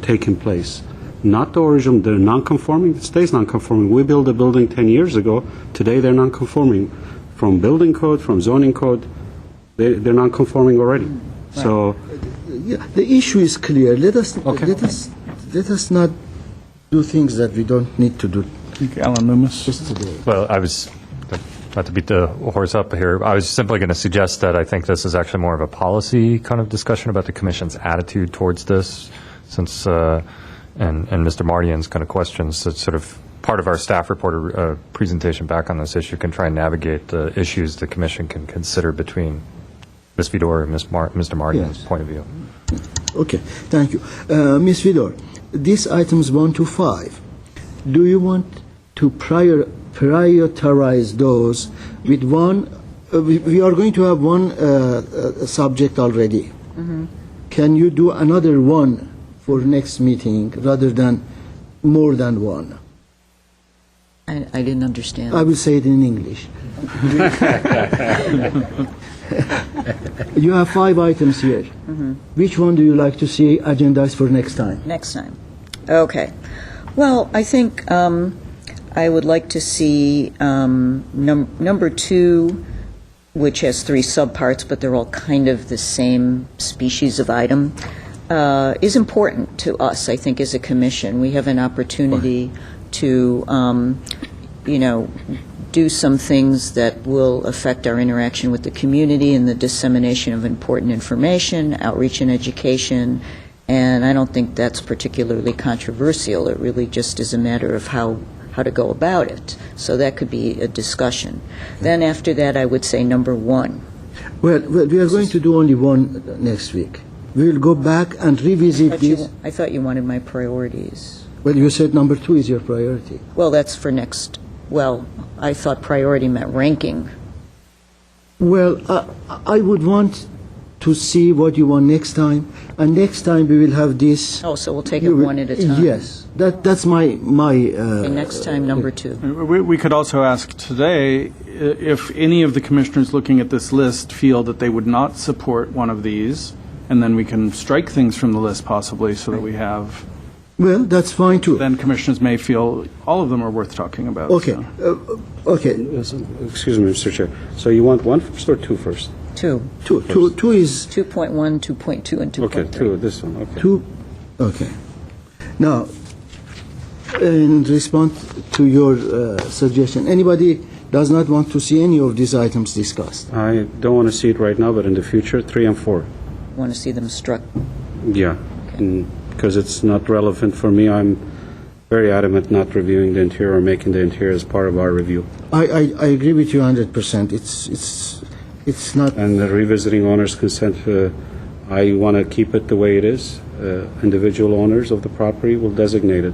taken place. Not the original, they're non-conforming, it stays non-conforming. We built a building 10 years ago, today they're non-conforming. From building code, from zoning code, they're non-conforming already. So, Yeah, the issue is clear. Let us not do things that we don't need to do Alan Loomis. just today. Well, not to beat the horse up here, I was simply going to suggest that I think this is actually more of a policy kind of discussion about the Commission's attitude towards this, since, and Mr. Mardian's kind of questions, it's sort of part of our staff report presentation back on this issue, can try and navigate the issues the Commission can consider between Ms. Vidor and Mr. Mardian's Yes. point of view. Okay, thank you. Ms. Vidor, these items 1 to 5, do you want to prioritize those with one? We are going to have one subject already. Can you do another one for next meeting rather than more than one? I didn't understand. I will say it in English. You have 5 items here. Which one do you like to see agendized for next time? Next time. Okay. Well, I think I would like to see number 2, which has 3 subparts, but they're all kind of the same species of item, is important to us, I think, as a commission. We have an opportunity to, do some things that will affect our interaction with the community and the dissemination of important information, outreach and education, and I don't think that's particularly controversial. It really just is a matter of how to go about it. So that could be a discussion. Then after that, I would say number 1. Well, we are going to do only one next week. We will go back and revisit this. I thought you wanted my priorities. Well, you said number 2 is your priority. Well, that's for next, well, I thought priority meant ranking. Well, I would want to see what you want next time, and next time we will have this. Oh, so we'll take it one at a time. Yes, that's my. Okay, next time, number 2. We could also ask today if any of the commissioners looking at this list feel that they would not support one of these, and then we can strike things from the list possibly so that we have. Well, that's fine too. Then commissioners may feel all of them are worth talking about. Okay. so. Okay. excuse me, Mr. Chair. So you want 1 first or 2 first? 2. Two is 2.1, 2.2, and 2.3. Okay, 2, this one, okay. 2. Okay. Now, in response to your suggestion, anybody does not want to see any of these items discussed? I don't want to see it right now, but in the future, 3 and 4. Want to see them struck. Yeah, because it's not relevant for me. I'm very adamant not reviewing the interior or making the interior as part of our review. I agree with you 100%. It's not. And the revisiting owner's consent, I want to keep it the way it is. Individual owners of the property will designate it.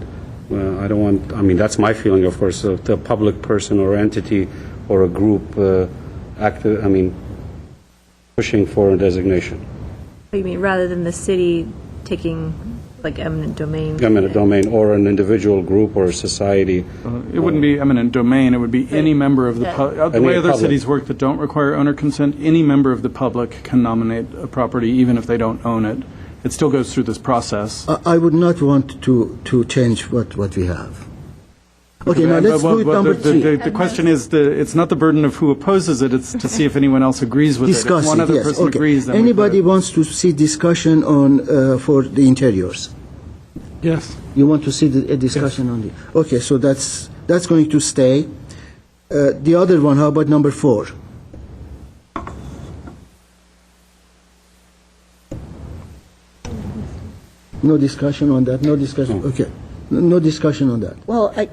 I don't want, I mean, that's my feeling, of course, of the public person or entity or a group pushing for a designation. You mean rather than the city taking like eminent domain? Eminent domain or an individual group or a society. It wouldn't be eminent domain, it would be any member of the, the way other public. cities work that don't require owner consent, any member of the public can nominate a property even if they don't own it. It still goes through this process. I would not want to change what we have. Okay, now let's do it number 3. The question is, it's not the burden of who opposes it, it's to see if anyone else agrees with Discuss it. If one it, other yes. person Okay. agrees, then we put Anybody it. wants to see discussion on for the interiors? Yes. You want to see a discussion on the? Okay, so that's going to stay. The other one, how about number 4? No discussion on that. No discussion. Okay, no discussion on that. Well, I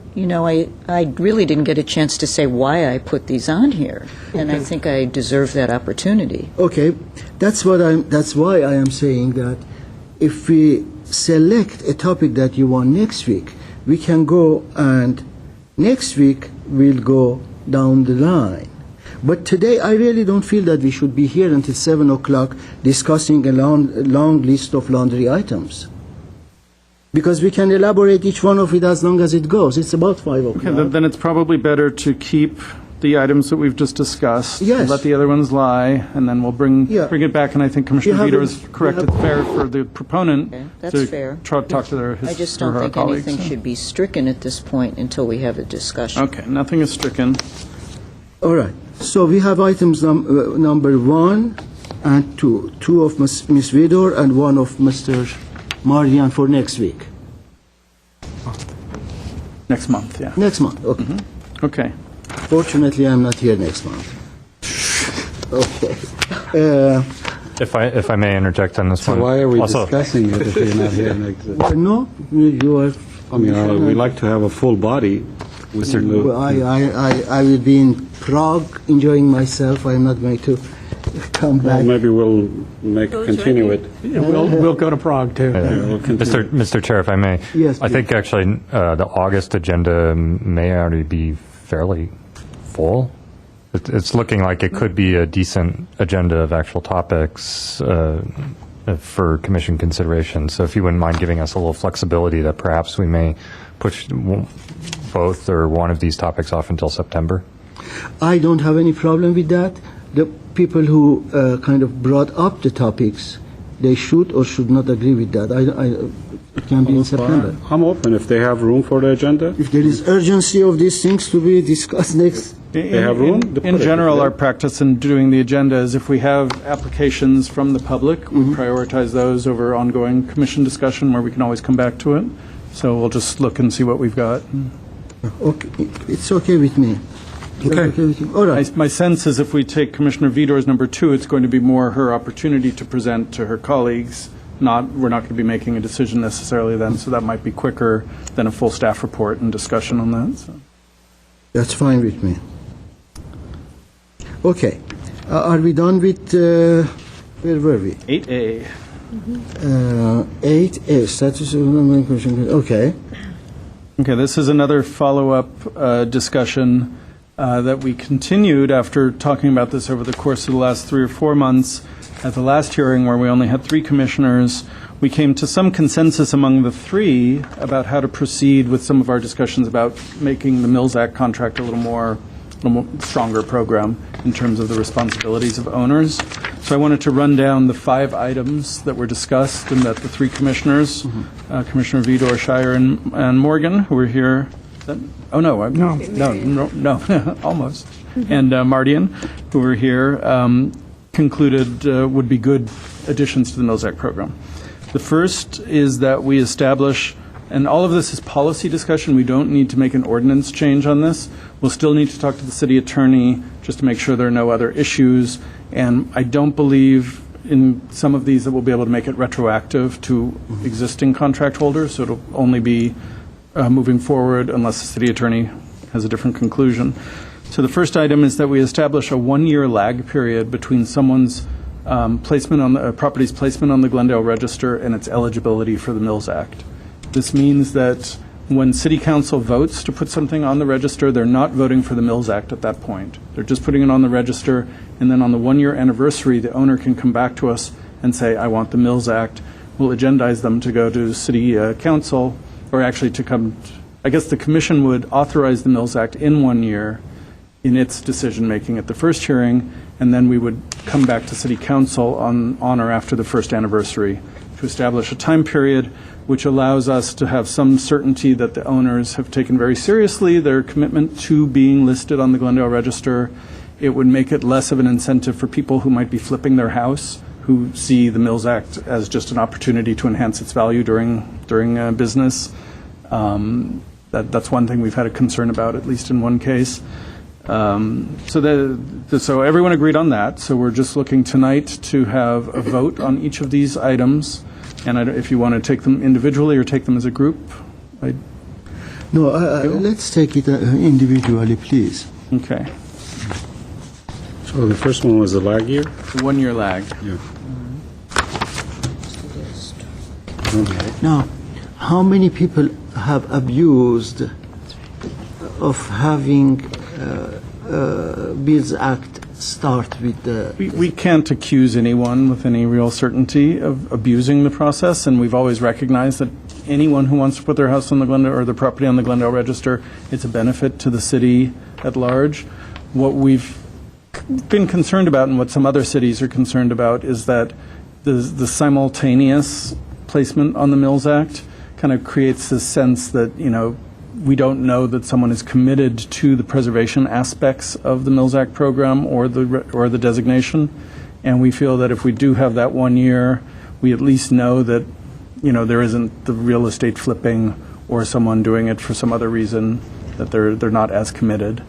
really didn't get a chance to say why I put these on here, and I think I deserve that opportunity. Okay, that's why I am saying that if we select a topic that you want next week, we can go and next week we'll go down the line. But today, I really don't feel that we should be here until 7 o'clock discussing a long list of laundry items. Because we can elaborate each one of it as long as it goes. It's about 5 o'clock. Okay, then it's probably better to keep the items that we've just discussed. Yes. Let the other ones lie, and then we'll bring it back. And I think Commissioner You have Vito a- is correct. It's fair for the proponent Okay, that's to fair. talk to their I just or don't her think colleagues. anything should be stricken at this point until we have a discussion. Okay, nothing is stricken. All right. So we have items number 1 and 2. 2 of Ms. Vidor and 1 of Mr. Marian for next week. Next month, yeah. Next month, okay. Okay. Fortunately, I'm not here next month. Okay. If I may interject on this So one. why are we Also- discussing it if you're not here next? No, you are. I mean, we like to have a full body. Well, I will be in Prague enjoying myself. I am not going to come Well, back. maybe we'll continue it. Yeah, we'll go to Prague, too. We'll continue. Mr. Chair, if I may. Yes, I think actually the August agenda may already be fairly full. It's looking like it could be a decent agenda of actual topics for commission consideration. So if you wouldn't mind giving us a little flexibility that perhaps we may push both or one of these topics off until September. I don't have any problem with that. The people who kind of brought up the topics, they should or should not agree with that. It can be in September. I'm open if they have room for the agenda. If there is urgency of these things to be discussed next, They have room to put In it general, there. our practice in doing the agenda is if we have applications from the public, we prioritize those over ongoing commission discussion where we can always come back to it. So we'll just look and see what we've got. okay, it's okay with me. Is that Okay. with you? All right. My sense is if we take Commissioner Vidor's number 2, it's going to be more her opportunity to present to her colleagues. We're not going to be making a decision necessarily then, so that might be quicker than a full staff report and discussion on that. So. That's fine with me. Okay. Are we done with, where were we? 8A. 8A, status of non commission. Okay. Okay, this is another follow-up discussion that we continued after talking about this over the course of the last 3 or 4 months. At the last hearing, where we only had 3 commissioners, we came to some consensus among the 3 about how to proceed with some of our discussions about making the Mills Act contract a little more stronger program in terms of the responsibilities of owners. So I wanted to run down the 5 items that were discussed and that the 3 commissioners, Commissioner Vidor, Shire, and Morgan, who were here. No, almost. And Mardian, who were here, concluded would be good additions to the Mills Act program. The first is that we establish, and all of this is policy discussion, we don't need to make an ordinance change on this. We'll still need to talk to the city attorney just to make sure there are no other issues, and I don't believe in some of these that we'll be able to make it retroactive to existing contract holders, so it'll only be moving forward unless the city attorney has a different conclusion. So the first item is that we establish a 1-year lag period between someone's placement on the property's placement on the Glendale Register and its eligibility for the Mills Act. This means that when City Council votes to put something on the register, they're not voting for the Mills Act at that point. They're just putting it on the register, and then on the 1-year anniversary, the owner can come back to us and say, I want the Mills Act. We'll agendize them to go to City Council, or actually to come, I guess the Commission would authorize the Mills Act in 1 year in its decision-making at the first hearing, and then we would come back to City Council on or after the first anniversary to establish a time period which allows us to have some certainty that the owners have taken very seriously their commitment to being listed on the Glendale Register. It would make it less of an incentive for people who might be flipping their house, who see the Mills Act as just an opportunity to enhance its value during business. That's one thing we've had a concern about, at least in one case. So everyone agreed on that. So we're just looking tonight to have a vote on each of these items. And if you want to take them individually or take them as a group. No, let's take it individually, please. Okay. So the first one was the lag year? The 1-year lag. Yeah. Now, how many people have abused of having Bills Act start with the... We can't accuse anyone with any real certainty of abusing the process, and we've always recognized that anyone who wants to put their house on the Glendale, or their property on the Glendale Register, it's a benefit to the city at large. What we've been concerned about, and what some other cities are concerned about, is that the simultaneous placement on the Mills Act kind of creates this sense that, we don't know that someone is committed to the preservation aspects of the Mills Act program or the designation. And we feel that if we do have that 1 year, we at least know that, there isn't the real estate flipping or someone doing it for some other reason, that they're not as committed.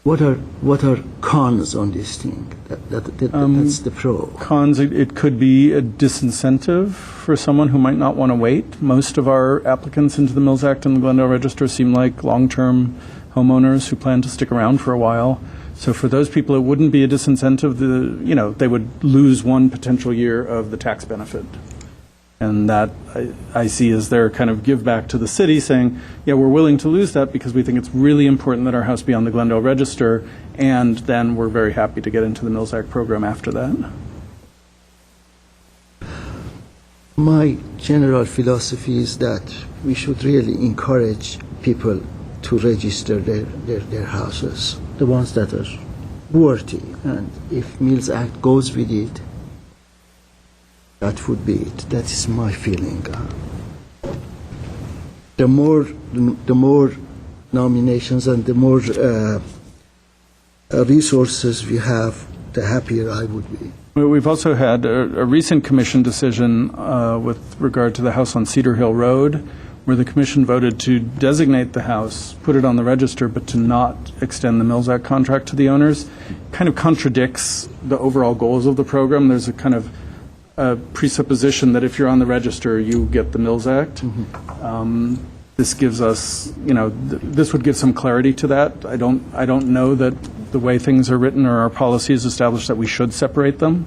What are cons on this thing? That's the pro. Cons, it could be a disincentive for someone who might not want to wait. Most of our applicants into the Mills Act and the Glendale Register seem like long-term homeowners who plan to stick around for a while. So for those people, it wouldn't be a disincentive. They would lose one potential year of the tax benefit. And that I see as their kind of give back to the city, saying, yeah, we're willing to lose that because we think it's really important that our house be on the Glendale Register, and then we're very happy to get into the Mills Act program after that. My general philosophy is that we should really encourage people to register their houses, the ones that are worthy. And if Mills Act goes with it, that would be it. That is my feeling. The more nominations and the more resources we have, the happier I would be. We've also had a recent commission decision with regard to the house on Cedar Hill Road, where the commission voted to designate the house, put it on the register, but to not extend the Mills Act contract to the owners. Kind of contradicts the overall goals of the program. There's a kind of presupposition that if you're on the register, you get the Mills Act. This gives us, this would give some clarity to that. I don't know that the way things are written or our policy is established that we should separate them.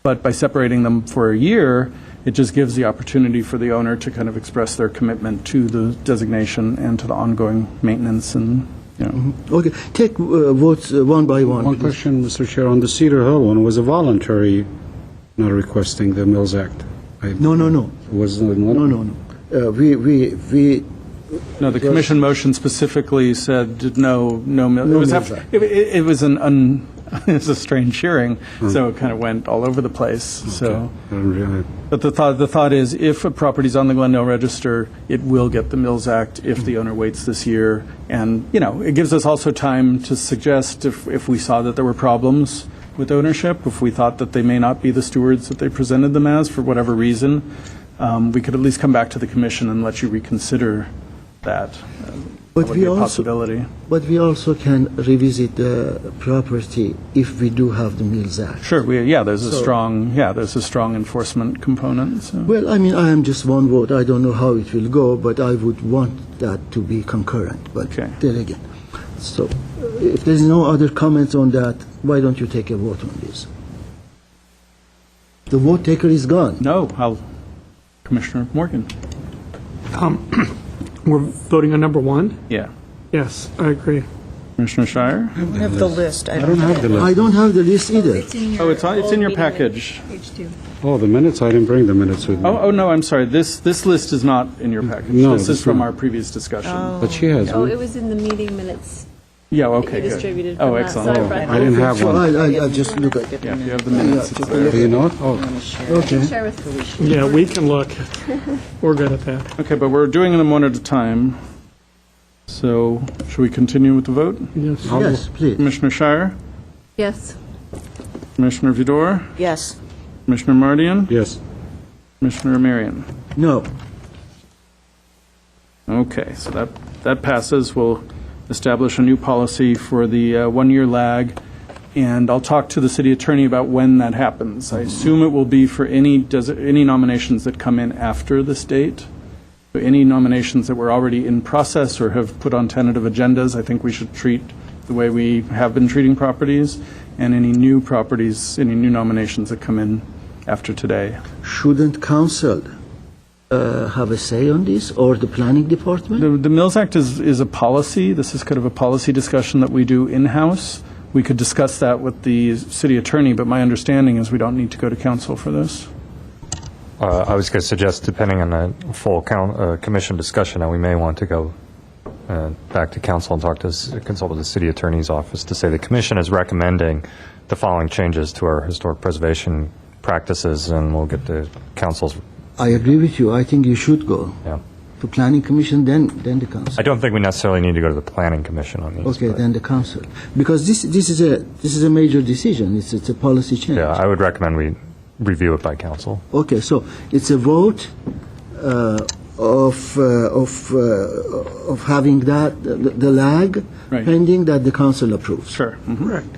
But by separating them for a year, it just gives the opportunity for the owner to kind of express their commitment to the designation and to the ongoing maintenance and, Okay, take votes one by one. One question, Mr. Chair, on the Cedar Hill one, was a voluntary not requesting the Mills Act? No. Was not? No. We No, the commission motion specifically said no. It was it was a strange hearing, so it kind of went all over the place. Okay. So, Really. but the thought is, if a property's on the Glendale Register, it will get the Mills Act if the owner waits this year, and it gives us also time to suggest if we saw that there were problems with ownership, if we thought that they may not be the stewards that they presented them as for whatever reason, we could at least come back to the commission and let you reconsider that. But That would we be a also- possibility. But we also can revisit the property if we do have the Mills Act. Sure, there's a strong enforcement component. So. Well, I am just one vote. I don't know how it will go, but I would want that to be concurrent. But Okay. then again, so if there's no other comments on that, why don't you take a vote on this? The vote taker is gone. No, Commissioner Morgan. We're voting on number one? Yeah. Yes, I agree. Commissioner Shire? I don't have the list. I don't have the list. I don't have the list either. It's in your package. Page 2. Oh, the minutes? I didn't bring the minutes with me. Oh, no, I'm sorry. This list is not in your package. No, This is it's from not. our previous discussion. But she has Oh, one. it was in the meeting minutes Yeah, that okay, you good. distributed. Oh, from that, excellent. so I brought I didn't have So one. I just look at it. Yeah, you have the minutes. It's there. Do you know it? Oh, Okay. Share with Yeah, we can look. We're good at that. Okay, but we're doing them one at a time. So, should we continue with the vote? Yes. Yes, please. Commissioner Shire? Yes. Commissioner Vidor? Yes. Commissioner Mardian? yes. Commissioner Marion? No. Okay, so that passes. We'll establish a new policy for the one-year lag, and I'll talk to the city attorney about when that happens. I assume it will be for any nominations that come in after this date. So any nominations that were already in process or have put on tentative agendas, I think we should treat the way we have been treating properties, and any new properties, any new nominations that come in after today. Shouldn't council have a say on this, or the planning department? The Mills Act is a policy. This is kind of a policy discussion that we do in-house. we could discuss that with the city attorney, but my understanding is we don't need to go to council for this. I was going to suggest, depending on the full commission discussion, that we may want to go back to council and consult with the city attorney's office to say the commission is recommending the following changes to our historic preservation practices, and we'll get the council's. I agree with you. I think you should go Yeah. to planning commission, then the council. I don't think we necessarily need to go to the planning commission on these. Okay, but- then the council, because this is a major decision. It's a policy change. Yeah, I would recommend we review it by council. Okay, so it's a vote of having that the lag Right. pending that the council approves. Sure. Correct.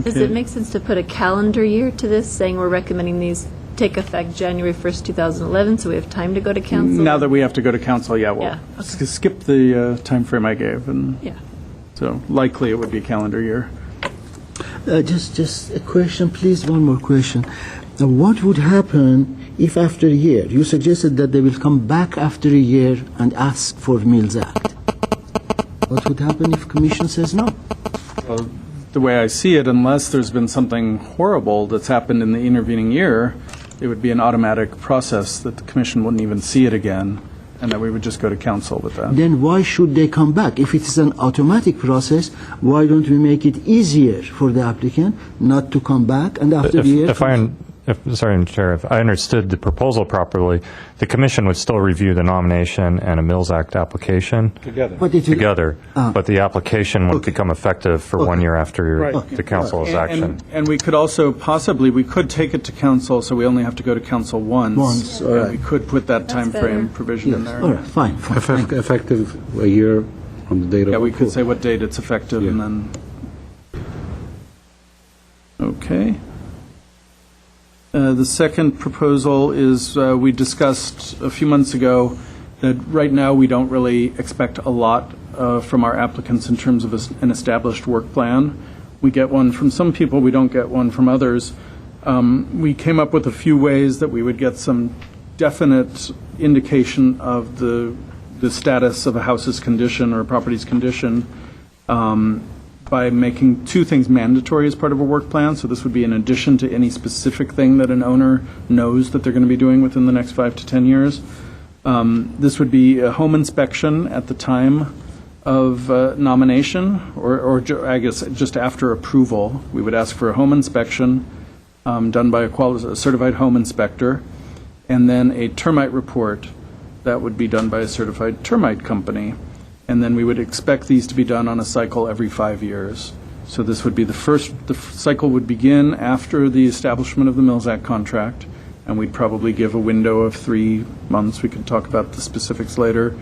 Does it make sense to put a calendar year to this, saying we're recommending these take effect January 1st, 2011, so we have time to go to council? Now that we have to go to council, yeah, we'll Yeah, okay. skip the time frame I gave, and Yeah. so likely it would be a calendar year. Just a question, please. One more question. What would happen if after a year, you suggested that they will come back after a year and ask for Mills Act? What would happen if commission says no? Well, the way I see it, unless there's been something horrible that's happened in the intervening year, it would be an automatic process that the commission wouldn't even see it again, and that we would just go to council with that. Then why should they come back? If it is an automatic process, why don't we make it easier for the applicant not to come back and after the year? Sorry, Chair, if I understood the proposal properly, the commission would still review the nomination and a Mills Act application Together. But it will- together, but the application would become effective for 1 year after Right. the council's action. And we could also possibly, we could take it to council, so we only have to go to council once. Once, all And right. we could put that time frame better. provision in Yes, there. all right, fine. Thank you. Effective a year from the date of Yeah, we could approval. say what date it's effective, and Yeah. then, okay. The second proposal is, we discussed a few months ago that right now we don't really expect a lot from our applicants in terms of an established work plan. We get one from some people, we don't get one from others. We came up with a few ways that we would get some definite indication of the status of a house's condition or a property's condition by making two things mandatory as part of a work plan. So this would be in addition to any specific thing that an owner knows that they're going to be doing within the next 5 to 10 years. This would be a home inspection at the time of nomination, or I guess just after approval. We would ask for a home inspection done by a certified home inspector, and then a termite report that would be done by a certified termite company. And then we would expect these to be done on a cycle every 5 years. So this would be the cycle would begin after the establishment of the Mills Act contract, and we'd probably give a window of 3 months. We could talk about the specifics later,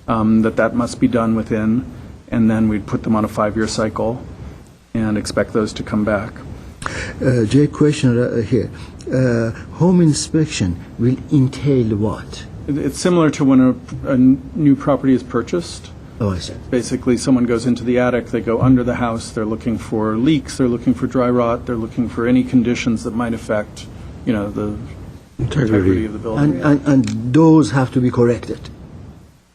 that must be done within, and then we'd put them on a 5-year cycle and expect those to come back. Jay, question here. Home inspection will entail what? It's similar to when a new property is purchased. Oh, I see. Basically, someone goes into the attic, they go under the house, they're looking for leaks, they're looking for dry rot, they're looking for any conditions that might affect, the integrity of the building. And those have to be corrected.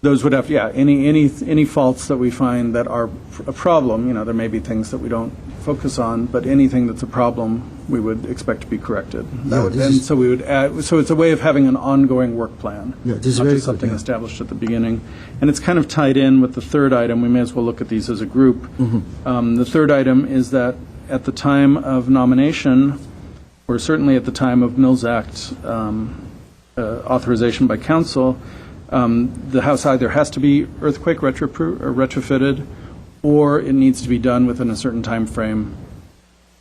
Those would have, any faults that we find that are a problem, there may be things that we don't focus on, but anything that's a problem, we would expect to be corrected. No, this And is- so we would add, so it's a way of having an ongoing work plan. Yeah, this is not very just good, something yeah. established at the beginning. And it's kind of tied in with the third item. We may as well look at these as a group. The third item is that at the time of nomination, or certainly at the time of Mills Act authorization by council, the house either has to be earthquake retrofitted, or it needs to be done within a certain time frame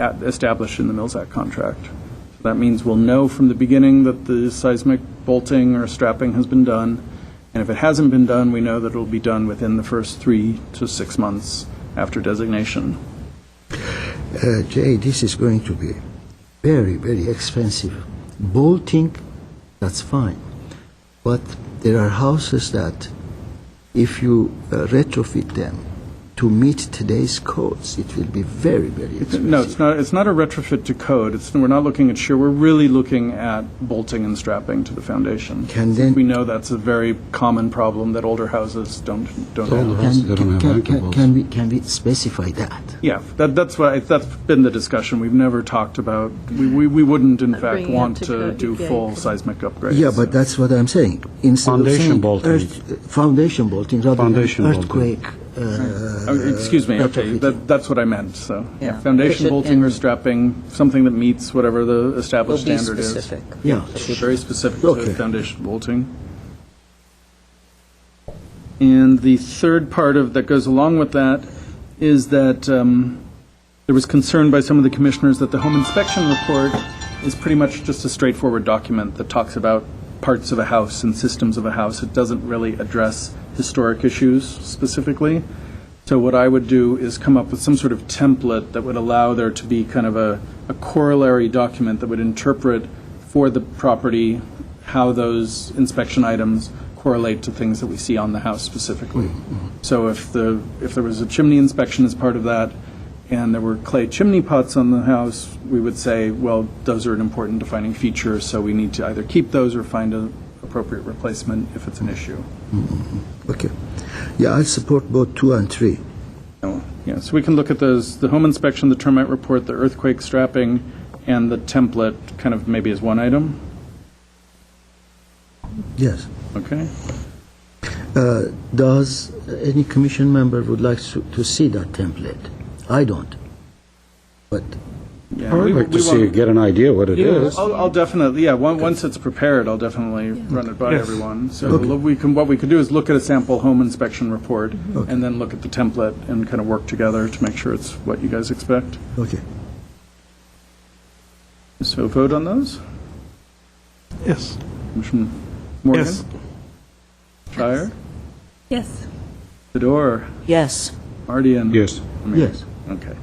established in the Mills Act contract. So that means we'll know from the beginning that the seismic bolting or strapping has been done, and if it hasn't been done, we know that it'll be done within the first 3 to 6 months after designation. Jay, this is going to be very, very expensive. Bolting, that's fine. But there are houses that, if you retrofit them to meet today's codes, it will be very, very expensive. No, it's not a retrofit to code. We're not looking at shear. We're really looking at bolting and strapping to the foundation. We know that's a very common problem that older houses don't have. They don't have anchor bolts. Can we specify that? Yeah, that's been the discussion. We've never talked about, we wouldn't in fact bringing up want to to code, do yeah, full because- seismic upgrades. Yeah, but that's what I'm saying. Instead of Foundation saying bolting. foundation bolting rather Foundation than bolting. earthquake. Excuse me, okay, retrofitting. that's what I meant, so. Yeah. Foundation Push it bolting or in. strapping, something that meets whatever the established Will be standard is. specific. Yeah. So very specific Okay. to foundation bolting. And the third part of, that goes along with that, is that there was concern by some of the commissioners that the home inspection report is pretty much just a straightforward document that talks about parts of a house and systems of a house. It doesn't really address historic issues specifically. So what I would do is come up with some sort of template that would allow there to be kind of a corollary document that would interpret for the property how those inspection items correlate to things that we see on the house specifically. So if there was a chimney inspection as part of that, and there were clay chimney pots on the house, we would say, well, those are an important defining feature, so we need to either keep those or find an appropriate replacement if it's an issue. Okay. Yeah, I support both 2 and 3. Oh, yeah, so we can look at those, the home inspection, the termite report, the earthquake strapping, and the template kind of maybe as one item. Yes. Okay. Does any commission member would like to see that template? I don't. But Yeah, I would like to see, get an idea what it is. I'll definitely, yeah, once it's prepared, I'll definitely run it by Yes. everyone. So Okay. what we could do is look at a sample home inspection report, and then look at the template and kind of work together to make sure it's what you guys expect. okay. So vote on those? Yes. Commissioner Morgan? Yes. Shire? Yes. Fedor? Yes. Mardian? Yes. Yes. Okay.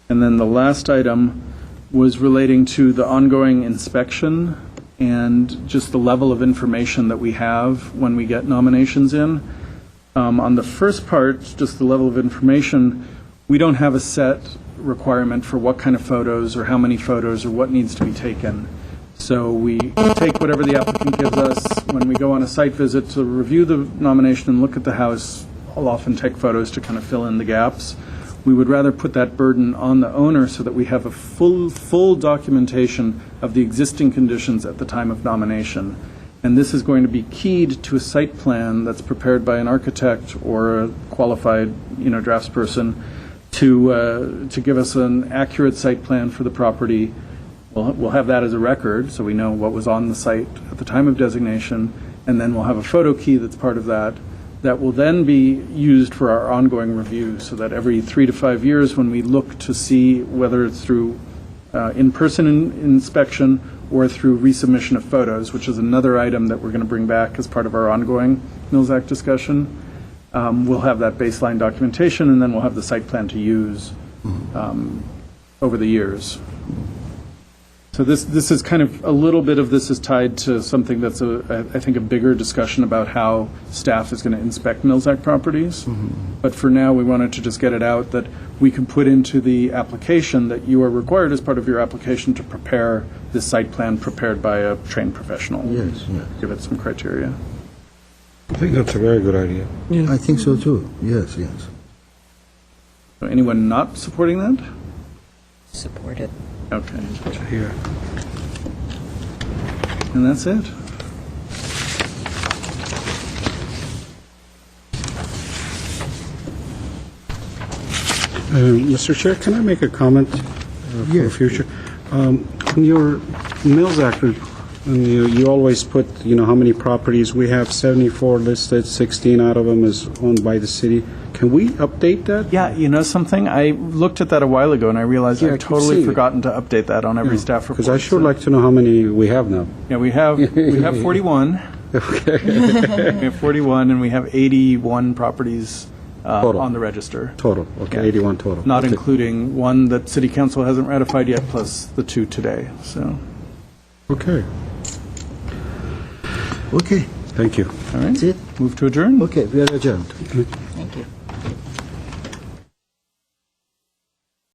And then the last item was relating to the ongoing inspection and just the level of information that we have when we get nominations in. On the first part, just the level of information, we don't have a set requirement for what kind of photos or how many photos or what needs to be taken. So we take whatever the applicant gives us. When we go on a site visit to review the nomination and look at the house, I'll often take photos to kind of fill in the gaps. We would rather put that burden on the owner so that we have a full documentation of the existing conditions at the time of nomination. And this is going to be keyed to a site plan that's prepared by an architect or a qualified, draftsperson to give us an accurate site plan for the property. We'll have that as a record, so we know what was on the site at the time of designation, and then we'll have a photo key that's part of that. That will then be used for our ongoing review, so that every 3 to 5 years, when we look to see whether it's through in-person inspection or through resubmission of photos, which is another item that we're going to bring back as part of our ongoing Mills Act discussion, we'll have that baseline documentation, and then we'll have the site plan to use over the years. So this is kind of, a little bit of this is tied to something that's, I think, a bigger discussion about how staff is going to inspect Mills Act properties. But for now, we wanted to just get it out that we can put into the application that you are required as part of your application to prepare this site plan prepared by a trained professional. Yes, yes. Give it some criteria. I think that's a very good idea. I think so too. Yes, yes. So anyone not supporting that? Support it. Okay. Here. And that's it. Mr. Chair, can I make a comment for the Yes. future? In your Mills Act, you always put, how many properties. We have 74 listed, 16 out of them is owned by the city. Can we update that? Yeah, you know something? I looked at that a while ago, and I realized Yeah, I I've keep totally seeing it. forgotten to update that on every staff report. Because I sure so- like to know how many we have now. Yeah, we have 41. Okay. We have 41, and we have 81 properties Total. on the register. Total, okay, Yeah. 81 total. Not Okay. including one that City Council hasn't ratified yet, plus the 2 today, so, Okay, Okay, thank you. all right. that's it. Move to adjourn? Okay, we are adjourned. Thank you.